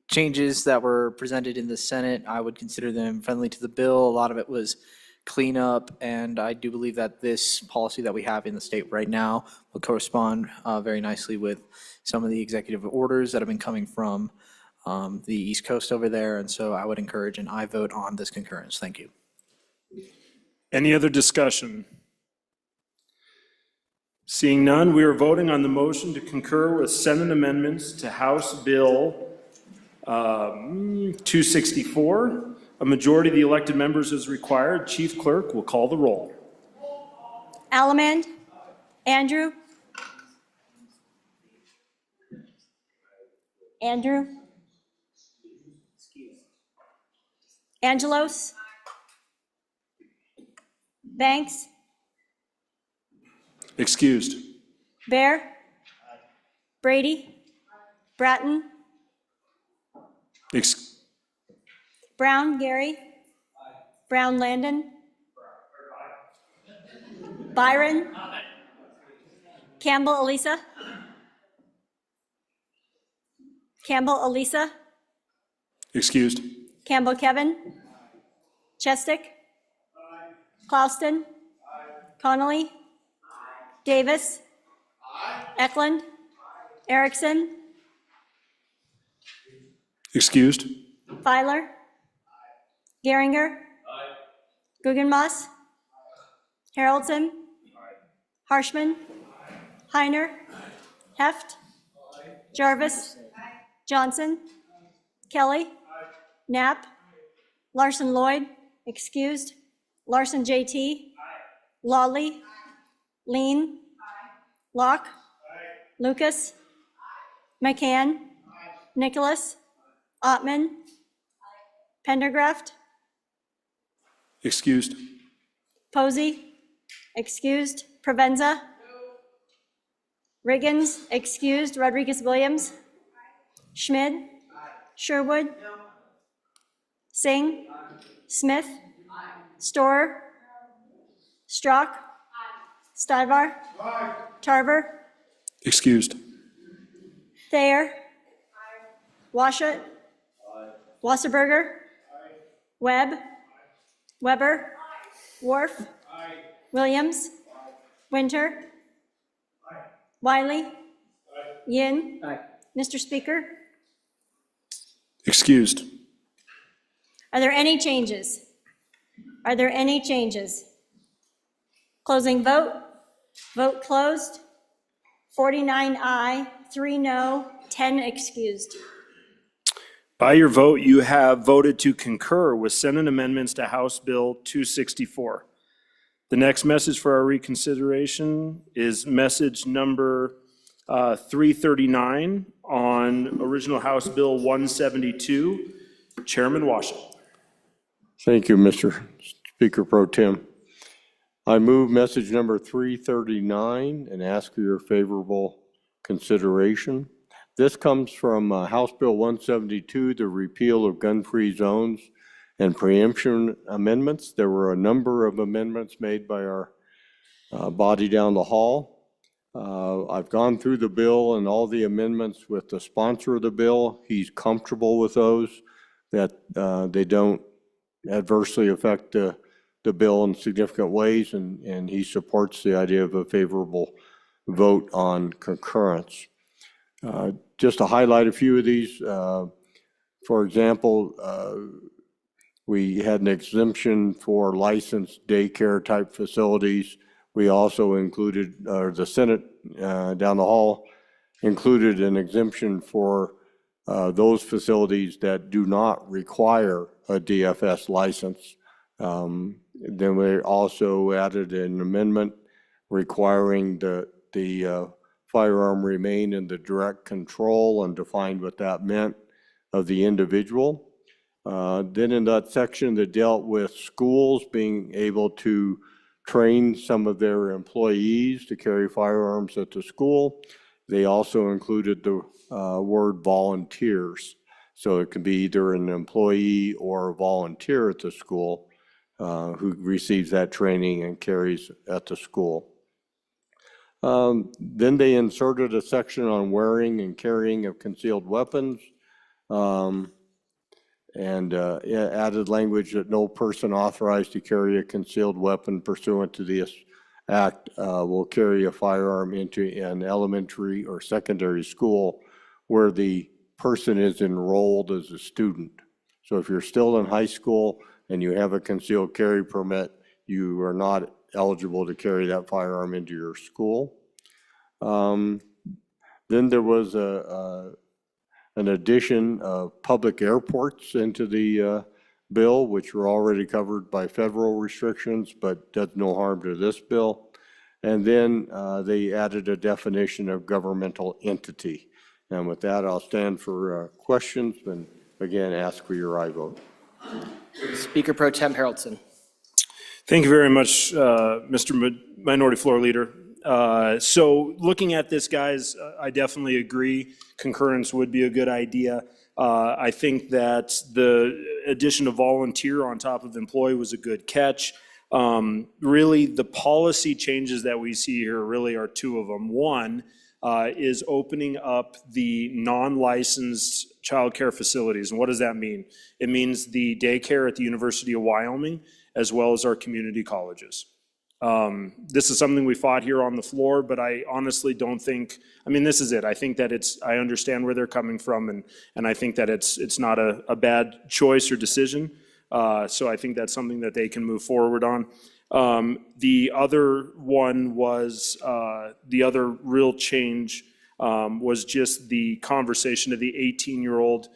changes that were presented in the Senate, I would consider them friendly to the bill. A lot of it was cleanup, and I do believe that this policy that we have in the state right now will correspond very nicely with some of the executive orders that have been coming from the East Coast over there, and so I would encourage an aye vote on this concurrence. Thank you. Any other discussion? Seeing none, we are voting on the motion to concur with Senate amendments to House Bill 264. A majority of the elected members is required. Chief Clerk will call the roll. Allemand. Andrew. Andrew. Angelos. Banks. Excused. Bear. Brady. Bratton. Brown Gary. Brown Landon. Byron. Campbell Elisa. Campbell Elisa. Excused. Campbell Kevin. Chestick. Clauston. Connolly. Davis. Eklund. Erickson. Excused? Feiler. Geringer. Guggenmoss. Haroldson. Harshman. Heiner. Heft. Jarvis. Johnson. Kelly. Knapp. Larson Lloyd, excused. Larson JT. Lawley. Lean. Locke. Lucas. McCann. Nicholas. Ottman. Pendergraft. Excused? Posey, excused. Provenza. Riggins, excused. Rodriguez Williams. Schmid. Sherwood. Singh. Smith. Storer. Strock. Stivar. Tarver. Excused? Thayer. Washut. Wasserberger. Webb. Weber. Worf. Williams. Winter. Wiley. Yin. Mr. Speaker, Excused? are there any changes? Are there any changes? Closing vote. Vote closed. 49 aye, 3 no, 10 excused. By your vote, you have voted to concur with Senate amendments to House Bill 264. The next message for our reconsideration is message number 339 on original House Bill 172. Chairman Washington. Thank you, Mr. Speaker Pro Tem. I move message number 339 and ask for your favorable consideration. This comes from House Bill 172, the repeal of gun-free zones and preemption amendments. There were a number of amendments made by our body down the hall. I've gone through the bill and all the amendments with the sponsor of the bill. He's comfortable with those, that they don't adversely affect the bill in significant ways, and he supports the idea of a favorable vote on concurrence. Just to highlight a few of these, for example, we had an exemption for licensed daycare type facilities. We also included, the Senate down the hall included an exemption for those facilities that do not require a DFS license. Then we also added an amendment requiring the firearm remain in the direct control and defined what that meant of the individual. Then in that section that dealt with schools being able to train some of their employees to carry firearms at the school, they also included the word volunteers. So it could be either an employee or a volunteer at the school who receives that training and carries at the school. Then they inserted a section on wearing and carrying of concealed weapons, and added language that no person authorized to carry a concealed weapon pursuant to this act will carry a firearm into an elementary or secondary school where the person is enrolled as a student. So if you're still in high school and you have a concealed carry permit, you are not eligible to carry that firearm into your school. Then there was an addition of public airports into the bill, which were already covered by federal restrictions, but does no harm to this bill. And then they added a definition of governmental entity. And with that, I'll stand for questions and again, ask for your aye vote. Speaker Pro Tem Haroldson. Thank you very much, Mr. Minority Floor Leader. So looking at this, guys, I definitely agree. Concurrence would be a good idea. I think that the addition of volunteer on top of employee was a good catch. Really, the policy changes that we see here really are two of them. One is opening up the non-licensed childcare facilities. And what does that mean? It means the daycare at the University of Wyoming, as well as our community colleges. This is something we fought here on the floor, but I honestly don't think, I mean, this is it. I think that I understand where they're coming from, and I think that it's not a bad choice or decision. So I think that's something that they can move forward on. The other one was, the other real change was just the conversation of the 18-year-old,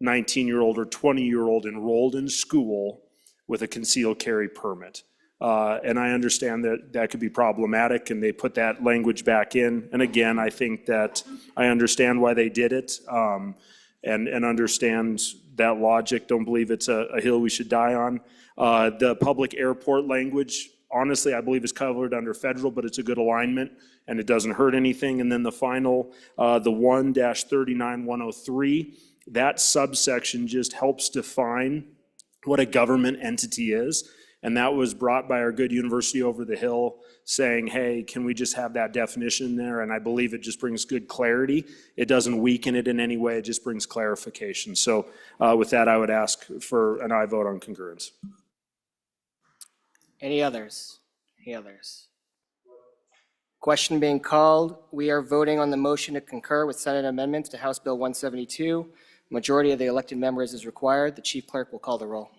19-year-old, or 20-year-old enrolled in school with a concealed carry permit. And I understand that that could be problematic, and they put that language back in. And again, I think that I understand why they did it, and understand that logic. Don't believe it's a hill we should die on. The public airport language, honestly, I believe is covered under federal, but it's a good alignment, and it doesn't hurt anything. And then the final, the 1-39103, that subsection just helps define what a government entity is. And that was brought by our good university over the hill, saying, hey, can we just have that definition there? And I believe it just brings good clarity. It doesn't weaken it in any way, it just brings clarification. So with that, I would ask for an aye vote on concurrence. Any others? Any others? Question being called. We are voting on the motion to concur with Senate amendments to House Bill 172. Majority of the elected members is required. The chief clerk will call the roll.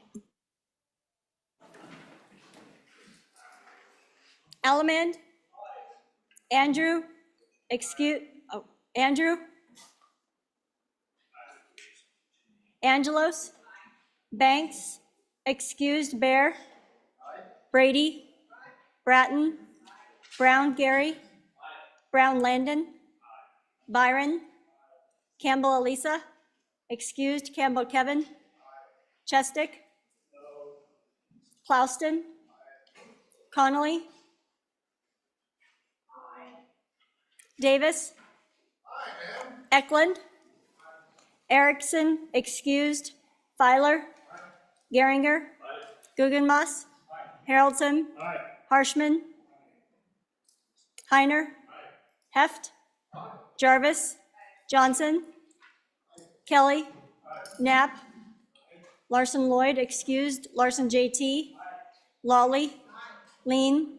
Elliman? Andrew? Andrew? Angelos? Banks? Excused, Bear? Brady? Bratton? Brown, Gary? Brown, Landon? Byron? Campbell, Elisa? Excused, Campbell, Kevin? Chestick? Clouston? Connolly? Davis? Eklund? Erickson, excused. Filer? Geringer? Guggenmoss? Haroldson? Harshman? Heiner? Heft? Jarvis? Johnson? Kelly? Knapp? Larson Lloyd, excused. Larson JT? Lawley? Lean?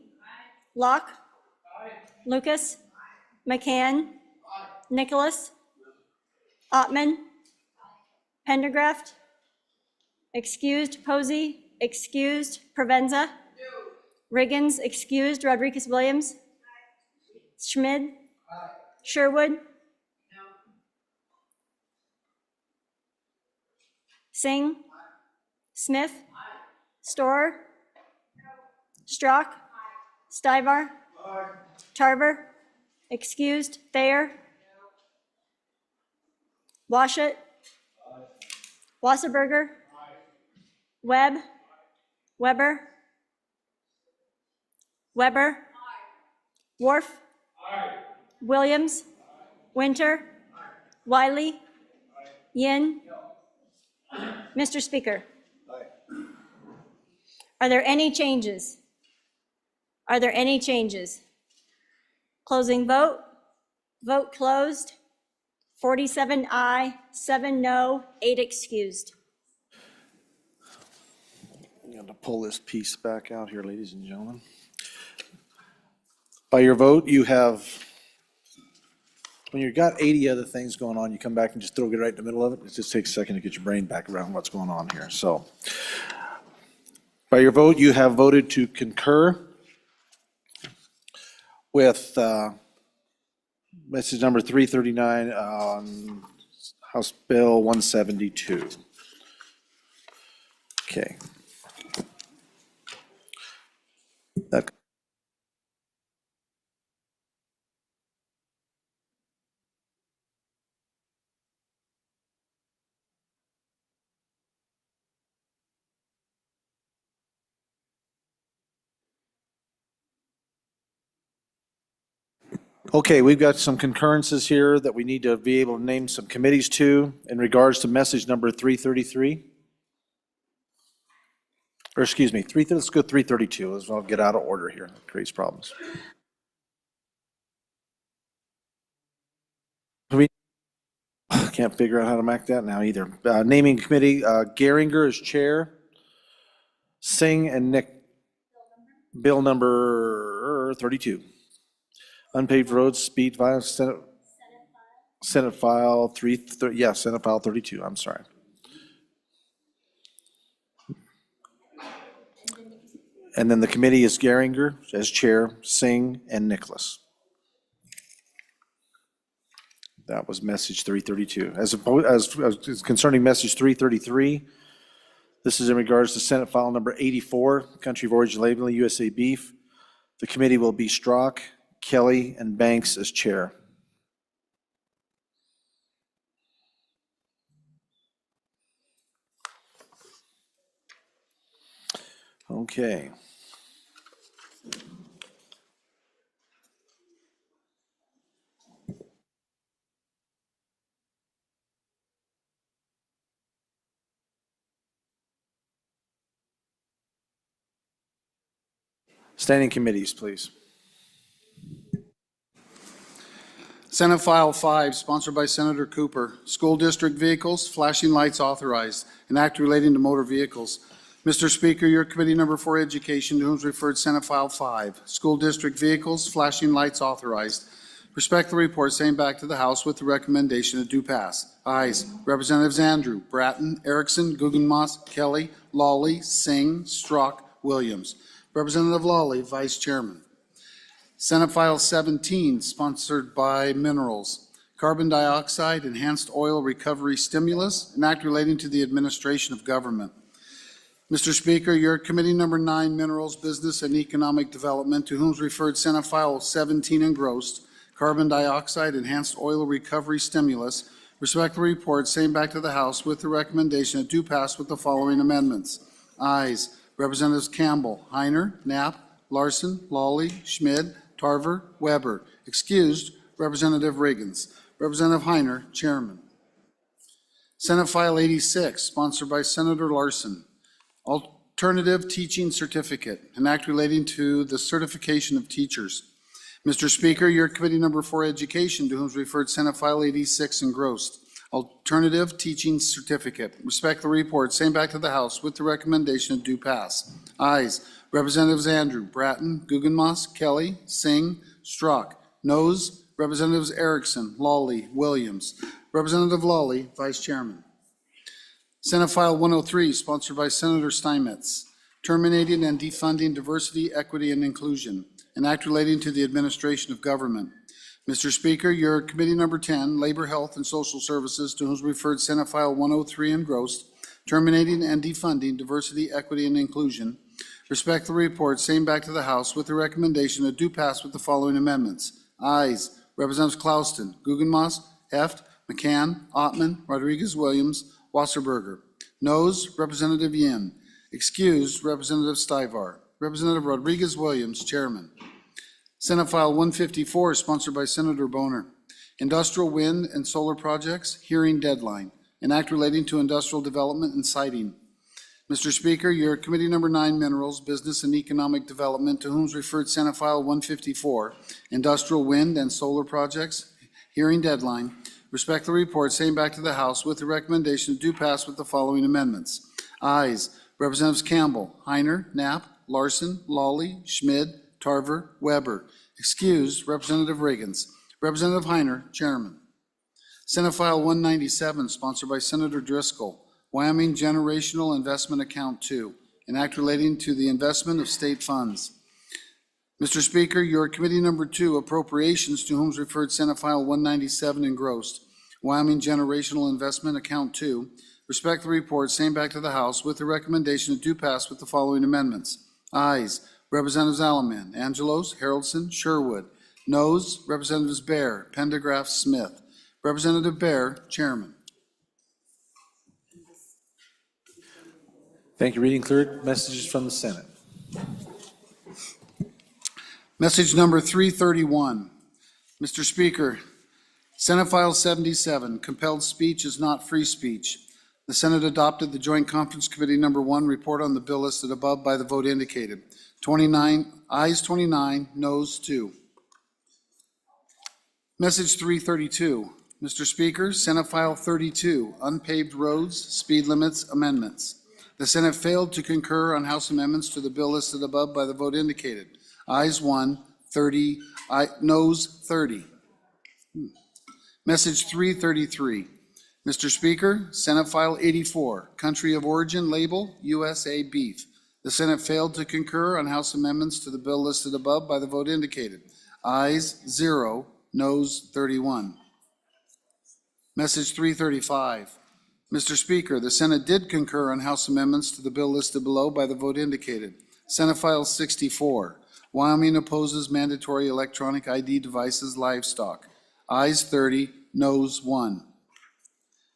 Locke? Lucas? McCann? Nicholas? Ottman? Pendergraft? Excused. Posey? Excused. Provenza? Riggins? Excused. Rodriguez Williams? Schmid? Sherwood? Singh? Smith? Storer? Strock? Stivar? Tarver? Excused. Thayer? Washut? Wasserberger? Webb? Weber? Weber? Worf? Williams? Winter? Wiley? Yin? Mr. Speaker. Are there any changes? Are there any changes? Closing vote. Vote closed. 47 aye, 7 no, 8 excused. I'm going to pull this piece back out here, ladies and gentlemen. By your vote, you have, when you've got 80 other things going on, you come back and just throw it right in the middle of it. It just takes a second to get your brain back around what's going on here. So, by your vote, you have voted to concur with message number 339 on House Bill 172. Okay. That Okay, we've got some concurrences here that we need to be able to name some committees to in regards to message number 333. Or excuse me, let's go 332. I'll get out of order here. It creates problems. We can't figure out how to make that now either. Naming committee, Geringer is chair. Singh and Nick. Bill number 32. Unpaved roads, speed violence, Senate File 32, I'm sorry. And then the committee is Geringer as chair, Singh, and Nicholas. That was message 332. As concerning message 333, this is in regards to Senate File number 84, Country of Origin Labeling, USA Beef. The committee will be Strzok, Kelly, and Banks as chair. Okay. Standing committees, please. Senate File 5, sponsored by Senator Cooper, School District Vehicles, Flashing Lights Authorized, an act relating to motor vehicles. Mr. Speaker, your committee number 4, Education, to whom is referred Senate File 5, School District Vehicles, Flashing Lights Authorized. Respect the report, same back to the House with the recommendation it do pass. Ayes. Representatives Andrew, Bratton, Erickson, Guggenmoss, Kelly, Lawley, Singh, Strzok, Williams. Representative Lawley, Vice Chairman. Senate File 17, sponsored by Minerals, Carbon Dioxide Enhanced Oil Recovery Stimulus, an act relating to the administration of government. Mr. Speaker, your committee number 9, Minerals, Business and Economic Development, to whom is referred Senate File 17 engrossed, Carbon Dioxide Enhanced Oil Recovery Stimulus. Respect the report, same back to the House with the recommendation it do pass with the following amendments. Ayes. Representatives Campbell, Heiner, Knapp, Larson, Lawley, Schmid, Tarver, Weber. Excused, Representative Riggins. Representative Heiner, Chairman. Senate File 86, sponsored by Senator Larson. Alternative Teaching Certificate, an act relating to the certification of teachers. Mr. Speaker, your committee number 4, Education, to whom is referred Senate File 86 engrossed. Alternative Teaching Certificate. Respect the report, same back to the House with the recommendation it do pass. Ayes. Representatives Andrew, Bratton, Guggenmoss, Kelly, Singh, Strzok. Noes. Representatives Erickson, Lawley, Williams. Representative Lawley, Vice Chairman. Senate File 103, sponsored by Senator Steinmetz, terminating and defunding diversity, equity, and inclusion, an act relating to the administration of government. Mr. Speaker, your committee number 10, Labor, Health, and Social Services, to whom is referred Senate File 103 engrossed, terminating and defunding diversity, equity, and inclusion. Respect the report, same back to the House with the recommendation that do pass with the following amendments. Ayes. Representatives Klauston, Guggenmoss, Heft, McCann, Ottman, Rodriguez-Williams, Wasserberger. Noes. Representative Yin. Excused, Representative Stivar. Representative Rodriguez-Williams, Chairman. Senate File 154, sponsored by Senator Boner. Industrial wind and solar projects, hearing deadline, an act relating to industrial development and siting. Mr. Speaker, your committee number 9, Minerals, Business and Economic Development, to whom is referred Senate File 154, industrial wind and solar projects, hearing deadline. Respect the report, same back to the House with the recommendation do pass with the following amendments. Ayes. Representatives Campbell, Heiner, Knapp, Larson, Lawley, Schmid, Tarver, Weber. Excused, Representative Riggins. Representative Heiner, Chairman. Senate File 197, sponsored by Senator Driscoll, Wyoming Generational Investment Account 2, an act relating to the investment of state funds. Mr. Speaker, your committee number 2, Appropriations, to whom is referred Senate File 197 engrossed, Wyoming Generational Investment Account 2. Respect the report, same back to the House with the recommendation to do pass with the following amendments. Ayes. Representatives Alaman, Angelos, Haroldson, Sherwood. Noes. Representatives Bear, Pendergraft, Smith. Representative Bear, Chairman. Thank you. Reading cleared. Messages from the Senate. Message number 331. Mr. Speaker, Senate File 77, compelled speech is not free speech. The Senate adopted the Joint Conference Committee number 1 report on the bill listed above by the vote indicated. 29, ayes 29, noes 2. Message 332. Mr. Speaker, Senate File 32, unpaved roads, speed limits amendments. The Senate failed to concur on House amendments to the bill listed above by the vote indicated. Ayes 1, noes 30. Message 333. Mr. Speaker, Senate File 84, Country of Origin Label, USA Beef. The Senate failed to concur on House amendments to the bill listed above by the vote indicated. Ayes 0, noes 31. Message 335. Mr. Speaker, the Senate did concur on House amendments to the bill listed below by the vote indicated. Senate File 64, Wyoming opposes mandatory electronic ID devices livestock. Ayes 30, noes 1.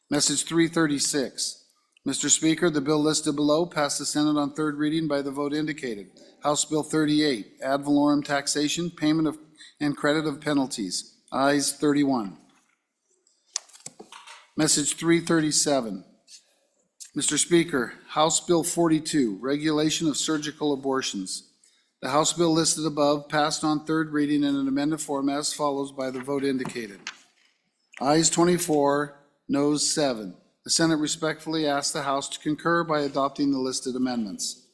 Message 336. Mr. Speaker, the bill listed below passed the Senate on third reading by the vote indicated. House Bill 38, ad valorem taxation, payment of and credit of penalties. Ayes 31. Message 337. Mr. Speaker, House Bill 42, regulation of surgical abortions. The House bill listed above passed on third reading in an amended form as follows by the vote indicated. Ayes 24, noes 7. The Senate respectfully asks the House to concur by adopting the listed amendments.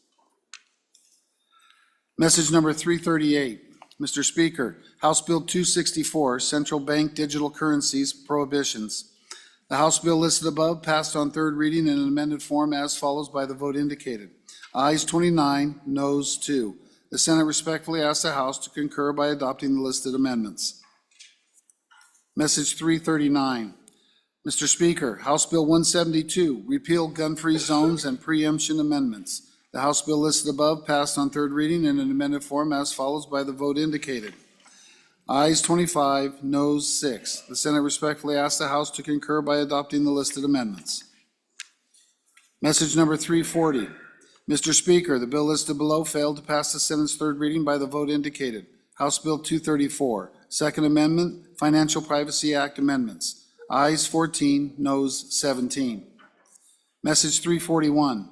Message number 338. Mr. Speaker, House Bill 264, Central Bank Digital Currencies Prohibitions. The House bill listed above passed on third reading in an amended form as follows by the vote indicated. Ayes 29, noes 2. The Senate respectfully asks the House to concur by adopting the listed amendments. Message 339. Mr. Speaker, House Bill 172, Repeal Gun-Free Zones and Preemption Amendments. The House bill listed above passed on third reading in an amended form as follows by the vote indicated. Ayes 25, noes 6. The Senate respectfully asks the House to concur by adopting the listed amendments. Message number 340. Mr. Speaker, the bill listed below failed to pass the Senate's third reading by the vote indicated. House Bill 234, Second Amendment, Financial Privacy Act Amendments. Ayes 14, noes 17. Message 341.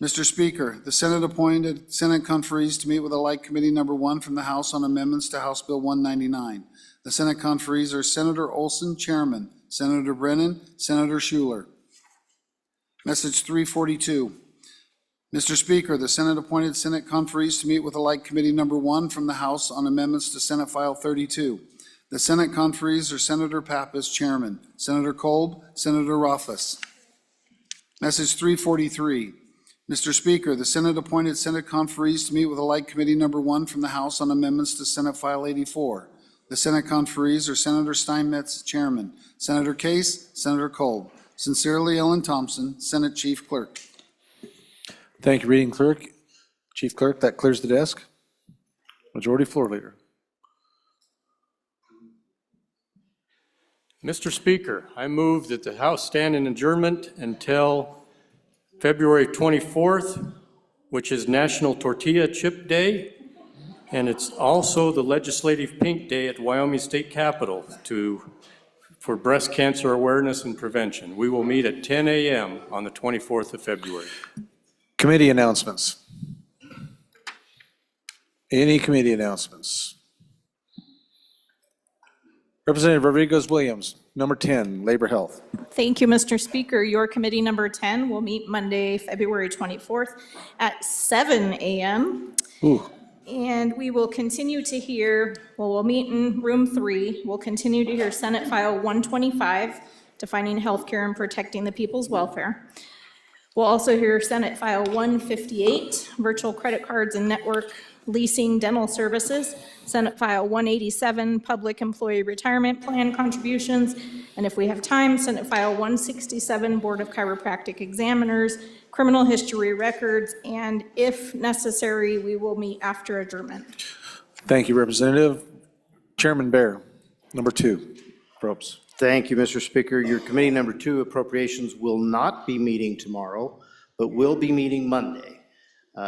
Mr. Speaker, the Senate appointed Senate conferees to meet with the Like Committee Number 1 from the House on amendments to House Bill 199. The Senate conferees are Senator Olson, Chairman, Senator Brennan, Senator Schuler. Message 342. Mr. Speaker, the Senate appointed Senate conferees to meet with the Like Committee Number 1 from the House on amendments to Senate File 32. The Senate conferees are Senator Pappas, Chairman, Senator Kolb, Senator Rothfuss. Message 343. Mr. Speaker, the Senate appointed Senate conferees to meet with the Like Committee Number 1 from the House on amendments to Senate File 84. The Senate conferees are Senator Steinmetz, Chairman, Senator Case, Senator Kolb. Sincerely, Ellen Thompson, Senate Chief Clerk. Thank you, Reading Clerk. Chief Clerk, that clears the desk. Majority Floor Leader. Mr. Speaker, I move that the House stand in adjournment until February 24th, which is National Tortilla Chip Day, and it's also the Legislative Pink Day at Wyoming State Capitol for breast cancer awareness and prevention. We will meet at 10 a.m. on the 24th of February. Committee announcements. Any committee announcements? Representative Rodriguez-Williams, number 10, Labor Health. Thank you, Mr. Speaker. Your committee number 10 will meet Monday, February 24th at 7 a.m. And we will continue to hear, we'll meet in room 3. We'll continue to hear Senate File 125, Defining Healthcare and Protecting the People's Welfare. We'll also hear Senate File 158, Virtual Credit Cards and Network Leasing Dental Services, Senate File 187, Public Employee Retirement Plan Contributions, and if we have time, Senate File 167, Board of Chiropractic Examiners, Criminal History Records, and if necessary, we will meet after adjournment. Thank you, Representative. Chairman Bear, number 2, Probst. Thank you, Mr. Speaker. Your committee number 2, Appropriations, will not be meeting tomorrow, but will be meeting Monday,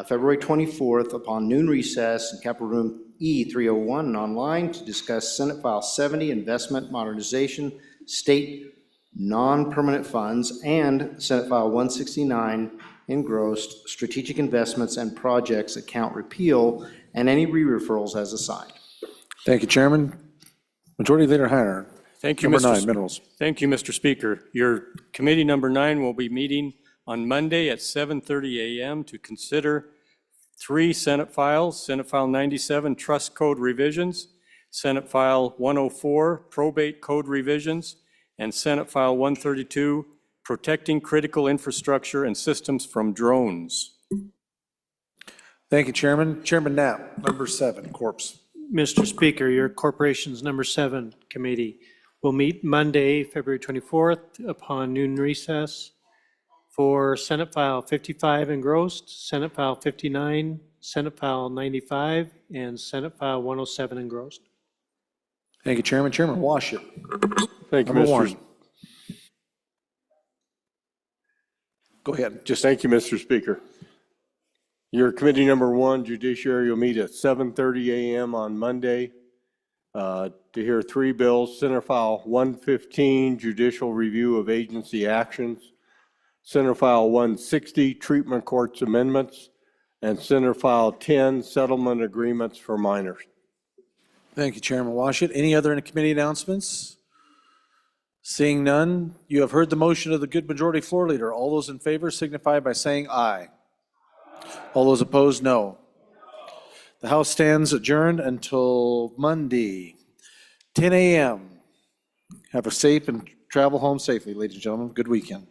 February 24th, upon noon recess in Capitol Room E301 and online to discuss Senate File 70, Investment Modernization, State Non-Permanent Funds, and Senate File 169, Engrossed Strategic Investments and Projects Account Repeal, and any re-referrals as assigned. Thank you, Chairman. Majority Leader Heiner. Thank you, Number Mr. 9, Minerals. Thank you, Mr. Speaker. Your committee number 9 will be meeting on Monday at 7:30 a.m. to consider 3 Senate files, Senate File 97, Trust Code Revisions, Senate File 104, Probate Code Revisions, and Senate File 132, Protecting Critical Infrastructure and Systems from Drones. Thank you, Chairman. Chairman Knapp, number 7, Corpse. Mr. Speaker, your corporation's number 7 committee will meet Monday, February 24th upon noon recess for Senate File 55 engrossed, Senate File 59, Senate File 95, and Senate File 107 engrossed. Thank you, Chairman. Chairman Washut. Thank you, Number Mr. 1. Go ahead. Just Thank you, Mr. Speaker. Your committee number 1, Judiciary, will meet at 7:30 a.m. on Monday to hear 3 bills, Senate File 115, Judicial Review of Agency Actions, Senate File 160, Treatment Courts Amendments, and Senate File 10, Settlement Agreements for Minors. Thank you, Chairman Washut. Any other committee announcements? Seeing none, you have heard the motion of the good majority floor leader. All those in favor signify by saying aye. All those opposed, no. The House stands adjourned until Monday, 10 a.m. Have a safe and travel home safely, ladies and gentlemen. Good weekend.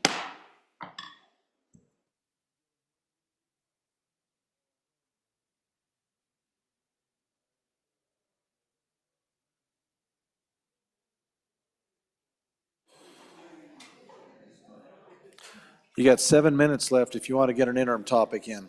You got 7 minutes left if you want to get an interim topic in.